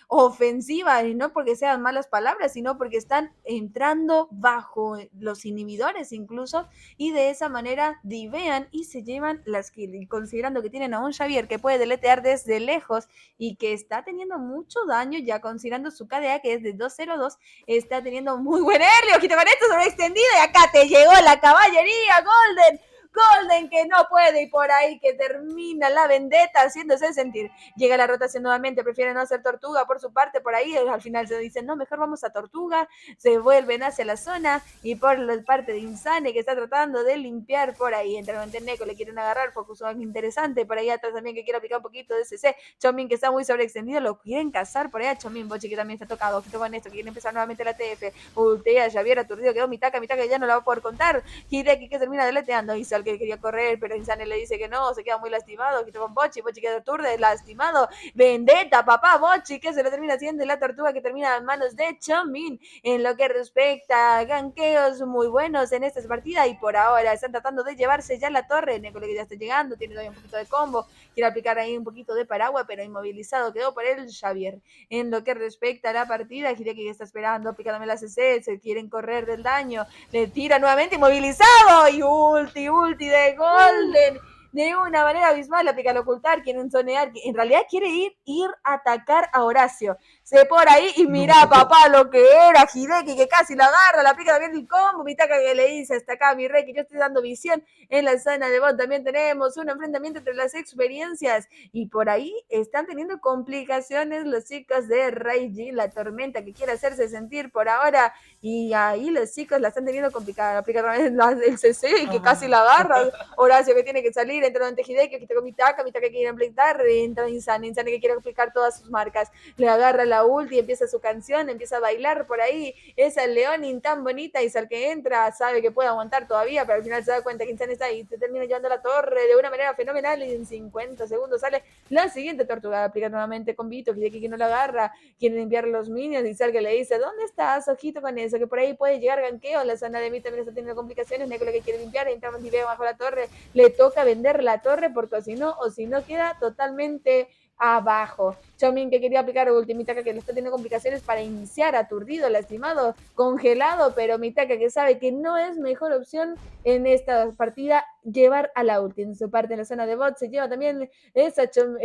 ofensiva, y no porque sean malas palabras, sino porque están entrando bajo los inhibidores incluso, y de esa manera divean y se llevan las kills, y considerando que tienen a un Xavier que puede deletear desde lejos y que está teniendo mucho daño, ya considerando su KDA que es de 202, está teniendo muy buen early, ojito con esto sobre extendido, y acá te llegó la caballería, Golden que no puede y por ahí que termina la vendetta haciéndose sentir. Llega la rotación nuevamente, prefiere no hacer tortuga por su parte, por ahí al final se dicen, no, mejor vamos a tortuga, se vuelven hacia la zona y por la parte de Insane que está tratando de limpiar por ahí, entre Neko le quieren agarrar, focus interesante, por ahí atrás también que quiere aplicar un poquito de CC, Chomin que está muy sobreextendido, lo quieren cazar por allá, Chomin, Bochi que también está tocado, ojito con esto, que quiere empezar nuevamente la TF, ultea, Javier aturdido, quedó Mitaka que ya no la va a poder contar, Hideki que termina deleteando, Isal que quería correr, pero Insane le dice que no, se queda muy lastimado, quito con Bochi queda aturde, lastimado, vendetta, papá, Bochi que se lo termina haciendo y la tortuga que termina en manos de Chomin. En lo que respecta a ganqueos muy buenos en esta partida y por ahora están tratando de llevarse ya la torre, Necole que ya está llegando, tiene todavía un poquito de combo, quiere aplicar ahí un poquito de paraguas, pero inmovilizado quedó por el Xavier. En lo que respecta a la partida, Hideki que está esperando, aplicándome la CC, se quieren correr del daño, le tira nuevamente inmovilizado y ulti de Golden de una manera abismal, aplica al ocultar, quieren zonear, en realidad quiere ir a atacar a Horacio. se por ahí y mira, No. papá, lo que era Hideki, que casi la agarra, la aplica también el combo, Mitaka que le dice hasta acá, mi rey, que yo estoy dando visión en la zona de bot. También tenemos un enfrentamiento entre las experiencias y por ahí están teniendo complicaciones los chicos de Reiji, la tormenta que quiere hacerse sentir por ahora, y ahí los chicos la están teniendo complicada, aplica el CC que casi la agarra, Horacio que tiene que salir, entra ante Hideki, que tengo Mitaka que quiere implementar, entra Insane que quiere aplicar todas sus marcas, le agarra la ulti, empieza su canción, empieza a bailar por ahí, esa Leonin tan bonita, y al que entra sabe que puede aguantar todavía, pero al final se da cuenta que Insane está ahí, y se termina llevando la torre de una manera fenomenal, y en 50 segundos sale la siguiente tortuga, aplica nuevamente con Vito, que no la agarra, quiere limpiar los minions, y Sal que le dice, ¿dónde estás? Ojito con eso, que por ahí puede llegar ganqueo, la zona de mí también está teniendo complicaciones, Neko lo que quiere limpiar, entra Viveo bajo la torre, le toca vender la torre, porque si no queda totalmente abajo. Chomin que quería aplicar ulti, Mitaka que le está teniendo complicaciones para iniciar, aturdido, lastimado, congelado, pero Mitaka que sabe que no es mejor opción en esta partida llevar a la ulti. En su parte en la zona de bot se lleva también esa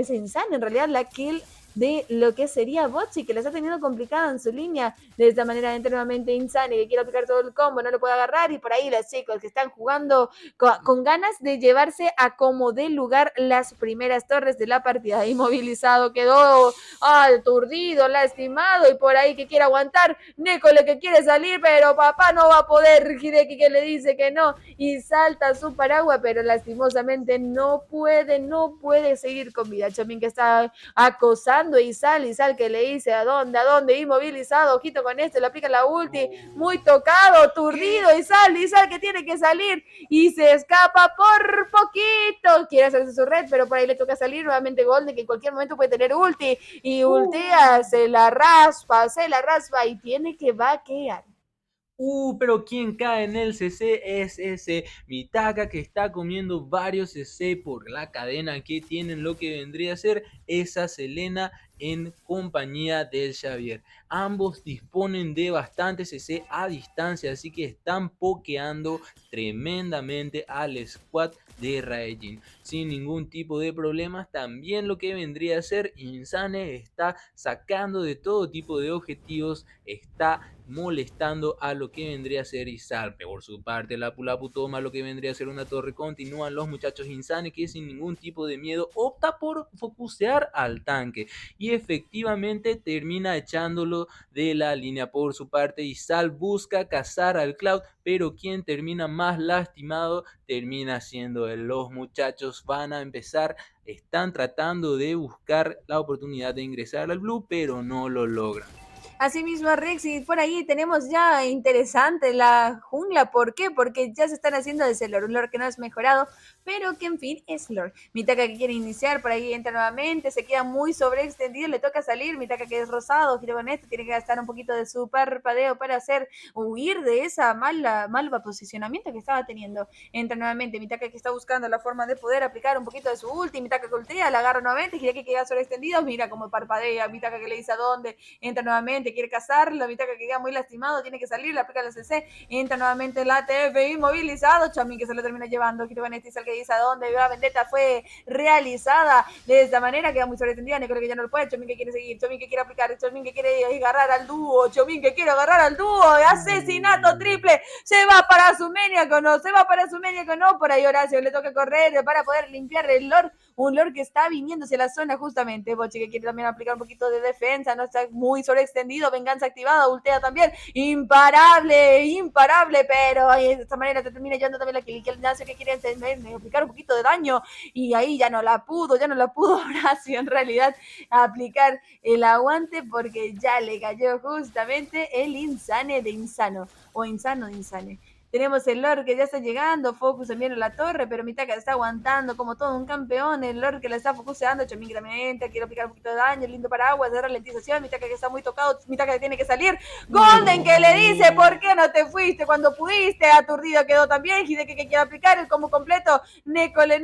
Insane, en realidad la kill de lo que sería Botchi, que le está teniendo complicada en su línea. De esta manera entra nuevamente Insane, que quiere aplicar todo el combo, no lo puede agarrar, y por ahí los chicos que están jugando con ganas de llevarse a como de lugar las primeras torres de la partida. Inmovilizado quedó, aturdido, lastimado, y por ahí que quiere aguantar, Nekole que quiere salir, pero papá no va a poder, Hideki que le dice que no, y salta su paraguas, pero lastimosamente no puede seguir con vida. Chomin que está acosando y Sal que le dice a dónde, inmovilizado, ojito con esto, le aplica la ulti, muy tocado, turdido, y Sal que tiene que salir, y se escapa por poquito, quiere hacerse su red, pero por ahí le toca salir nuevamente Golden, que en cualquier momento puede tener ulti, y ultea, se la raspa, y tiene que vaquear. Pero quien cae en el CC es ese Mitaka que está comiendo varios CC por la cadena que tienen lo que vendría a ser esa Selena en compañía del Xavier. Ambos disponen de bastante CC a distancia, así que están pokeando tremendamente al squad de Raijin sin ningún tipo de problemas. También lo que vendría a ser Insane está sacando de todo tipo de objetivos, está molestando a lo que vendría a ser Izarpe. Por su parte, Lapu Lapu toma lo que vendría a ser una torre. Continúan los muchachos Insane, que sin ningún tipo de miedo opta por focusear al tanque y efectivamente termina echándolo de la línea. Por su parte, Izal busca cazar al Cloud, pero quien termina más lastimado termina siendo él. Los muchachos van a empezar, están tratando de buscar la oportunidad de ingresar al Blue, pero no lo logran. Asimismo, Rex, y por ahí tenemos ya interesante la jungla. ¿Por qué? Porque ya se están haciendo de ese lore, un lore que no es mejorado, pero que en fin es lore. Mitaka que quiere iniciar, por ahí entra nuevamente, se queda muy sobreextendido, le toca salir. Mitaka que es rosado, gira con esto, tiene que gastar un poquito de su parpadeo para hacer huir de esa malva posicionamiento que estaba teniendo. Entra nuevamente, Mitaka que está buscando la forma de poder aplicar un poquito de su ulti. Mitaka que ultea, la agarra nuevamente, gira que queda sobreextendido, mira cómo parpadea. Mitaka que le dice a dónde, entra nuevamente, quiere cazar, la mitad que queda muy lastimado, tiene que salir, le aplica el CC, entra nuevamente el ATF inmovilizado, Chomin que se lo termina llevando, Kiro Vanetti es el que dice a dónde la vendetta fue realizada, de esta manera queda muy sobretendida, creo que ya no lo puede, Chomin que quiere seguir, Chomin que quiere aplicar, Chomin que quiere agarrar al dúo, Chomin que quiere agarrar al dúo, asesinato triple, se va para su Maniaco, no, se va para su Maniaco, no, por ahí Horacio le toca correr para poder limpiar el lore, un lore que está viniendo hacia la zona justamente, Bochi que quiere también aplicar un poquito de defensa, no está muy sobreextendido, venganza activada, ultea también, imparable, pero de esta manera te termina llevando también la kill, que el Ignacio que quiere aplicar un poquito de daño, y ahí ya no la pudo Horacio en realidad aplicar el aguante, porque ya le cayó justamente el Insane de Insano, o Insano de Insane. Tenemos el Lord que ya está llegando, Focus enviando la torre, pero Mitaka está aguantando como todo un campeón, el Lord que la está focuseando, Chomin también quiere aplicar un poquito de daño, lindo paraguas, de ralentización, Mitaka que está muy tocado, Mitaka que tiene que salir, Golden que le dice, ¿por qué no te fuiste cuando pudiste? Aturdido quedó también, Hideki que quiere aplicar el combo completo, Nekole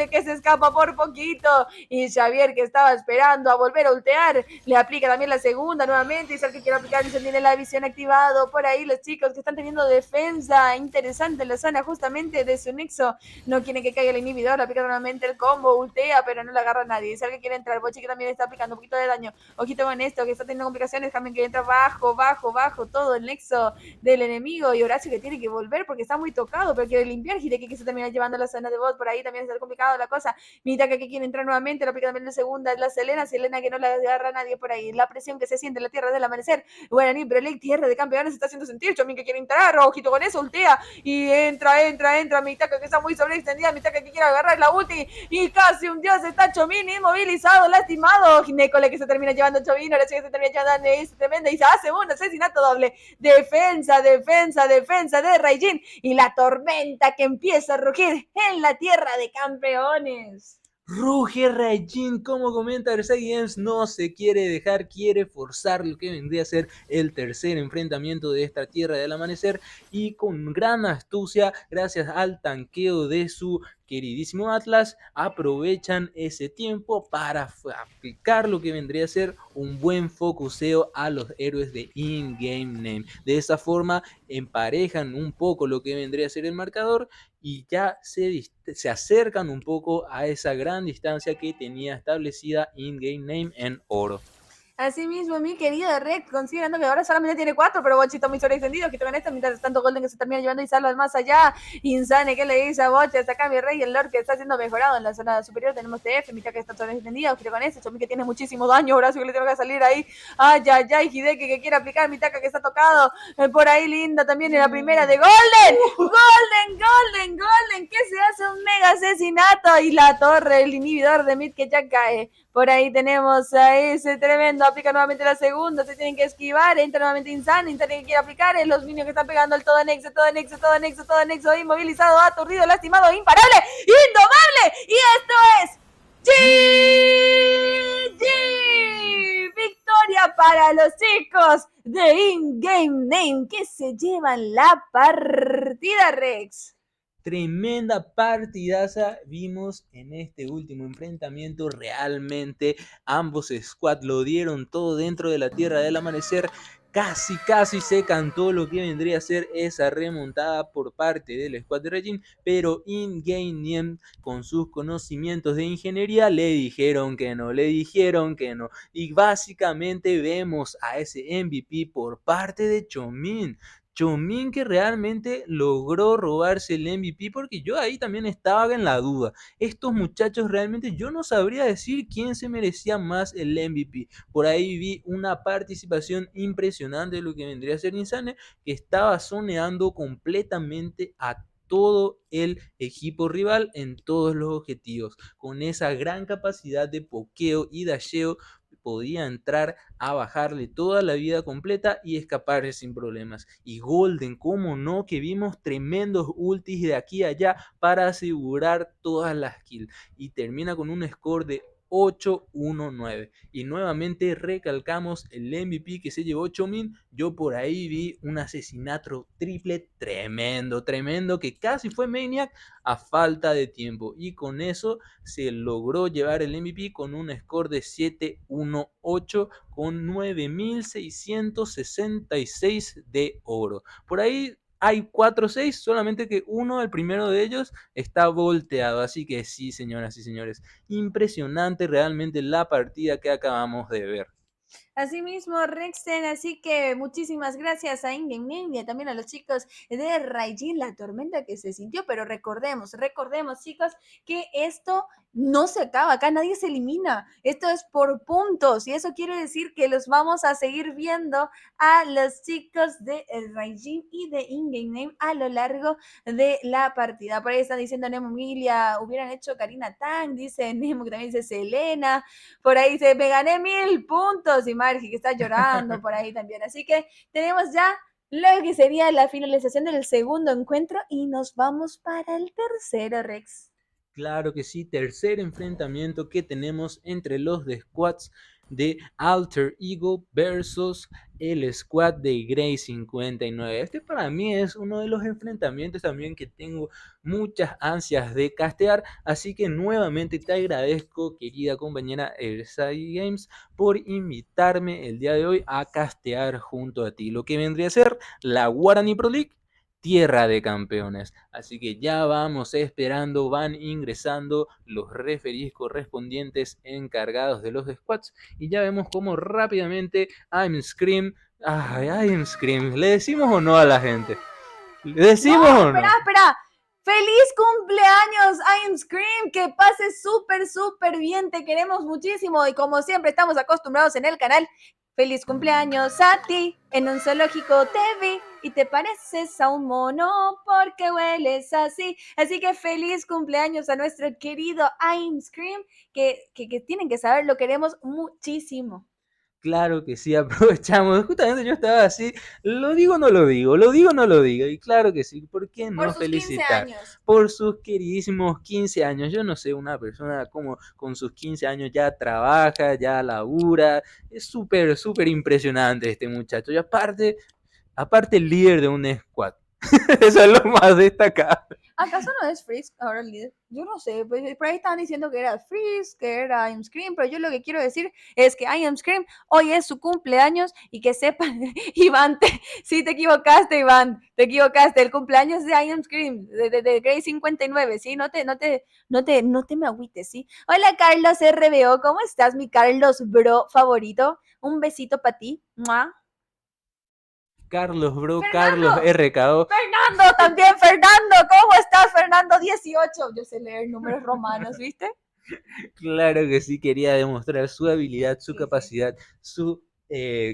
que se escapa por poquito, y Xavier que estaba esperando a volver a ultear, le aplica también la segunda nuevamente, y es el que quiere aplicar, y se tiene la visión activado, por ahí los chicos que están teniendo defensa, Games, interesante la zona justamente de su nexo. No quiere que caiga el inhibidor, aplica nuevamente el combo, ultea, pero no le agarra a nadie. Dice que quiere entrar, Bochi que también está aplicando un poquito de daño. Ojito con esto, que está teniendo complicaciones, Jamen que entra bajo, bajo, bajo, todo el nexo del enemigo. Y Horacio que tiene que volver porque está muy tocado, pero quiere limpiar. Hideki que se termina llevando a la zona de bot, por ahí también está complicado la cosa. Mitaka que quiere entrar nuevamente, lo aplica también de segunda, es la Selena que no le agarra a nadie por ahí. La presión que se siente en la tierra del amanecer. Bueno, Premier League, tierra de campeones, se está haciendo sentir. Chomin que quiere entrar, ojito con eso, ultea y entra. Mitaka que está muy sobreextendida, Mitaka que quiere agarrar la ulti y casi un dios está Chomin inmovilizado, lastimado. Nekole que se termina llevando Chomin, ahora sí que se termina llevando es tremenda y se hace un asesinato doble. Defensa de Raijin y la tormenta que empieza a rugir en la tierra de campeones. Ruge Raijin, como comenta Versailles Games, no se quiere dejar, quiere forzar lo que vendría a ser el tercer enfrentamiento de esta Tierra del Amanecer y con gran astucia, gracias al tanqueo de su queridísimo Atlas, aprovechan ese tiempo para aplicar lo que vendría a ser un buen focuseo a los héroes de in-game name. De esa forma emparejan un poco lo que vendría a ser el marcador y ya se acercan un poco a esa gran distancia que tenía establecida in-game name en oro. Asimismo, mi querido Rex, considerando que ahora solamente tiene 4, pero Bochito muy sobreextendido, que con esto, mientras tanto Golden que se termina llevando y Isarlo más allá. Insane, que le dice a Boche, hasta acá mi rey, el Lord que está siendo mejorado en la zona superior, tenemos TF, mitad que está sobreextendido, que con esto, Chomi que tiene muchísimo daño, Horacio que le tiene que salir ahí, ay, Hideki que quiere aplicar, mitad que está tocado, por ahí linda también en la primera de Golden, que se hace un mega asesinato y la torre, el inhibidor de mid que ya cae. Por ahí tenemos a ese tremendo, aplica nuevamente la segunda, se tienen que esquivar, entra nuevamente Insane que quiere aplicar, los minions que están pegando el todo nexo, inmovilizado, aturdido, lastimado, imparable, indomable, y esto es GG, victoria para los chicos de In-Game Name que se llevan la partida, Rex. Tremenda partidaza vimos en este último enfrentamiento. Realmente ambos squads lo dieron todo dentro de la Tierra del Amanecer. Casi se cantó lo que vendría a ser esa remontada por parte del squad de Regin, pero In-Game Name, con sus conocimientos de ingeniería, le dijeron que no. Y básicamente vemos a ese MVP por parte de Chomin. Chomin que realmente logró robarse el MVP, porque yo ahí también estaba en la duda. Estos muchachos realmente yo no sabría decir quién se merecía más el MVP. Por ahí vi una participación impresionante de lo que vendría a ser Insane, que estaba zoneando completamente a todo el equipo rival en todos los objetivos. Con esa gran capacidad de pokeo y dasheo podía entrar a bajarle toda la vida completa y escaparse sin problemas. Y Golden, como no, que vimos tremendos ultis de aquí a allá para asegurar todas las kills. Y termina con un score de 8-1-9. Y nuevamente recalcamos el MVP que se llevó Chomin. Yo por ahí vi un asesinato triple tremendo, que casi fue Maniac a falta de tiempo. Y con eso se logró llevar el MVP con un score de 7-1-8 con 9.666 de oro. Por ahí hay 4-6, solamente que uno, el primero de ellos, está volteado. Así que sí, señoras y señores, impresionante realmente la partida que acabamos de ver. Asimismo, Rexen, así que muchísimas gracias a Ingen y también a los chicos de Raijin, la tormenta que se sintió, pero recordemos, chicos, que esto no se acaba, acá nadie se elimina, esto es por puntos y eso quiere decir que los vamos a seguir viendo a los chicos de Raijin y de Ingen a lo largo de la partida. Por ahí están diciendo Nemo Milia, hubieran hecho Karina Tang, dice Nemo, que también dice Selena, por ahí dice, me gané 1000 puntos y Margie que está llorando por ahí también. Así que tenemos ya lo que sería la finalización del segundo encuentro y nos vamos para el tercero, Rex. Claro que sí, tercer enfrentamiento que tenemos entre los de squads de Alter Ego versus el squad de Grey 59. Este para mí es uno de los enfrentamientos también que tengo muchas ansias de castear, así que nuevamente te agradezco, querida compañera Ersai Games, por invitarme el día de hoy a castear junto a ti, lo que vendría a ser la Guarani Pro League tierra de campeones. Así que ya vamos esperando, van ingresando los referees correspondientes encargados de los squads y ya vemos cómo rápidamente I'm Scream, I'm Scream, ¿le decimos o no a la gente? ¿Le decimos o no? Espera. ¡Feliz cumpleaños, I Am Scream! Que pases súper bien, te queremos muchísimo y como siempre estamos acostumbrados en el canal, feliz cumpleaños a ti, en un zoológico te vi y te pareces a un mono porque hueles así. Así que feliz cumpleaños a nuestro querido I Am Scream, que tienen que saber, lo queremos muchísimo. Claro que sí, aprovechamos. Justamente yo estaba así, lo digo o no lo digo, lo digo o no lo digo. Y claro que sí, ¿por qué no Por sus 15 felicitar? años. Por sus queridísimos 15 años. Yo no sé, una persona como con sus 15 años ya trabaja, ya labura. Es súper impresionante este muchacho. Y aparte el líder de un squad. Eso es lo más destacado. ¿Acaso no es Frisk ahora el líder? Yo no sé, pues por ahí estaban diciendo que era Frisk, que era I Am Scream, pero yo lo que quiero decir es que I Am Scream hoy es su cumpleaños y que sepan, Iván, sí te equivocaste, Iván, te equivocaste, el cumpleaños de I Am Scream, de Grey 59, ¿sí? No te me agüites, ¿sí? Hola Carlos RBO, ¿cómo estás, mi Carlos bro favorito? Un besito para ti. ¡Mua! Carlos, bro, Fernando. Carlos RKO. Fernando también, Fernando, ¿cómo estás, Fernando 18? Yo sé leer números romanos, ¿viste? Claro que sí, quería demostrar su habilidad, su capacidad, su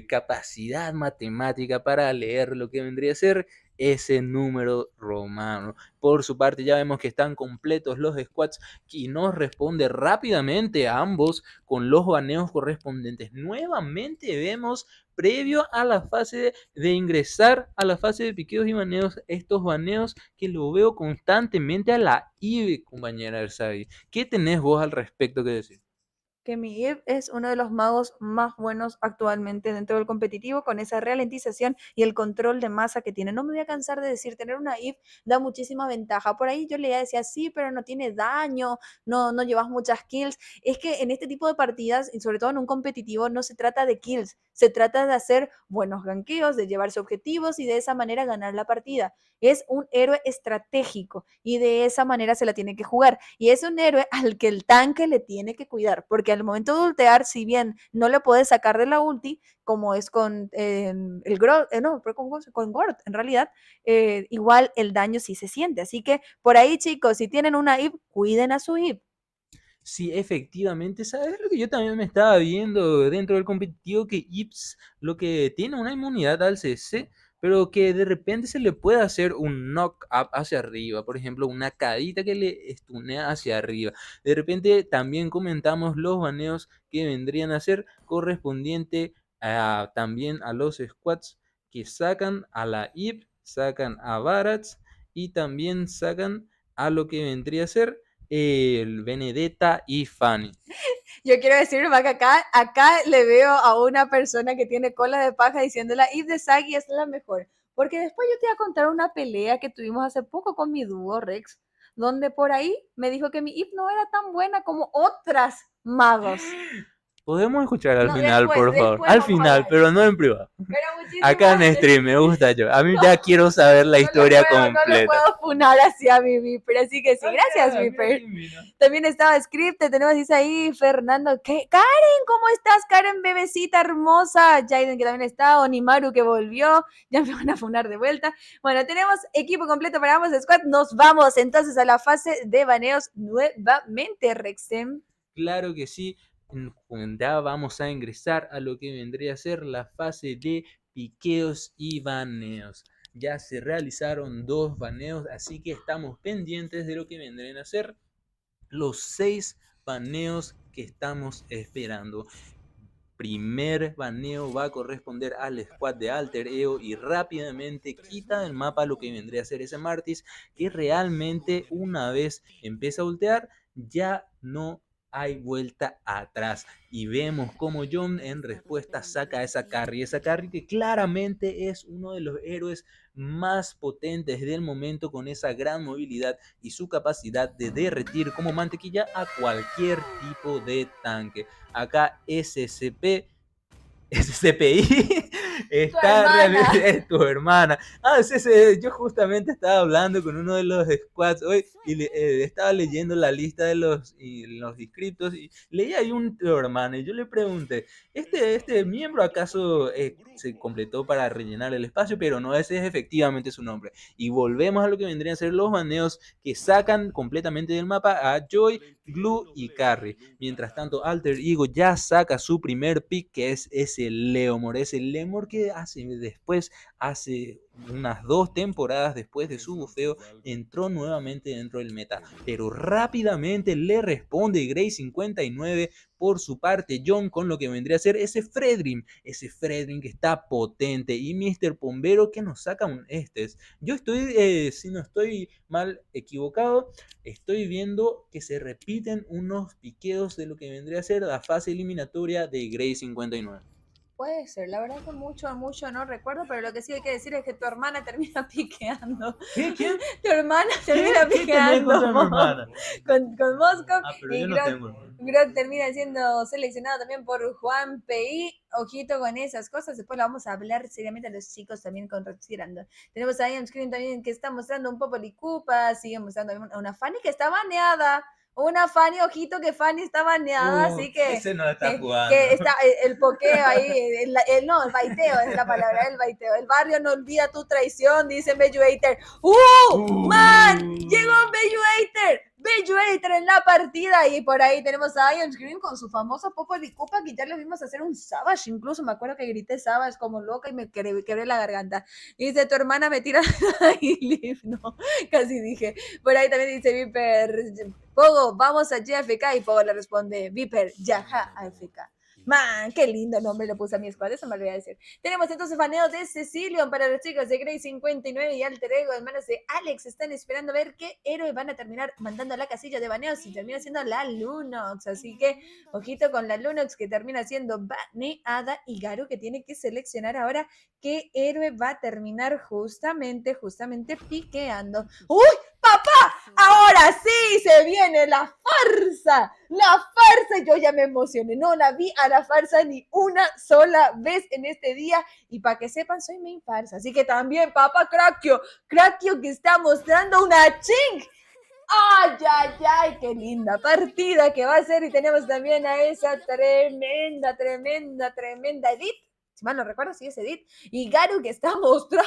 capacidad matemática para leer lo que vendría a ser ese número romano. Por su parte, ya vemos que están completos los squads y nos responde rápidamente a ambos con los baneos correspondientes. Nuevamente vemos, previo a la fase de ingresar a la fase de piqueos y baneos, estos baneos que lo veo constantemente a la IBE, compañera Ersabi. ¿Qué tenés vos al respecto que decir? Que mi Eve es uno de los magos más buenos actualmente dentro del competitivo, con esa ralentización y el control de masa que tiene. No me voy a cansar de decir, tener una Eve da muchísima ventaja. Por ahí yo le decía, sí, pero no tiene daño, no llevas muchas kills. Es que en este tipo de partidas, y sobre todo en un competitivo, no se trata de kills, se trata de hacer buenos ganqueos, de llevarse objetivos y de esa manera ganar la partida. Es un héroe estratégico y de esa manera se la tiene que jugar. Y es un héroe al que el tanque le tiene que cuidar, porque al momento de ultear, si bien no le puedes sacar de la ulti, como es con el Gord, no, con Gord, en realidad, igual el daño sí se siente. Así que por ahí, chicos, si tienen una IP, cuiden a su IP. Sí, efectivamente, ¿sabes lo que yo también me estaba viendo dentro del competitivo? Que Ips lo que tiene una inmunidad al CC, pero que de repente se le puede hacer un knock-up hacia arriba, por ejemplo, una cadita que le estunea hacia arriba. De repente también comentamos los baneos que vendrían a ser correspondiente también a los squads que sacan a la IP, sacan a Barats y también sacan a lo que vendría a ser el Benedetta y Fanny. Yo quiero decir, que acá le veo a una persona que tiene cola de paja diciéndola, Eve de Sagi es la mejor. Porque después yo te voy a contar una pelea que tuvimos hace poco con mi dúo, Rex, donde por ahí me dijo que mi Eve no era tan buena como otras magos. Podemos escuchar al No, final, por favor. después Al vamos a final, hablar. pero no en privado. Pero muchísimas Acá en stream, me gusta yo. A mí ya quiero saber la historia no le completa. puedo funar así a mi Viper, así que sí, gracias Viper. También estaba Script, tenemos dice ahí Fernando, ¿qué? Karen, ¿cómo estás? Karen, bebecita hermosa, Jaden que también está, Onimaru que volvió, ya me van a funar de vuelta. Bueno, tenemos equipo completo para ambos squad, nos vamos entonces a la fase de baneos nuevamente, Rexem. Claro que sí. Ya vamos a ingresar a lo que vendría a ser la fase de piqueos y baneos. Ya se realizaron 2 baneos, así que estamos pendientes de lo que vendrían a ser los 6 baneos que estamos esperando. Primer baneo va a corresponder al squad de Alter Ego y rápidamente quita del mapa lo que vendría a ser ese Martis, que realmente una vez empieza a ultear ya no hay vuelta atrás. Y vemos como John en respuesta saca esa carry que claramente es uno de los héroes más potentes del momento, con esa gran movilidad y su capacidad de derretir como mantequilla a cualquier tipo de tanque. Acá SCPI Es tu hermana. Sí, sí, yo justamente estaba hablando con uno de los squads hoy y estaba leyendo la lista de los inscritos y leía ahí tu hermana y yo le pregunté, ¿este miembro acaso se completó para rellenar el espacio? Pero no, ese es efectivamente su nombre. Y volvemos a lo que vendrían a ser los baneos que sacan completamente del mapa a Joy, Glue y Carry. Mientras tanto, Alter Ego ya saca su primer pick, que es ese Leomord. Ese Leomord que hace unas 2 temporadas después de su bufeo, entró nuevamente dentro del meta. Pero rápidamente le responde Grey 59 por su parte John con lo que vendría a ser ese Fredrin que está potente, y Mr. Pombero que nos saca un Estes. Yo estoy, si no estoy mal equivocado, estoy viendo que se repiten unos piqueos de lo que vendría a ser la fase eliminatoria de Grey 59. Puede ser, la verdad que mucho no recuerdo, pero lo que sí hay que decir es que tu hermana termina piqueando. ¿Qué? ¿Quién? Tu hermana termina piqueando. ¿Qué tenés contra mi hermana? Con Moscow. Pero Y yo no tengo. Grog termina siendo seleccionado también por Juan P.I. Ojito con esas cosas. Después lo vamos a hablar seriamente a los chicos también con Roxirando. Tenemos a Ian Screen también que está mostrando un Popoli Cupa. Sigue mostrando a una Fanny que está baneada. Una Fanny, ojito que Fanny está baneada, así que... Ese no está jugando. Que está el pokeo ahí, el baiteo es la palabra, el baiteo. El barrio no olvida tu traición, dice Belluater. ¡Man! ¡Llegó Belluater! Belluater en la partida, y por ahí tenemos a Ian Scream con su famoso Popoli Cupa, que ya le vimos hacer un Savage, incluso me acuerdo que grité Savage como loca y me quebré la garganta. Dice, tu hermana me tira y no, casi dije. Por ahí también dice Viper, Pogo, vamos a JFK, y Pogo le responde, Viper, Yaja AFK. Man, qué lindo nombre le puse a mi squad, eso me lo voy a decir. Tenemos entonces baneos de Cecilion para los chicos de Grey 59 y Alter Ego en manos de Alex. Están esperando a ver qué héroe van a terminar mandando a la casilla de baneos, y termina siendo la Lunox. Así que, ojito con la Lunox, que termina siendo baneada, y Garu que tiene que seleccionar ahora qué héroe va a terminar justamente piqueando. ¡Uy! ¡Papá! Ahora sí se viene la farsa. La farsa. Yo ya me emocioné. No la vi a la farsa ni una sola vez en este día. Y para que sepan, soy main farsa. Así que también, papá Crackio que está mostrando una ching. ¡Ay, ay, ay! ¡Qué linda partida que va a ser! Y tenemos también a esa tremenda Edith. Si mal no recuerdo, sí es Edith. Y Garu que está mostrando.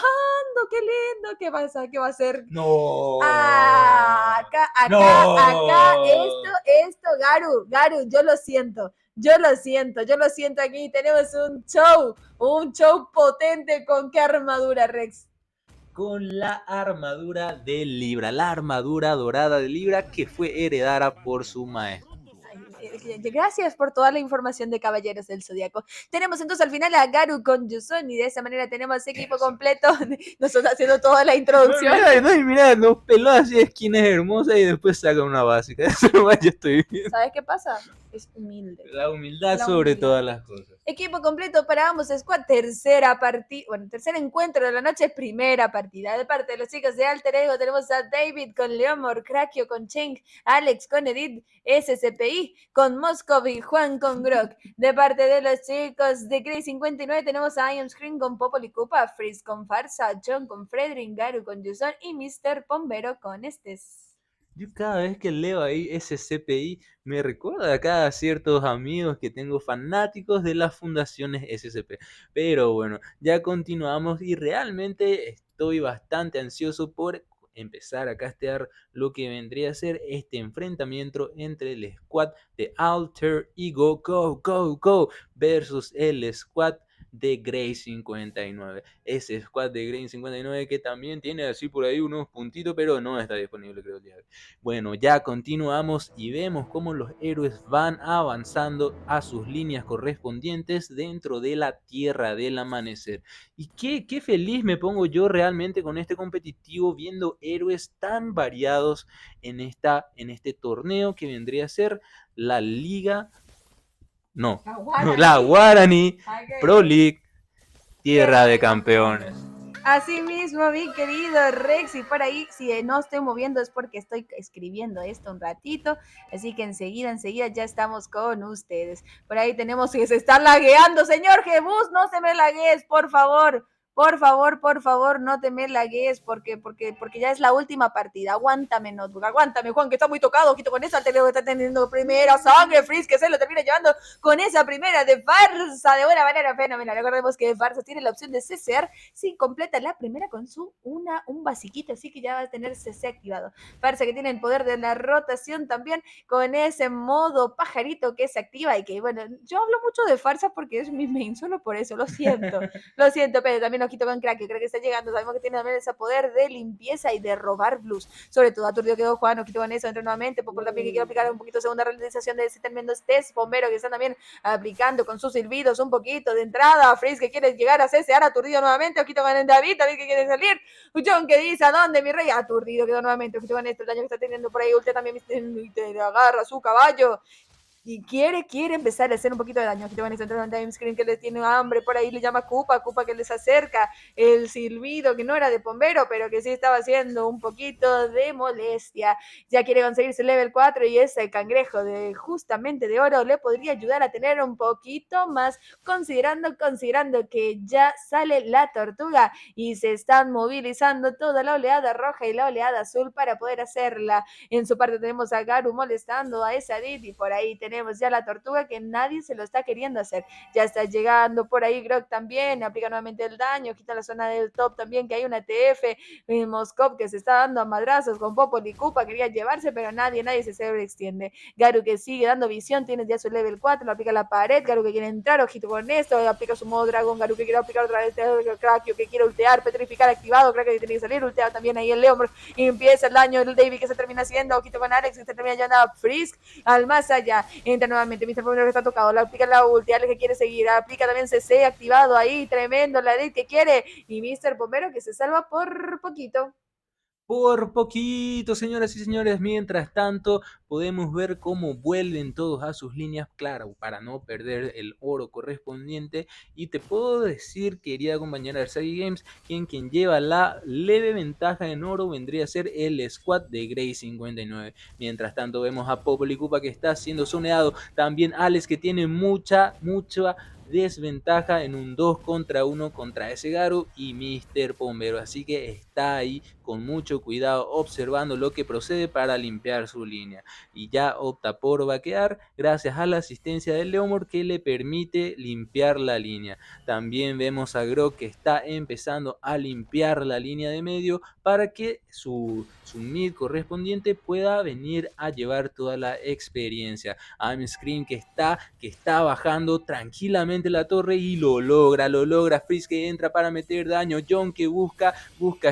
¡Qué lindo! ¿Qué va a ser? No. Acá, esto, Garu, yo lo siento aquí. Tenemos un show potente. ¿Con qué armadura, Rex? Con la armadura de Libra, la armadura dorada de Libra que fue heredada por su maestro. Gracias por toda la información de Caballeros del Zodiaco. Tenemos entonces al final a Garu con Yuson, y de esa manera tenemos equipo completo. Nosotros haciendo toda la introducción. Mira, nos peló así esquinas hermosas y después saca una básica. Eso nomás yo estoy viendo. ¿Sabes qué pasa? Es humilde. La humildad sobre todas las cosas. Equipo completo para ambos squad, tercer encuentro de la noche, primera partida. De parte de los chicos de Alter Ego tenemos a David con Leomor, Crackio con Cheng, Alex con Edith, SCPI con Moscow y Juan con Grog. De parte de los chicos de Grey 59 tenemos a Ion Screen con Popoli Cupa, Freeze con Farsa, John con Fredrin, Garu con Yuson y Mr. Pombero con Estes. Yo cada vez que leo ahí ese CPI me recuerda a cada ciertos amigos que tengo fanáticos de las fundaciones SCP. Pero bueno, ya continuamos y realmente estoy bastante ansioso por empezar a castear lo que vendría a ser este enfrentamiento entre el squad de Alter Ego Go versus el squad de Grey 59. Ese squad de Grey 59 que también tiene así por ahí unos puntitos, pero no está disponible, creo, el día de hoy. Bueno, ya continuamos y vemos cómo los héroes van avanzando a sus líneas correspondientes dentro de la Tierra del Amanecer. Y qué feliz me pongo yo realmente con este competitivo, viendo héroes tan variados en este torneo que vendría a ser la Liga... la Guarani Pro League, Tierra de Campeones. Así mismo, mi querido Rex, y por ahí, si no estoy moviendo es porque estoy escribiendo esto un ratito, así que enseguida ya estamos con ustedes. Por ahí tenemos que se está lagueando, señor Jebus, no se me laguees, por favor. Por favor, no te me lagues porque ya es la última partida. Aguántame, notebook, aguántame, Juan, que está muy tocado, ojito con esa, te que está teniendo primera sangre, Freeze, que se lo termina llevando con esa primera de farsa de buena manera fenomenal. Recordemos que farsa tiene la opción de CCR si completa la primera con un basiquito, así que ya va a tener CC activado. Farsa que tiene el poder de la rotación también con ese modo pajarito que se activa y que, bueno, yo hablo mucho de farsa porque es mi main, solo por eso, lo siento, pero también ojito con Crack, que creo que está llegando, sabemos que tiene también ese poder de limpieza y de robar blues, sobre todo aturdido quedó Juan, ojito con eso, entra nuevamente, Popol también que quiero aplicar un poquito de segunda realización de ese tremendo test, Bombero que están también aplicando con sus silbidos un poquito de entrada, Freeze que quiere llegar a CSR aturdido nuevamente, ojito con David que quiere salir, John que dice, ¿a dónde mi rey? Aturdido quedó nuevamente, ojito con esto, el daño que está teniendo por ahí, Ultia también te agarra su caballo, y quiere empezar a hacer un poquito de daño. Aquí te van a encontrar un time screen que le tiene hambre, por ahí le llama Koopa que les acerca el silbido que no era de bombero, pero que sí estaba haciendo un poquito de molestia. Ya quiere conseguirse level 4 y ese cangrejo de justamente de oro le podría ayudar a tener un poquito más, considerando que ya sale la tortuga y se están movilizando toda la oleada roja y la oleada azul para poder hacerla. En su parte tenemos a Garu molestando a esa Dit y por ahí tenemos ya la tortuga que nadie se lo está queriendo hacer. Ya está llegando por ahí Grog también, aplica nuevamente el daño, quita la zona del top también que hay una TF, Moscop que se está dando a madrazos con Popol y Koopa, quería llevarse, pero nadie se sobreextiende. Garu que sigue dando visión, tiene ya su level 4, lo aplica a la pared, Garu que quiere entrar, ojito con esto, aplica su modo dragón, Garu que quiere aplicar otra vez Crackio que quiere ultear, petrificar activado, Crackio que tiene que salir, ultear también ahí el Leomor, y empieza el daño del David que se termina haciendo, ojito con Alex que se termina llevando a Frisk al más allá, entra nuevamente Mr. Pomero que está tocado, le aplica la ulti, Alex que quiere seguir, aplica también CC activado ahí, tremendo, la edit que quiere, y Mr. Pomero que se salva por poquito. Por poquito, señoras y señores, mientras tanto podemos ver cómo vuelven todos a sus líneas, claro, para no perder el oro correspondiente. Y te puedo decir, querida compañera de Sagi Games, quien lleva la leve ventaja en oro vendría a ser el squad de Grey 59. Mientras tanto vemos a Popol y Koopa que está siendo zoneado, también Alex que tiene mucha desventaja en un 2 contra 1 contra ese Garu y Mr. Pombero, así que está ahí con mucho cuidado observando lo que procede para limpiar su línea y ya opta por vaquear gracias a la asistencia del Leomord que le permite limpiar la línea. También vemos a Grog que está empezando a limpiar la línea de medio para que su mid correspondiente pueda venir a llevar toda la experiencia. I'm Scream que está bajando tranquilamente la torre y lo logra. Freeze que entra para meter daño, John que busca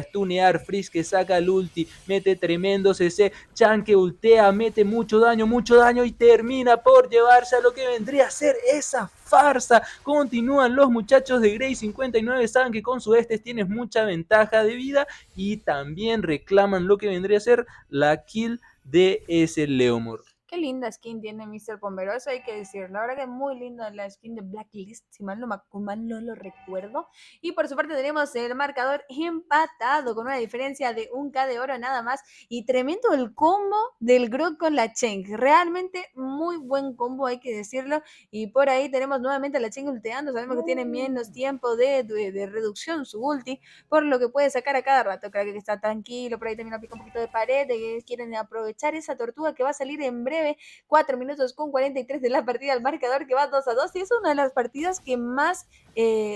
stunear, Freeze que saca el ulti, mete tremendo CC, Chan que ultea, mete mucho daño y termina por llevarse a lo que vendría a ser esa farsa. Continúan los muchachos de Grey 59, saben que con su Estes tienes mucha ventaja de vida y también reclaman lo que vendría a ser la kill de ese Leomord. Qué linda skin tiene Mr. Pombero, eso hay que decir. La verdad que es muy linda la skin de Blacklist, si mal no lo recuerdo. Y por su parte tenemos el marcador empatado con una diferencia de 1K de oro nada más. Y tremendo el combo del Grog con la Cheng. Realmente muy buen combo, hay que decirlo. Y por ahí tenemos nuevamente a la Cheng ulteando. Sabemos que tiene menos tiempo de reducción su ulti, por lo que puede sacar a cada rato. Creo que está tranquilo, por ahí también aplica un poquito de pared, de que quieren aprovechar esa tortuga que va a salir en breve. 4 minutos con 43 de la partida, el marcador que va 2-2 y es una de las partidas que más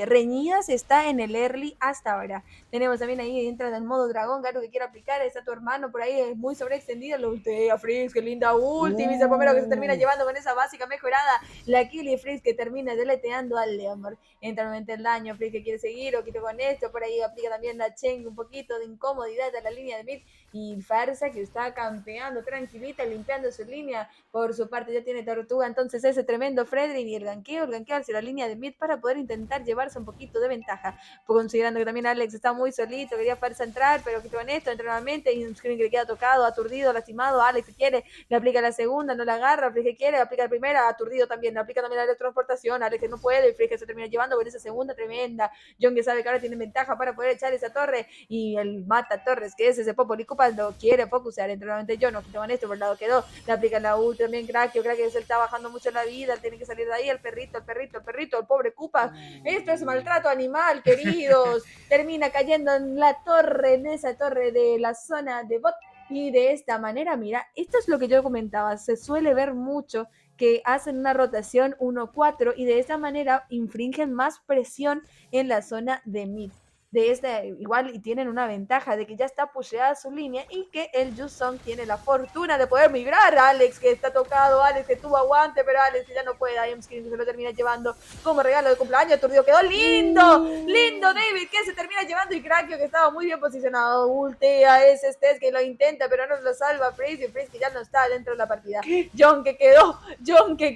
reñidas está en el early hasta ahora. Tenemos también ahí, entra en el modo dragón, Gato que quiere aplicar, está tu hermano por ahí, es muy sobreextendido, lo ultea Freeze, qué linda ulti, Mr. Pomero que se termina llevando con esa básica mejorada, la kill y Freeze que termina deleteando al Leomord. Entra nuevamente el daño, Freeze que quiere seguir, o quito con esto, por ahí aplica también la Cheng, un poquito de incomodidad a la línea de mid, y Farsa que está campeando tranquilita, limpiando su línea. Por su parte ya tiene Tortuga entonces ese tremendo Fredrin y el ganqueo hacia la línea de mid para poder intentar llevarse un poquito de ventaja, considerando que también Alex está muy solito, quería Farsa entrar, pero que con esto entra nuevamente y un screen que le queda tocado, aturdido, lastimado, Alex quiere, le aplica la segunda, no la agarra, Frige quiere, aplica la primera, aturdido también, le aplica también la electransportación, Alex que no puede, y Frige se termina llevando con esa segunda tremenda, John que sabe que ahora tiene ventaja para poder echar esa torre, y el mata Torres, que es ese Popoli cuando quiere focusear, entrenamente John, no quitó esto, por el lado quedó, le aplica la U también, Crackio se está bajando mucho la vida, tiene que salir de ahí, el perrito, el pobre Cupa, esto es maltrato animal, queridos, termina cayendo en la torre, en esa torre de la zona de bot, y de esta manera, mira, esto es lo que yo comentaba, se suele ver mucho que hacen una rotación 1-4 y de esta manera infringen más presión en la zona de mid. De esta igual y tienen una ventaja de que ya está pusheada su línea y que el Yusong tiene la fortuna de poder migrar. Alex que está tocado, Alex que tuvo aguante, pero Alex que ya no puede, I am Scream que se lo termina llevando como regalo de cumpleaños. Aturdido quedó lindo, lindo David que se termina llevando y Crackio que estaba muy bien posicionado, ultea ese Stes que lo intenta pero no lo salva Freeze y Freeze que ya no está dentro de la partida. John que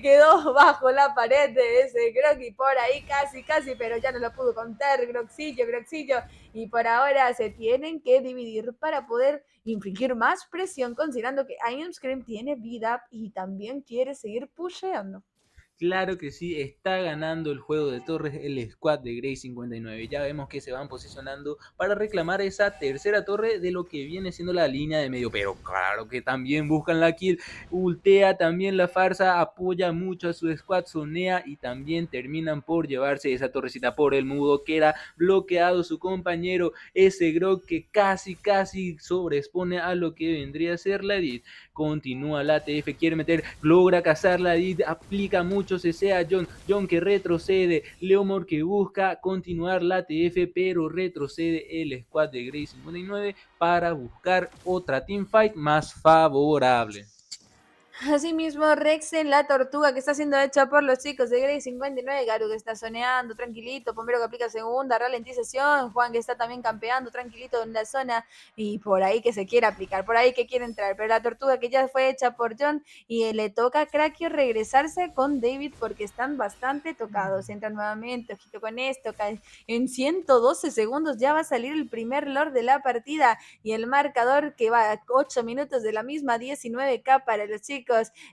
quedó bajo la pared de ese Groggy por ahí casi, pero ya no lo pudo contar Groxillo, y por ahora se tienen que dividir para poder infligir más presión considerando que I Am Scream tiene vida y también quiere seguir pusheando. Claro que sí, está ganando el juego de torres el squad de Grey 59. Ya vemos que se van posicionando para reclamar esa tercera torre de lo que viene siendo la línea de medio. Pero claro que también buscan la kill. Ultea también la farsa, apoya mucho a su squad, zonea y también terminan por llevarse esa torrecita por el mudo. Queda bloqueado su compañero, ese Grog que casi sobreexpone a lo que vendría a ser la edit. Continúa la TF, quiere meter, logra cazar la edit, aplica mucho CC a John que retrocede, Leomor que busca continuar la TF, pero retrocede el squad de Grey 59 para buscar otra teamfight más favorable. Asimismo, Rexen, la tortuga que está siendo hecha por los chicos de Grey 59, Garu que está soneando tranquilito, Pomero que aplica segunda, ralentización, Juan que está también campeando tranquilito en la zona y por ahí que se quiere aplicar, por ahí que quiere entrar, pero la tortuga que ya fue hecha por John y le toca a Crackio regresarse con David porque están bastante tocados, entran nuevamente, ojito con esto, en 112 segundos ya va a salir el primer Lord de la partida y el marcador que va a 8 minutos de la misma, 19k para los chicos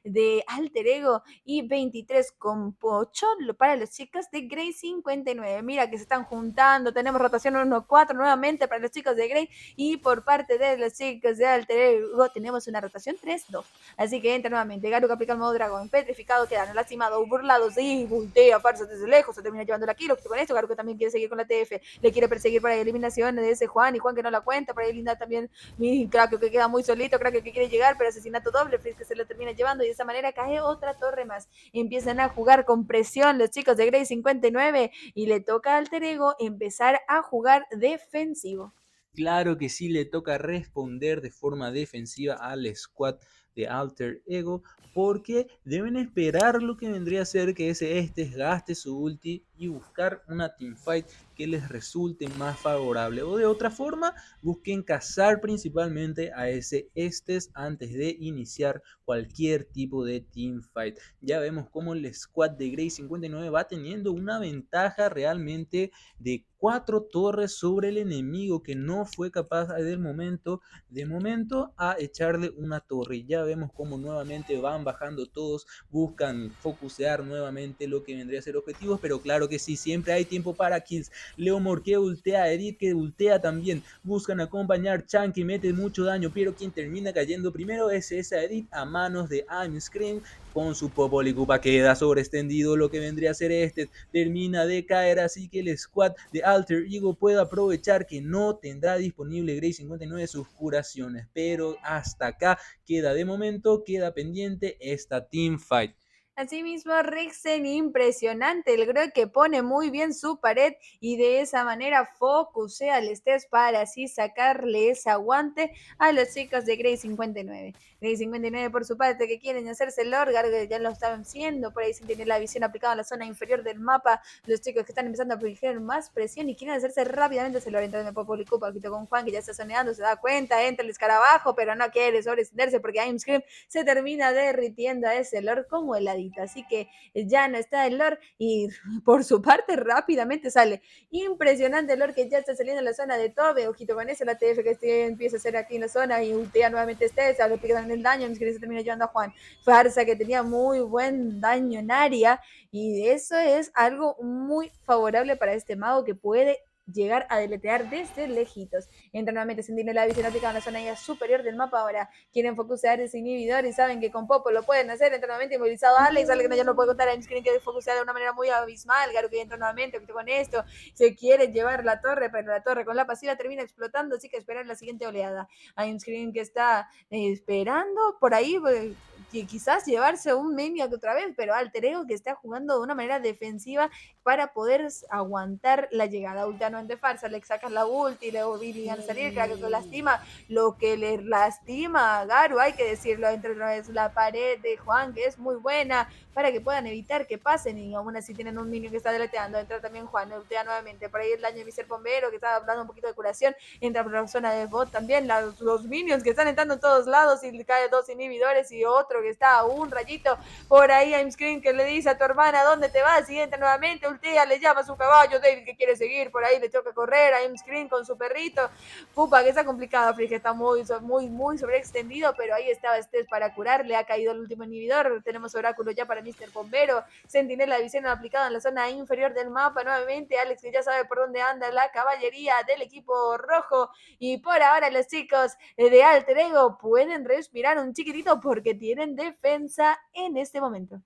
de Alter Ego y 23,8 para los chicos de Grey 59. Mira que se están juntando, tenemos rotación 1-4 nuevamente para los chicos de Grey y por parte de los chicos de Alter Ego tenemos una rotación 3-2. Así que entra nuevamente, Garu que aplica el modo dragón, petrificado, quedan lastimado, burlados y voltea farsa desde lejos, se termina llevando la kilo, con esto Garu que también quiere seguir con la TF, le quiere perseguir para eliminación de ese Juan y Juan que no la cuenta, para eliminar también mi Crackio que queda muy solito, Crackio que quiere llegar, pero asesinato doble, Frizz que se lo termina llevando y de esa manera cae otra torre más. Empiezan a jugar con presión los chicos de Grey 59 y le toca a Alter Ego empezar a jugar defensivo. Claro que sí le toca responder de forma defensiva al squad de Alter Ego, porque deben esperar lo que vendría a ser que este gaste su ulti y buscar una teamfight que les resulte más favorable, o de otra forma busquen cazar principalmente a ese Estes antes de iniciar cualquier tipo de teamfight. Ya vemos cómo el squad de Grey 59 va teniendo una ventaja realmente de 4 torres sobre el enemigo, que no fue capaz de momento a echarle una torre. Ya vemos cómo nuevamente van bajando todos, buscan focusear nuevamente lo que vendría a ser objetivos, pero claro que sí, siempre hay tiempo para kills. Leomor que ultea, Edith que ultea también, buscan acompañar, Chan que mete mucho daño, pero quien termina cayendo primero es esa Edith a manos de I'm Scream, con su Popolicupa queda sobreextendido lo que vendría a ser termina de caer, así que el squad de Alter Ego puede aprovechar que no tendrá disponible Grey 59 sus curaciones, pero hasta acá queda de momento, queda pendiente esta teamfight. Asimismo, Rexen impresionante, el Groy que pone muy bien su pared y de esa manera focusea al Stess para así sacarle ese aguante a los chicos de Grey 59. Grey 59 por su parte que quieren hacerse el Lord, que ya lo estaban haciendo, por ahí sin tener la visión aplicada a la zona inferior del mapa, los chicos que están empezando a aplicar más presión y quieren hacerse rápidamente el Lord. Entonces me puedo publicar un poquito con Juan que ya está soneando, se da cuenta, entra el escarabajo, pero no quiere sobreextenderse porque I'm Scream se termina derritiendo a ese Lord como heladito. Así que ya no está el Lord y por su parte rápidamente sale. Impresionante el Lord que ya está saliendo en la zona de Tobe. Ojito con eso, la TF que empieza a hacer aquí en la zona y ultea nuevamente se le pican el daño, que se termina llevando a Juan. Farsa que tenía muy buen daño en área y eso es algo muy favorable para este mago que puede llegar a deletear desde lejitos. Entra nuevamente Sentinela visión aplicada en la zona superior del mapa. Ahora quieren focusear ese inhibidor y saben que con Popo lo pueden hacer. Entra nuevamente inmovilizado Alex. Alex que ya no puede contar a quieren que focusea de una manera muy abismal. Garo que entra nuevamente con esto. Se quiere llevar la torre, pero la torre con la pasiva termina explotando. Así que esperar la siguiente oleada. Hay un screen que está esperando por ahí. Quizás llevarse un Maniac otra vez, pero Alter Ego que está jugando de una manera defensiva para poder aguantar la llegada. Ultano ante Farsa, le sacas la ulti, le obligan a salir, creo que lastima, lo que le lastima a Garu, hay que decirlo, entre otra vez la pared de Juan, que es muy buena, para que puedan evitar que pasen, y aún así tienen un minion que está deleteando, entra también Juan, ultea nuevamente, por ahí el daño de Mr. Bombero, que está dando un poquito de curación, entra por la zona de bot también, los minions que están entrando en todos lados, y le cae 2 inhibidores, y otro que está a un rayito, por ahí I'm Screen que le dice a tu hermana, ¿dónde te vas? Y entra nuevamente, ultea, le llama a su caballo, David que quiere seguir, por ahí le toca correr, I'm Screen con su perrito, pupa, que está complicado, Frige está muy sobreextendido, pero ahí estaba Steph para curar, le ha caído el último inhibidor, tenemos oráculo ya para Mr. Bombero, Sentinela de visión aplicada en la zona inferior del mapa, nuevamente Alex que ya sabe por dónde anda la caballería del equipo rojo, y por ahora los chicos de Alter Ego pueden respirar un chiquitito porque tienen defensa en este momento.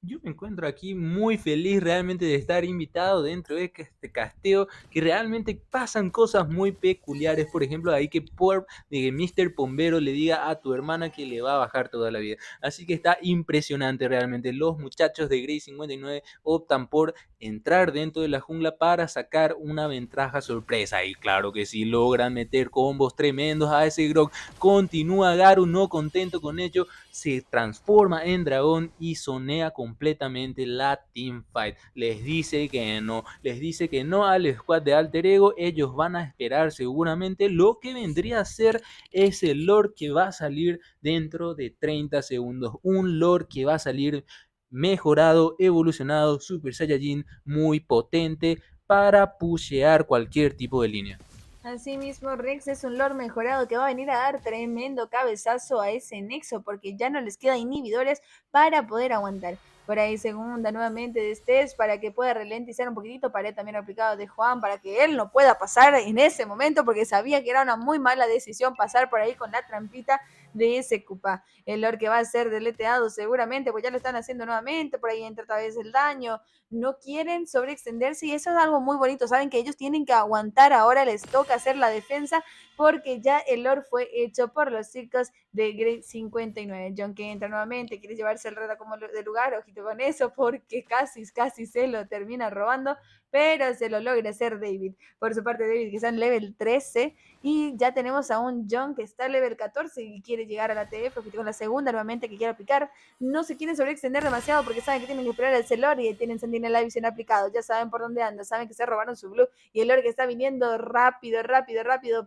Yo me encuentro aquí muy feliz realmente de estar invitado dentro de este casteo, que realmente pasan cosas muy peculiares. Por ejemplo, ahí que Mr. Pombero le diga a tu hermana que le va a bajar toda la vida. Así que está impresionante realmente. Los muchachos de Grey 59 optan por entrar dentro de la jungla para sacar una ventaja sorpresa. Y claro que sí, logran meter combos tremendos a ese Grog. Continúa Garu no contento con ello, se transforma en dragón y sonea completamente la teamfight. Les dice que no al squad de Alter Ego. Ellos van a esperar seguramente lo que vendría a ser ese Lord que va a salir dentro de 30 segundos. Un Lord que va a salir mejorado, evolucionado, Super Saiyajin, muy potente para pushear cualquier tipo de línea. Asimismo, Rex es un Lord mejorado que va a venir a dar tremendo cabezazo a ese nexo porque ya no les queda inhibidores para poder aguantar. Por ahí segunda nuevamente de Stess para que pueda ralentizar un poquitito, pared también aplicado de Juan para que él no pueda pasar en ese momento porque sabía que era una muy mala decisión pasar por ahí con la trampita de ese Koopa. El Lord que va a ser deleteado seguramente, pues ya lo están haciendo nuevamente, por ahí entra otra vez el daño, no quieren sobreextenderse y eso es algo muy bonito, saben que ellos tienen que aguantar, ahora les toca hacer la defensa porque ya el Lord fue hecho por los chicos de Grade 59. John que entra nuevamente, quiere llevarse el reto como de lugar, ojito con eso porque casi se lo termina robando, pero se lo logra hacer David. Por su parte David que está en level 13 y ya tenemos a un John que está en level 14 y quiere llegar a la TF, ojito con la segunda nuevamente que quiere aplicar, no se quieren sobreextender demasiado porque saben que tienen que esperar el Celor y tienen Sentinela visión aplicado, ya saben por dónde anda, saben que se robaron su blue y el Lord que está viniendo rápido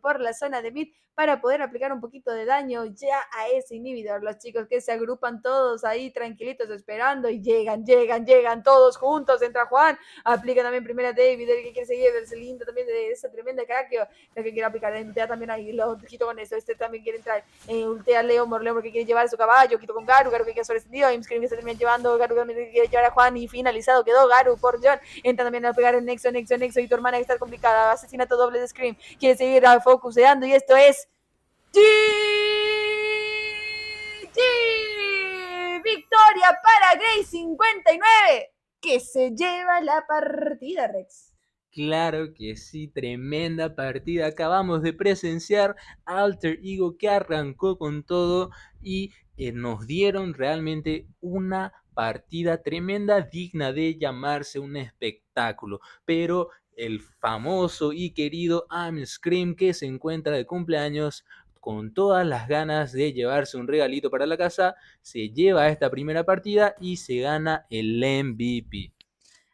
por la zona de mid para poder aplicar un poquito de daño ya a ese inhibidor. Los chicos que se agrupan todos ahí tranquilitos esperando y llegan todos juntos, entra Juan, aplica también primera David, el que quiere seguir, el lindo también de esa tremenda craqueo, el que quiere aplicar, ultea también ahí, lo quito con eso, este también quiere entrar, ultea Leo Morleo porque quiere llevar a su caballo, quito con Garu que queda sobreextendido, Imscreen que se termina llevando, Garu que quiere llevar a Juan y finalizado quedó Garu por John, entra también a pegar el Nexo y tu hermana que está complicada, asesinato doble de Scream, quiere seguir focuseando y esto es victoria para Grey 59 que se lleva la partida, Rex. Claro que sí, tremenda partida. Acabamos de presenciar Alter Ego que arrancó con todo y nos dieron realmente una partida tremenda, digna de llamarse un espectáculo. Pero el famoso y querido I'm Scream, que se encuentra de cumpleaños con todas las ganas de llevarse un regalito para la casa, se lleva esta primera partida y se gana el MVP.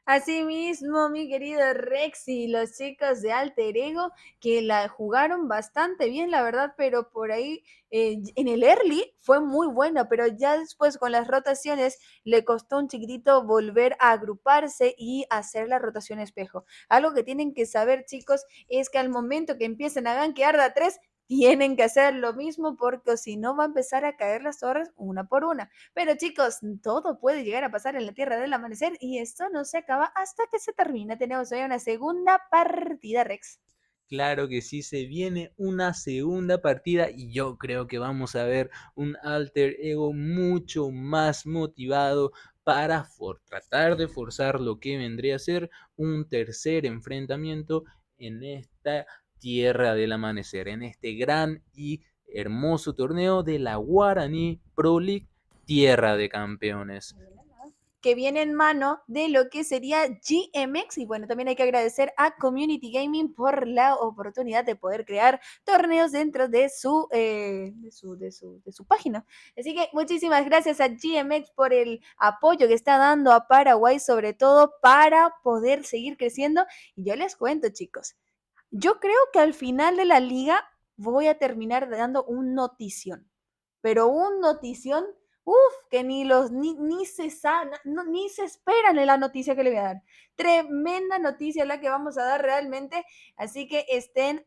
Asimismo, mi querido Rex y los chicos de Alter Ego que la jugaron bastante bien, la verdad, pero por ahí en el early fue muy buena, pero ya después con las rotaciones le costó un chiquitito volver a agruparse y hacer la rotación espejo. Algo que tienen que saber, chicos, es que al momento que empiecen a gankear de a 3, tienen que hacer lo mismo porque si no va a empezar a caer las torres una por una. Pero chicos, todo puede llegar a pasar en la Tierra del Amanecer y esto no se acaba hasta que se termine. Tenemos hoy una segunda partida, Rex. Claro que sí, se viene una segunda partida y yo creo que vamos a ver un Alter Ego mucho más motivado para tratar de forzar lo que vendría a ser un tercer enfrentamiento en esta Tierra del Amanecer, en este gran y hermoso torneo de la Guaraní Pro League, Tierra de Campeones. Que viene en mano de lo que sería GMX. Y bueno, también hay que agradecer a Community Gaming por la oportunidad de poder crear torneos dentro de su página. Así que muchísimas gracias a GMX por el apoyo que está dando a Paraguay, sobre todo para poder seguir creciendo. Y yo les cuento, chicos, yo creo que al final de la liga voy a terminar dando un notición, pero un notición, que ni se sana, no, ni se esperan en la noticia que le voy a dar. Tremenda noticia la que vamos a dar realmente, así que estén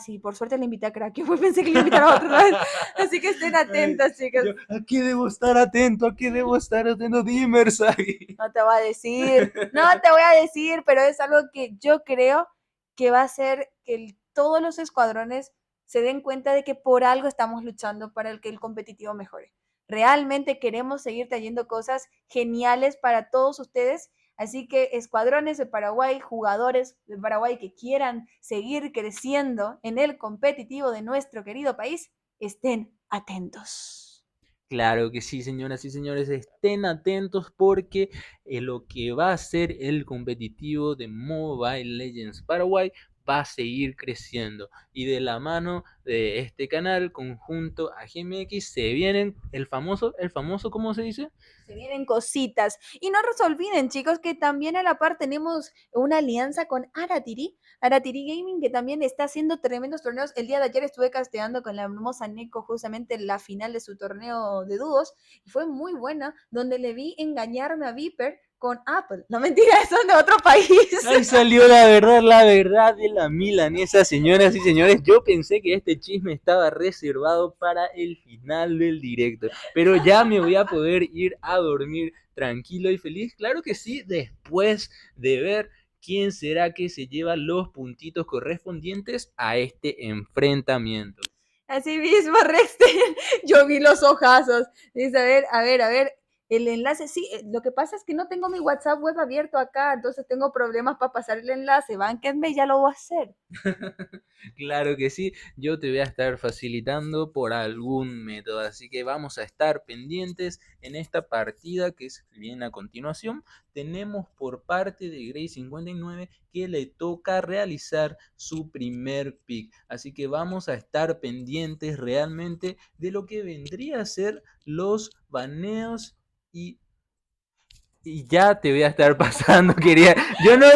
sí, por suerte le invité a Crack, yo pensé que le invitara a otra vez, así que estén atentos, chicos. Aquí debo estar atento, aquí debo estar atento, dime, Sagi. No te voy a decir, no te voy a decir, pero es algo que yo creo que va a hacer que todos los escuadrones se den cuenta de que por algo estamos luchando para que el competitivo mejore. Realmente queremos seguir trayendo cosas geniales para todos ustedes, así que escuadrones de Paraguay, jugadores de Paraguay que quieran seguir creciendo en el competitivo de nuestro querido país, estén atentos. Claro que sí, señoras y señores, estén atentos porque lo que va a ser el competitivo de Mobile Legends Paraguay va a seguir creciendo. Y de la mano de este canal conjunto a GMX se vienen el famoso, ¿cómo se dice? Se vienen cositas. Y no se olviden, chicos, que también a la par tenemos una alianza con Aratiri, Aratiri Gaming, que también está haciendo tremendos torneos. El día de ayer estuve casteando con la hermosa Neko justamente la final de su torneo de dúos y fue muy buena, donde le vi engañarme a Viper con Apple. No, mentira, son de otro país. Ahí salió la verdad de la milanesa, señoras y señores. Yo pensé que este chisme estaba reservado para el final del directo, pero ya me voy a poder ir a dormir tranquilo y feliz. Claro que sí, después de ver quién será que se lleva los puntitos correspondientes a este enfrentamiento. Así mismo, Rexten, yo vi los ojazos. Dice, a ver, el enlace, sí, lo que pasa es que no tengo mi WhatsApp web abierto acá, entonces tengo problemas para pasar el enlace. Bánquenme, ya lo voy a hacer. Claro que sí, yo te voy a estar facilitando por algún método, así que vamos a estar pendientes en esta partida que se viene a continuación. Tenemos por parte de Grey 59 que le toca realizar su primer pick, así que vamos a estar pendientes realmente de lo que vendría a ser los baneos y ya te voy a estar pasando, quería. Yo no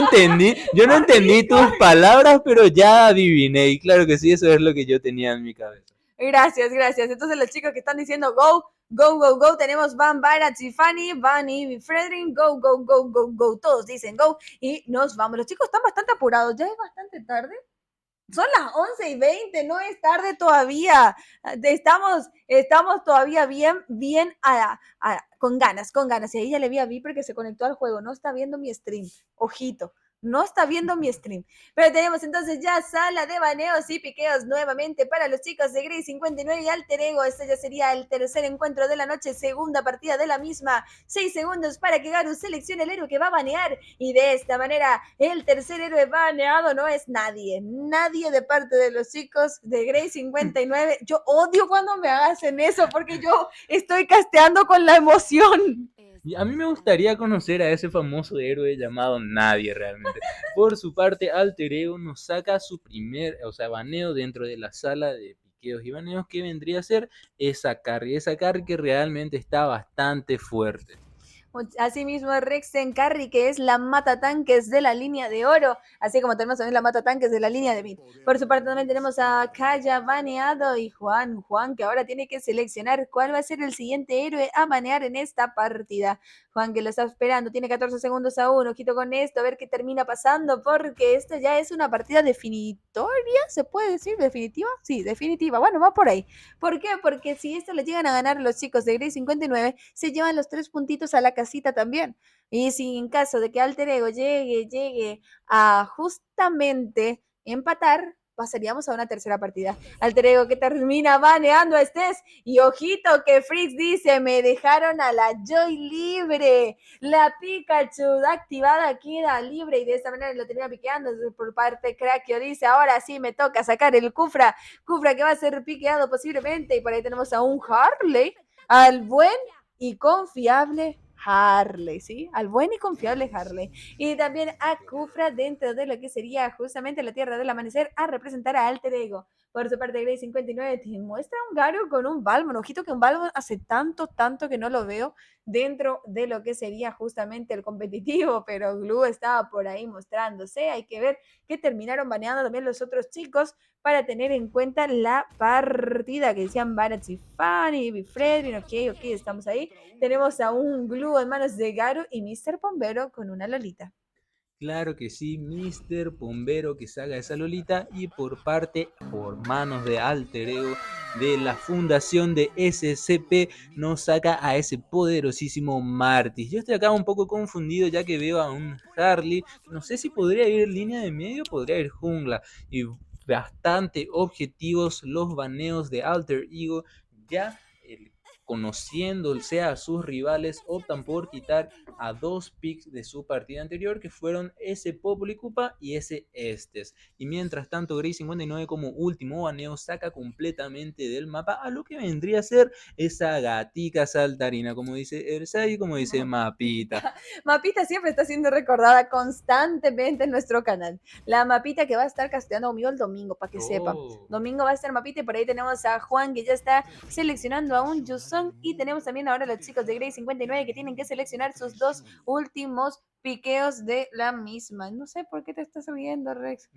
entendí tus palabras, pero ya adiviné. Y claro que sí, eso es lo que yo tenía en mi cabeza. Gracias, gracias. Entonces los chicos que están diciendo go, go, go, go, tenemos Van Byra, Tiffany, Van y Fredrin, go, go, go, go, go. Todos dicen go y nos vamos. Los chicos están bastante apurados, ya es bastante tarde. Son las 11:20, no es tarde todavía. Estamos todavía bien con ganas. Y ahí ya le vi a Viper que se conectó al juego, no está viendo mi stream. Ojito. no está viendo mi stream. Pero tenemos entonces ya sala de baneos y piqueos nuevamente para los chicos de Grey 59 y Alter Ego. Este ya sería el tercer encuentro de la noche, segunda partida de la misma. 6 segundos para que Garu seleccione el héroe que va a banear. Y de esta manera, el tercer héroe baneado no es nadie. Nadie de parte de los chicos de Grey 59. Yo odio cuando me hacen eso porque yo estoy casteando con la emoción. Y a mí me gustaría conocer a ese famoso héroe llamado Nadie realmente. Por su parte, Alter Ego nos saca su primer, o sea, baneo dentro de la sala de piqueos y baneos que vendría a ser esa carry que realmente está bastante fuerte. Asimismo, Rexen Carry, que es la mata tanques de la línea de oro, así como tenemos también la mata tanques de la línea de mid. Por su parte también tenemos a Kaya baneado y Juan, que ahora tiene que seleccionar cuál va a ser el siguiente héroe a banear en esta partida. Juan, que lo está esperando, tiene 14 segundos aún, ojito con esto, a ver qué termina pasando, porque esta ya es una partida definitoria, ¿se puede decir? ¿Definitiva? Sí, definitiva, bueno, va por ahí. ¿Por qué? Porque si esto le llegan a ganar los chicos de Grey 59, se llevan los 3 puntitos a la casita también. Y si en caso de que Alter Ego llegue a justamente empatar, pasaríamos a una tercera partida. Alter Ego que termina baneando a Estés. Y ojito que Freaks dice, me dejaron a la Joy libre. La Pikachu activada queda libre y de esta manera lo tenía piqueando por parte Krakio. Dice, ahora sí me toca sacar el Kufra que va a ser piqueado posiblemente. Y por ahí tenemos a un Harley, al buen y confiable Harley, ¿sí? Al buen y confiable Harley. Y también a Kufra dentro de lo que sería justamente la Tierra del Amanecer a representar a Alter Ego. Por su parte, Grey 59 te muestra un Garu con un Balmon. Ojito que un Balmon hace tanto que no lo veo dentro de lo que sería justamente el competitivo, pero Glue estaba por ahí mostrándose. Hay que ver que terminaron baneando también los otros chicos para tener en cuenta la partida que decían Barats y Fanny, Bifredrin, ok, estamos ahí. Tenemos a un Glue en manos de Garu y Mr. Pombero con una Lolita. Claro que sí, Mr. Pombero que saca esa Lolita y por manos de Alter Ego de la fundación de SCP nos saca a ese poderosísimo Martis. Yo estoy acá un poco confundido ya que veo a un Harley, no sé si podría ir línea de medio, podría ir jungla y bastante objetivos los baneos de Alter Ego ya conociéndose a sus rivales, optan por quitar a 2 picks de su partida anterior, que fueron ese Popolucupa y ese Estes. Y mientras tanto, Grey 59 como último baneo saca completamente del mapa a lo que vendría a ser esa gatica saltarina, como dice Ersay y como dice Mapita. Mapita siempre está siendo recordada constantemente en nuestro canal. La Mapita que va a estar casteando conmigo el domingo, para que sepa. Domingo va a estar Mapita y por ahí tenemos a Juan que ya está seleccionando a un Yuson y tenemos también ahora a los chicos de Grey 59 que tienen que seleccionar sus 2 últimos piqueos de la misma. No sé por qué te estás riendo, Rex.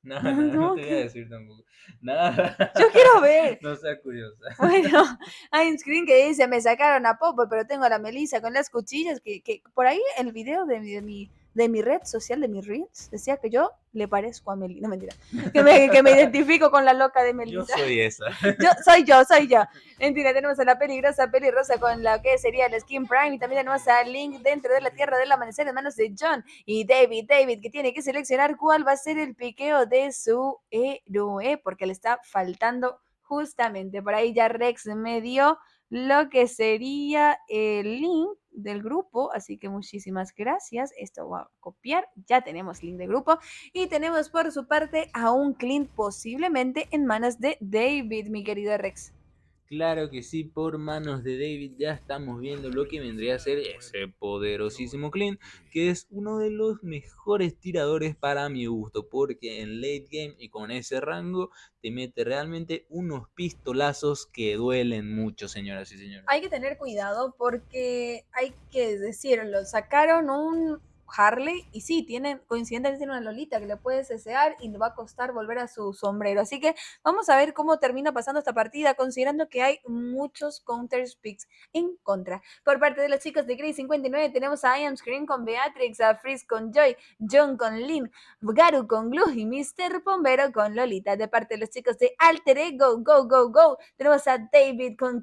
No te voy a decir tampoco. Nada. Yo quiero ver. No seas curiosa. Bueno, hay un screen que dice, me sacaron a Popo, pero tengo a la Melissa con las cuchillas, que por ahí el video de mi red social, de mis reels, decía que yo le parezco a Melissa, no mentira, que me identifico con la loca de Melissa. Yo soy esa. Soy yo. Mentira, tenemos a la peligrosa pelirrosa con la que sería la Skin Prime y también tenemos a Link dentro de la Tierra del Amanecer en manos de John y David, que tiene que seleccionar cuál va a ser el piqueo de su héroe, porque le está faltando justamente. Por ahí ya Rex me dio lo que sería el link del grupo, así que muchísimas gracias. Esto voy a copiar, ya tenemos link de grupo y tenemos por su parte a un Clint posiblemente en manos de David, mi querido Rex. Claro que sí, por manos de David ya estamos viendo lo que vendría a ser ese poderosísimo Clint, que es uno de los mejores tiradores para mi gusto, porque en late game y con ese rango te mete realmente unos pistolazos que duelen mucho, señoras y señores. Hay que tener cuidado porque hay que decirlo, sacaron un Harley y sí, coincidentemente tiene una Lolita que le puede cesear y le va a costar volver a su sombrero. Así que vamos a ver cómo termina pasando esta partida, considerando que hay muchos counter picks en contra. Por parte de los chicos de Grey 59 tenemos a I Am Scream con Beatrix, a Freeze con Joy, John con Lynn, Garu con Glue y Mr. Pombero con Lolita. De parte de los chicos de Alter Ego, go, tenemos a David con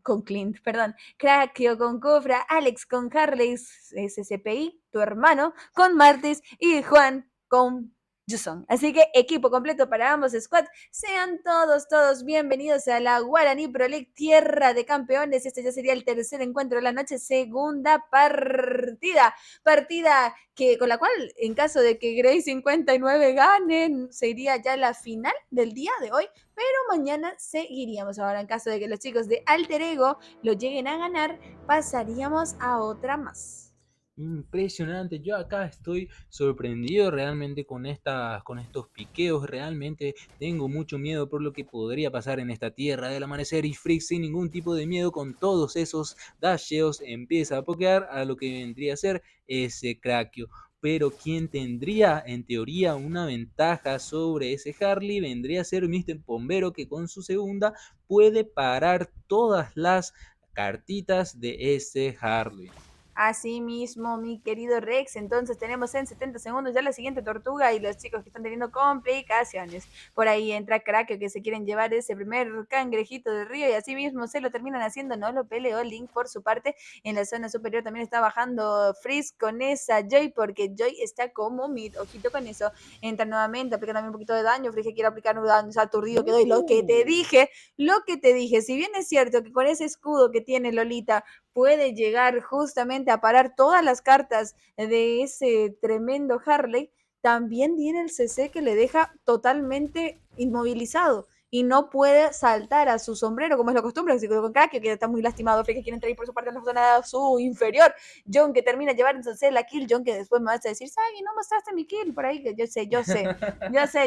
con Clint, perdón, Crackio con Cofra, Alex con Harley, SCPI, tu hermano, con Martis y Juan con Yuson. Así que equipo completo para ambos squad. Sean todos bienvenidos a la Guaraní Pro League, tierra de campeones. Este ya sería el tercer encuentro de la noche, segunda partida. Partida que, con la cual, en caso de que Grey 59 ganen, sería ya la final del día de hoy. Pero mañana seguiríamos. Ahora, en caso de que los chicos de Alter Ego lo lleguen a ganar, pasaríamos a otra más. Impresionante, yo acá estoy sorprendido realmente con estos piqueos, realmente tengo mucho miedo por lo que podría pasar en esta tierra del amanecer y Freak sin ningún tipo de miedo con todos esos dasheos empieza a pokear a lo que vendría a ser ese Crackio. Pero quien tendría en teoría una ventaja sobre ese Harley vendría a ser Mr. Pombero que con su segunda puede parar todas las cartitas de ese Harley. Así mismo, mi querido Rex, entonces tenemos en 70 segundos ya la siguiente tortuga y los chicos que están teniendo complicaciones. Por ahí entra Crackio que se quieren llevar ese primer cangrejito del río y así mismo se lo terminan haciendo, no lo peleó Link por su parte. En la zona superior también está bajando Freeze con esa Joy porque Joy está como mid, ojito con eso. Entra nuevamente, aplica también un poquito de daño, Freeze quiere aplicar un daño aturdido que doy, lo que te dije, si bien es cierto que con ese escudo que tiene Lolita puede llegar justamente a parar todas las cartas de ese tremendo Harley, también tiene el CC que le deja totalmente inmovilizado y no puede saltar a su sombrero como es la costumbre, así que con Crackio que está muy lastimado, que quiere entrar ahí por su parte en la zona su inferior, John que termina llevándose la kill, John que después me vas a decir, Sagi, no mostraste mi kill por ahí, que yo sé,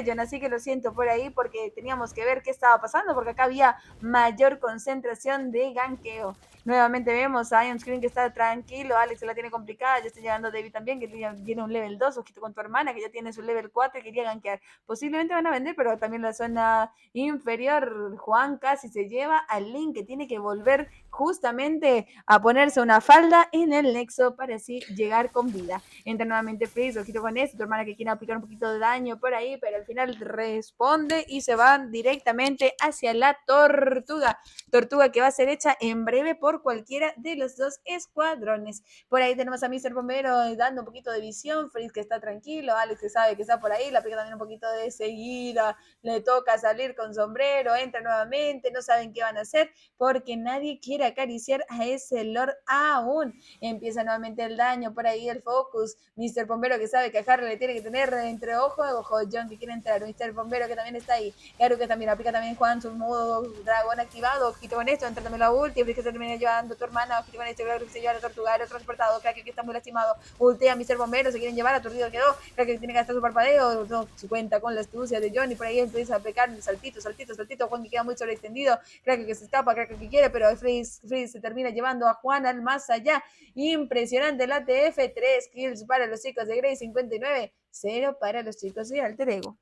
John, así que lo siento por ahí porque teníamos que ver qué estaba pasando, porque acá había mayor concentración de ganqueo. Nuevamente vemos a Ion Screen que está tranquilo, Alex se la tiene complicada, ya está llegando David también, que tiene un level 2, ojito con tu hermana, que ya tiene su level 4 y quería gankear. Posiblemente van a vender, pero también la zona inferior, Juan casi se lleva al Link, que tiene que volver justamente a ponerse una falda en el nexo para así llegar con vida. Entra nuevamente Freeze, ojito con esto, tu hermana que quiere aplicar un poquito de daño por ahí, pero al final responde y se van directamente hacia la tortuga que va a ser hecha en breve por cualquiera de los dos escuadrones. Por ahí tenemos a Mr. Bombero dando un poquito de visión, Freeze que está tranquilo, Alex que sabe que está por ahí, le aplica también un poquito de seguida, le toca salir con sombrero, entra nuevamente, no saben qué van a hacer porque nadie quiere acariciar a ese Lord aún. Empieza nuevamente el daño, por ahí el focus, Mr. Bombero que sabe que a Harley le tiene que tener entre ojo y ojo, John que quiere entrar, Mr. Bombero que también está ahí, Garu que también aplica también Juan su modo dragón activado, ojito con esto, entra también la ulti, que se termina llevando a tu hermana, ojito con esto, creo que se lleva a la tortuga, el transportado, Crack que está muy lastimado, ultea a Mr. Bombero, se quieren llevar, aturdido quedó, Crack que tiene que gastar su parpadeo, no se cuenta con la astucia de Johnny, por ahí empieza a aplicar saltito, Juan que queda muy sobreextendido, Crack que se escapa, Crack que quiere, pero Freeze se termina llevando a Juan al más allá, impresionante el ATF, 3 kills para los chicos de Grey 59, 0 para los chicos de Alter Ego.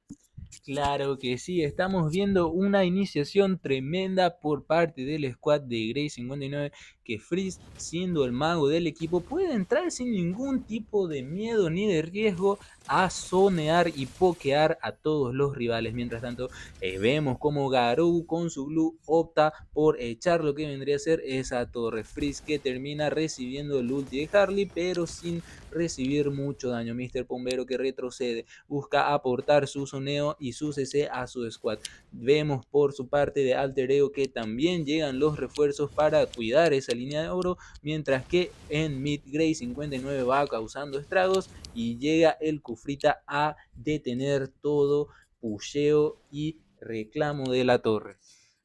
Claro que sí, estamos viendo una iniciación tremenda por parte del squad de Grey 59 que Freeze, siendo el mago del equipo, puede entrar sin ningún tipo de miedo ni de riesgo a zonear y pokear a todos los rivales. Mientras tanto, vemos como Garou con su glue opta por echar lo que vendría a ser esa torre. Freeze que termina recibiendo el ulti de Harley, pero sin recibir mucho daño. Mr. Pombero que retrocede, busca aportar su zoneo y su CC a su squad. Vemos por su parte de Alter Ego que también llegan los refuerzos para cuidar esa línea de oro, mientras que en mid Grey 59 va causando estragos y llega el Cufrita a detener todo pusheo y reclamo de la torre.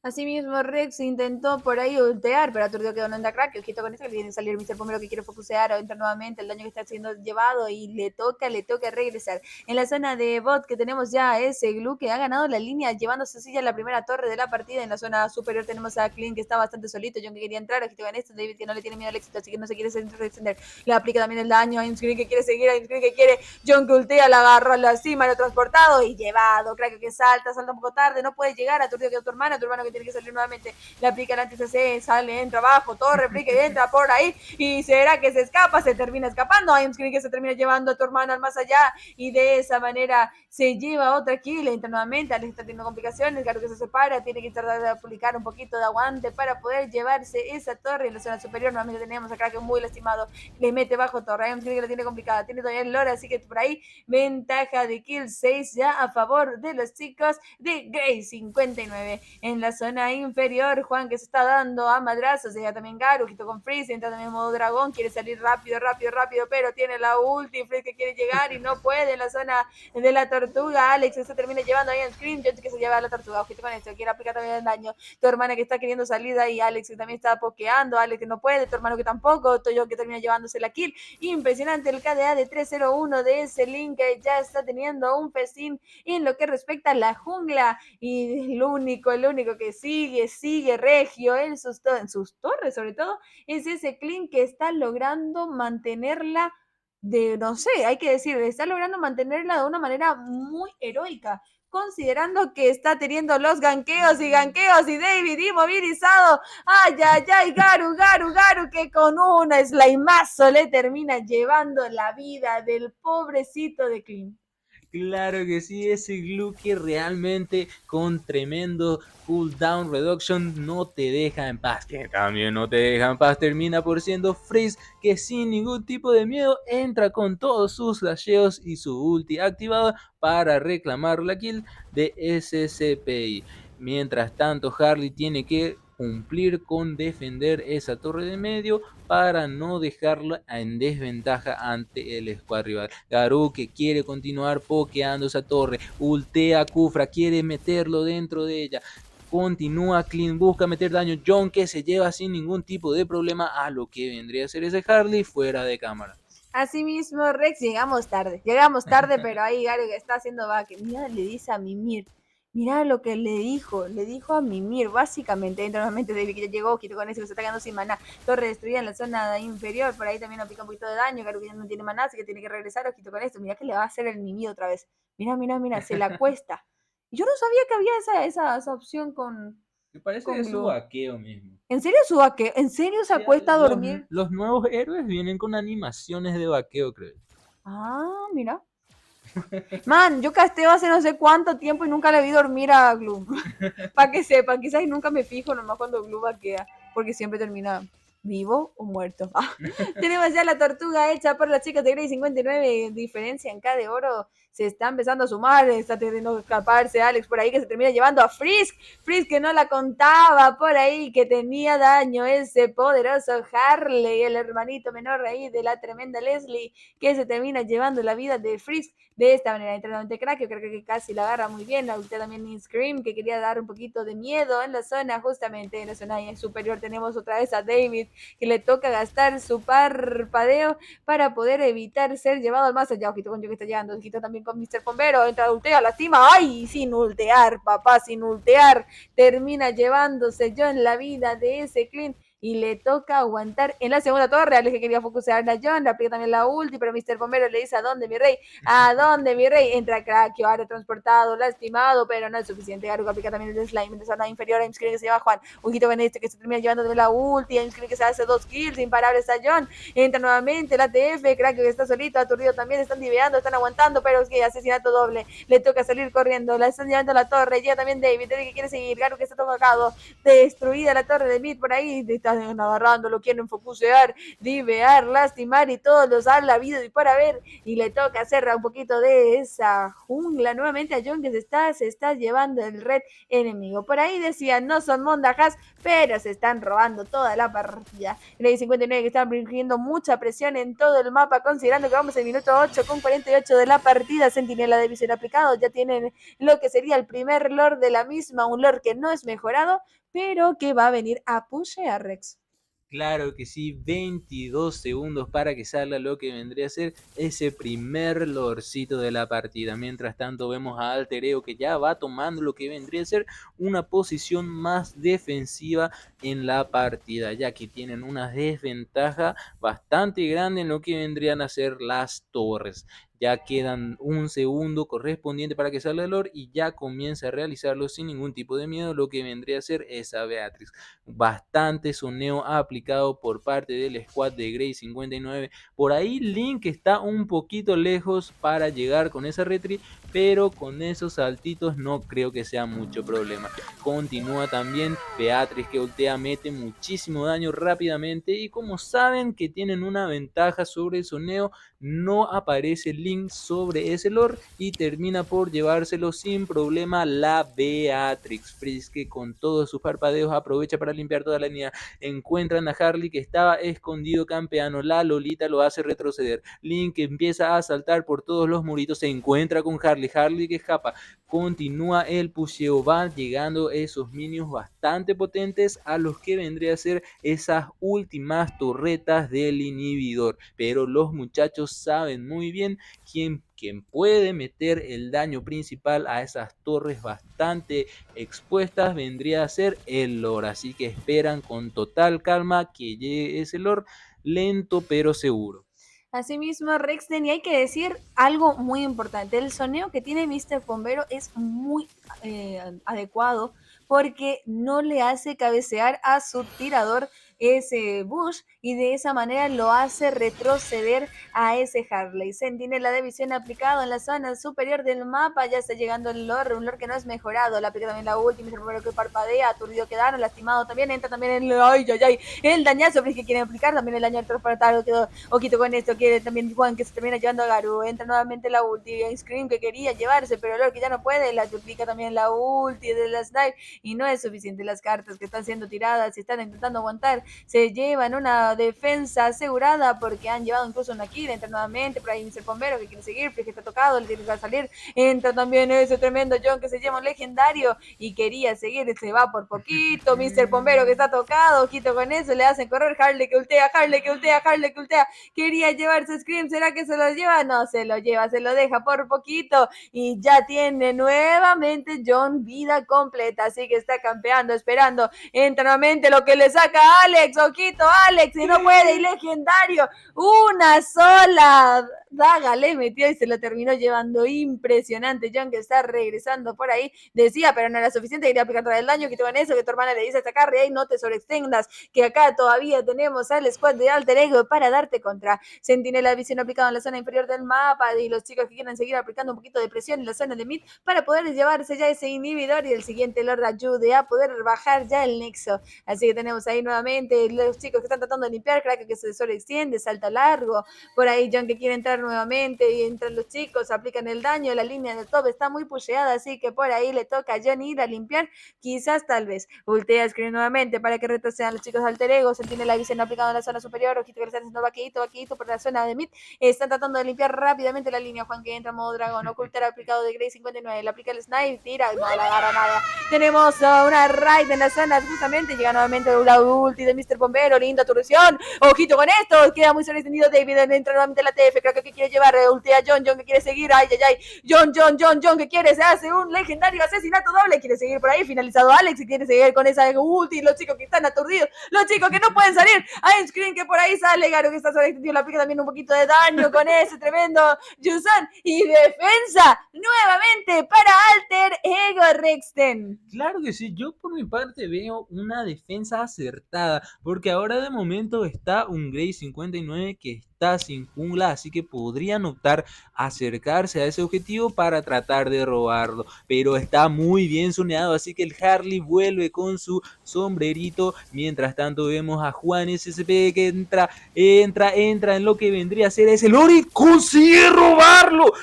Asimismo, Rex intentó por ahí ultear, pero aturdió quedó en onda Crack. Ojito con esto que viene a salir Mr. Pomero que quiere focusear o entrar nuevamente el daño que está siendo llevado y le toca regresar. En la zona de bot que tenemos ya ese Glue que ha ganado la línea llevándose así ya la primera torre de la partida. En la zona superior tenemos a Clint que está bastante solito, John que quería entrar, ojito con esto, David que no le tiene miedo al éxito, así que no se quiere extender. Le aplica también el daño a Inscreen que quiere seguir, a Inscreen que quiere, John que ultea, la agarra a la cima, lo transportado y llevado. Crack que salta un poco tarde, no puede llegar, aturdió quedó tu hermano que tiene que salir nuevamente, le aplica el anti-CC, sale, entra abajo, torre, aplica y entra por ahí, y será que se escapa, se termina escapando, Iron Scream que se termina llevando a tu hermano al más allá, y de esa manera se lleva otra kill, entra nuevamente, Alex está teniendo complicaciones, claro que se separa, tiene que tratar de aplicar un poquito de aguante para poder llevarse esa torre en la zona superior, nuevamente tenemos a Kraken muy lastimado, le mete bajo torre, Iron Scream que la tiene complicada, tiene todavía el lore, así que por ahí ventaja de kill 6 ya a favor de los chicos de Grey 59. En la zona inferior, Juan que se está dando a madrazos, llega también Garu, quito con Freeze, entra también modo dragón, quiere salir rápido, pero tiene la ulti, Freeze que quiere llegar y no puede en la zona de la tortuga, Alex se termina llevando ahí en Scream, Jones que se lleva a la tortuga, ojito con esto, quiere aplicar también el daño, tu hermana que está queriendo salir de ahí, Alex que también está pokeando, Alex que no puede, tu hermano que tampoco, Toyo que termina llevándose la kill, impresionante el KDA de 301 de ese Link que ya está teniendo un festín en lo que respecta a la jungla y el único que sigue regio en sus torres sobre todo es ese Clint que está logrando mantenerla de, no sé, hay que decir, está logrando mantenerla de una manera muy heroica, considerando que está teniendo los ganqueos y David inmovilizado. Ay, ay, ay, Garu, que con una slimazo le termina llevando la vida del pobrecito de Clint. Claro que sí, ese glue que realmente con tremendo cooldown reduction no te deja en paz. Que también no te deja en paz, termina por siendo Freeze, que sin ningún tipo de miedo entra con todos sus flasheos y su ulti activado para reclamar la kill de SCPI. Mientras tanto, Harley tiene que cumplir con defender esa torre de medio para no dejarla en desventaja ante el squad rival. Garou que quiere continuar pokeando esa torre, ultea a Kufra, quiere meterlo dentro de ella. Continúa Clean, busca meter daño. John que se lleva sin ningún tipo de problema a lo que vendría a ser ese Harley fuera de cámara. Así mismo, Rex, llegamos tarde, pero ahí Garu está haciendo back. Mira, le dice a Mimir, mira lo que le dijo a Mimir, básicamente, nuevamente David que ya llegó, quito con eso que se está quedando sin maná, torre destruida en la zona inferior, por ahí también aplica un poquito de daño, Garu que ya no tiene maná, así que tiene que regresar, ojito con esto, mira que le va a hacer el Mimir otra vez, mira, se la cuesta. Yo no sabía que había esa opción Me parece con de su Glue. vaqueo mismo. ¿En serio ¿En serio se Sí, acuesta a dormir? los nuevos héroes vienen con animaciones de vaqueo, creo. Ah, mira. Man, yo casteo hace no sé cuánto tiempo y nunca le vi dormir a Glue. Para que sepan, quizás nunca me fijo nomás cuando Glue vaquea, porque siempre termina vivo o muerto. Tenemos ya la tortuga hecha por las chicas de Grey 59, diferencia en K de oro, se está empezando a sumar, está teniendo que escaparse Alex por ahí que se termina llevando a Frisk que no la contaba por ahí, que tenía daño ese poderoso Harley, el hermanito menor ahí de la tremenda Leslie, que se termina llevando la vida de Frisk de esta manera. Entrenamente crack, yo creo que casi la agarra muy bien, la ulti también in Scream, que quería dar un poquito de miedo en la zona, justamente en la zona superior tenemos otra vez a David, que le toca gastar su parpadeo para poder evitar ser llevado al más allá. Ojito con yo que está llegando, ojito también con Mr. Bombero, entra, ultea, lastima, ay, sin ultear, papá, sin ultear, termina llevándose yo en la vida de ese Clint y le toca aguantar en la segunda torre. Alex que quería focusear a John, le aplica también la ulti, pero Mr. Bombero le dice: ¿a dónde, mi rey? ¿A dónde, mi rey? Entra Krakio, ahora transportado, lastimado, pero no es suficiente. Garuga aplica también el slime de zona inferior. Ames cree que se lleva Juan. Ujito Benedicto que se termina llevando de la ulti. Ames cree que se hace 2 kills, imparables a John. Entra nuevamente la TF, Krakio que está solito, aturdido también, están diveando, están aguantando, pero es que asesinato doble. Le toca salir corriendo, la están llevando a la torre. Llega también David, que quiere seguir. Garu que está tocado, destruida la torre de Mid por ahí, están agarrando, lo quieren focusear, divear, lastimar y todos los han labido y para ver, y le toca hacer un poquito de esa jungla nuevamente a John que se está llevando el red enemigo. Por ahí decían, no son mondajas, pero se están robando toda la partida. Grey 59 que están poniendo mucha presión en todo el mapa, considerando que vamos en minuto 8 con 48 de la partida. Centinela de visor aplicado, ya tienen lo que sería el primer lord de la misma, un lord que no es mejorado, pero que va a venir a pushear Rex. Claro que sí, 22 segundos para que salga lo que vendría a ser ese primer lorcito de la partida. Mientras tanto vemos a Altereo que ya va tomando lo que vendría a ser una posición más defensiva en la partida, ya que tienen una desventaja bastante grande en lo que vendrían a ser las torres. Ya quedan un segundo correspondiente para que salga el Lord y ya comienza a realizarlo sin ningún tipo de miedo, lo que vendría a ser esa Beatrix. Bastante soneo aplicado por parte del squad de Grey 59. Por ahí Link está un poquito lejos para llegar con esa retri, pero con esos saltitos no creo que sea mucho problema. Continúa también Beatrix, que ultea, mete muchísimo daño rápidamente, y como saben que tienen una ventaja sobre el soneo, no aparece Link sobre ese Lord y termina por llevárselo sin problema la Beatrix. Freeze, que con todos sus parpadeos aprovecha para limpiar toda la línea. Encuentran a Harley, que estaba escondido campeano. La Lolita lo hace retroceder. Link empieza a saltar por todos los muritos, se encuentra con Harley. Harley que escapa. Continúa el pusheo, van llegando esos minions bastante potentes a los que vendría a ser esas últimas torretas del inhibidor, pero los muchachos saben muy bien quién puede meter el daño principal a esas torres bastante expuestas vendría a ser el Lord, así que esperan con total calma que llegue ese Lord, lento pero seguro. Asimismo, Rexten, y hay que decir algo muy importante, el soneo que tiene Mr. Pombero es muy adecuado porque no le hace cabecear a su tirador ese Bush y de esa manera lo hace retroceder a ese Harley. Sentinela de visión aplicado en la zona superior del mapa, ya está llegando el Lord, un Lord que no es mejorado, le aplica también la última, Mr. Pombero que parpadea, aturdido quedaron, lastimado también, entra también el dañazo que quieren aplicar, también el daño transportado quedó ojito con esto, quiere también Juan que se termina llevando a Garu, entra nuevamente la ulti, Scream que quería llevarse, pero Lord que ya no puede, la duplica también la ulti de la Snipe y no es suficiente, las cartas que están siendo tiradas y están intentando aguantar, se llevan una defensa asegurada porque han llevado incluso una kill, entra nuevamente, por ahí Mr. Pombero que quiere seguir, que está tocado, le tiene que salir, entra también ese tremendo John que se lleva un legendario y quería seguir, se va por poquito, Mr. Pombero que está tocado, ojito con eso, le hacen correr, Harley que ultea, quería llevarse Scream, ¿será que se lo lleva? No, se lo lleva, se lo deja por poquito y ya tiene nuevamente John vida completa, así que está campeando, esperando, entra nuevamente lo que le saca a Alex, ojito Alex, y no puede, y legendario, una sola daga le metió y se lo terminó llevando, impresionante, John que está regresando por ahí, decía, pero no era suficiente, quería aplicar todo el daño, que con eso, que tu hermana le dice, sacar y no te sobreextendas, que acá todavía tenemos al squad de Alter Ego para darte contra. Sentinela de visión aplicado en la zona inferior del mapa y los chicos que quieren seguir aplicando un poquito de presión en la zona de mid para poder llevarse ya ese inhibidor y el siguiente Lord ayude a poder bajar ya el nexo. Así que tenemos ahí nuevamente los chicos que están tratando de limpiar, Crack que se sobreextiende, salta largo, por ahí John que quiere entrar nuevamente y entran los chicos, aplican el daño, la línea de top está muy pusheada, así que por ahí le toca a John ir a limpiar, quizás tal vez. Ultea escribe nuevamente para que retrocedan los chicos de Alter Ego, se tiene la visión aplicada en la zona superior, ojito que le están haciendo vaqueito por la zona de mid, están tratando de limpiar rápidamente la línea, Juan que entra en modo dragón, ocultar aplicado de Grey 59, le aplica el snipe, tira, no la agarra nada, tenemos una raid en la zona, justamente llega nuevamente la ulti de Mr. Bombero, linda turción, ojito con esto, queda muy sobreextendido David, entra nuevamente la TF, creo que quiere llevar, ultea John que quiere seguir, John que quiere, se hace un legendario asesinato doble, quiere seguir por ahí, finalizado Alex, y quiere seguir con esa ulti, los chicos que están aturdidos, los chicos que no pueden salir, hay Screen que por ahí sale, Garo que está sobreextendido, le aplica también un poquito de daño con ese tremendo Yusan, y defensa nuevamente para Alter Ego Rexten. Claro que sí, yo por mi parte veo una defensa acertada, porque ahora de momento está un Grey 59 que está sin jungla, así que podrían optar a acercarse a ese objetivo para tratar de robarlo, pero está muy bien soneado, así que el Harley vuelve con su sombrerito. Mientras tanto vemos a Juan SCP que entra en lo que vendría a ser ese Lori, consigue robarlo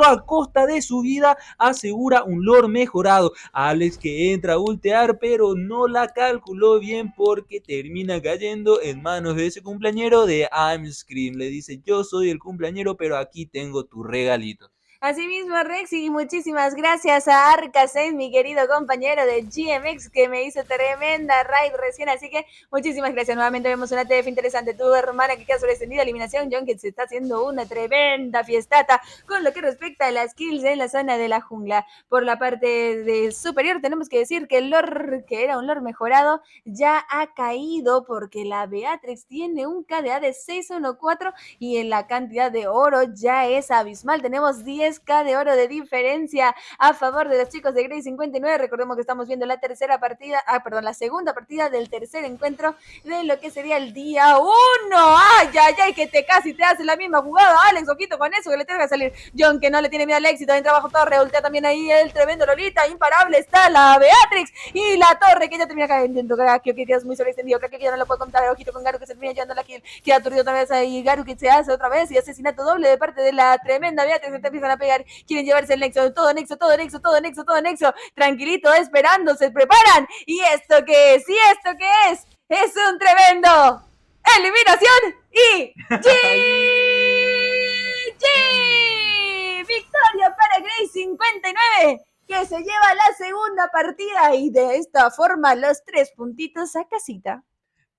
a costa de su vida, asegura un lore mejorado. Alex que entra a ultear, pero no la calculó bien porque termina cayendo en manos de ese cumpleañero de I'm Scream. Le dice, yo soy el cumpleañero, pero aquí tengo tu regalito. Asimismo, Rexy, muchísimas gracias a Arcasem, mi querido compañero de GMX, que me hizo tremenda raid recién, así que muchísimas gracias. Nuevamente vemos una TF interesante. Tu hermana que queda sobreextendida, eliminación, John, que se está haciendo una tremenda fiestata con lo que respecta a las kills en la zona de la jungla. Por la parte de superior tenemos que decir que el lore, que era un lore mejorado, ya ha caído porque la Beatrix tiene un KDA de 614 y en la cantidad de oro ya es abismal. Tenemos 10k de oro de diferencia a favor de los chicos de Grey 59. Recordemos que estamos viendo la segunda partida del tercer encuentro de lo que sería el día 1. ¡Ay, ay, ay! Que te casi te hace la misma jugada, Alex. Ojito con eso, que le tenga que salir. John, que no le tiene miedo al éxito. En trabajo torre, ultea también ahí el tremendo Lolita. Imparable está la Beatrix. Y la torre que ya termina cayendo. Que quedas muy sobreextendido. Creo que ya no lo puedo contar. Ojito con Garu que se termina llevando la kill. Queda aturdido otra vez ahí. Garu que se hace otra vez. Y asesinato doble de parte de la tremenda Beatrix. Que te empiezan a pegar. Quieren llevarse el nexo. Todo nexo. Tranquilito, esperando. Se preparan. ¿Y esto qué es? Es un tremendo eliminación y GG. Victoria para Grey 59, que se lleva la segunda partida y de esta forma los 3 puntitos a casita.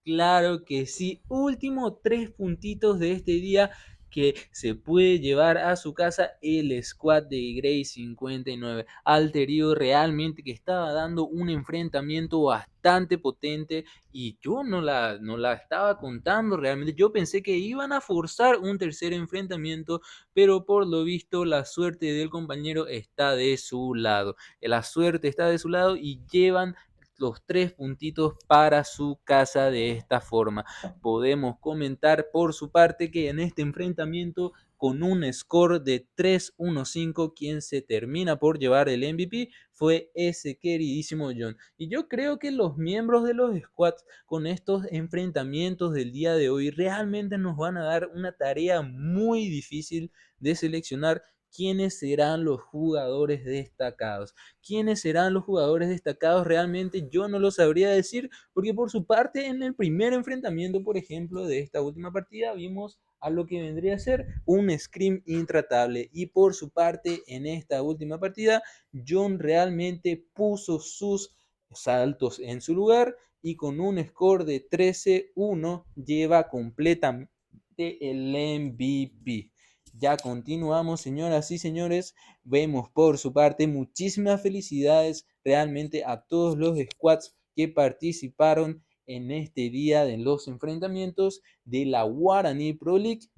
Claro que sí, último 3 puntitos de este día que se puede llevar a su casa el squad de Grey 59. Alterio realmente que estaba dando un enfrentamiento bastante potente y yo no la estaba contando realmente. Yo pensé que iban a forzar un tercer enfrentamiento, pero por lo visto la suerte del compañero está de su lado. La suerte está de su lado y llevan los 3 puntitos para su casa de esta forma. Podemos comentar por su parte que en este enfrentamiento con un score de 3-1-5 quien se termina por llevar el MVP fue ese queridísimo John. Y yo creo que los miembros de los squads con estos enfrentamientos del día de hoy realmente nos van a dar una tarea muy difícil de seleccionar quiénes serán los jugadores destacados. ¿Quiénes serán los jugadores destacados? Realmente yo no lo sabría decir, porque por su parte en el primer enfrentamiento, por ejemplo, de esta última partida, vimos a lo que vendría a ser un Scream intratable. Y por su parte, en esta última partida, John realmente puso sus saltos en su lugar y con un score de 13-1 lleva completamente el MVP. Ya continuamos, señoras y señores. Vemos por su parte muchísimas felicidades realmente a todos los squads que participaron en este día de los enfrentamientos de la Guaraní Pro League,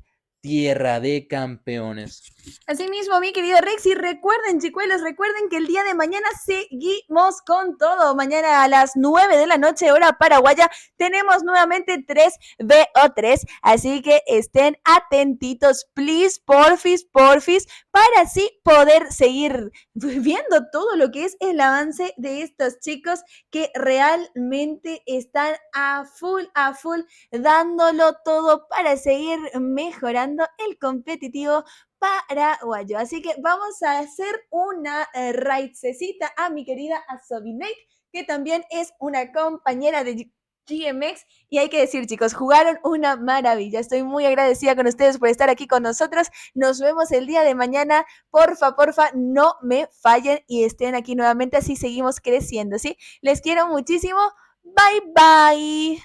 Tierra de Campeones. Asimismo, mi querido Rex, y recuerden, chicuelos, recuerden que el día de mañana seguimos con todo. Mañana a las 9 de la noche, hora paraguaya, tenemos nuevamente 3VO3, así que estén atentitos, please, porfis, para así poder seguir viendo todo lo que es el avance de estos chicos que realmente están a full, dándolo todo para seguir mejorando el competitivo paraguayo. Así que vamos a hacer una raidcecita a mi querida Asobinate, que también es una compañera de GMX, y hay que decir, chicos, jugaron una maravilla. Estoy muy agradecida con ustedes por estar aquí con nosotros. Nos vemos el día de mañana. Porfa, no me fallen y estén aquí nuevamente, así seguimos creciendo, ¿sí? Les quiero muchísimo. Bye, bye.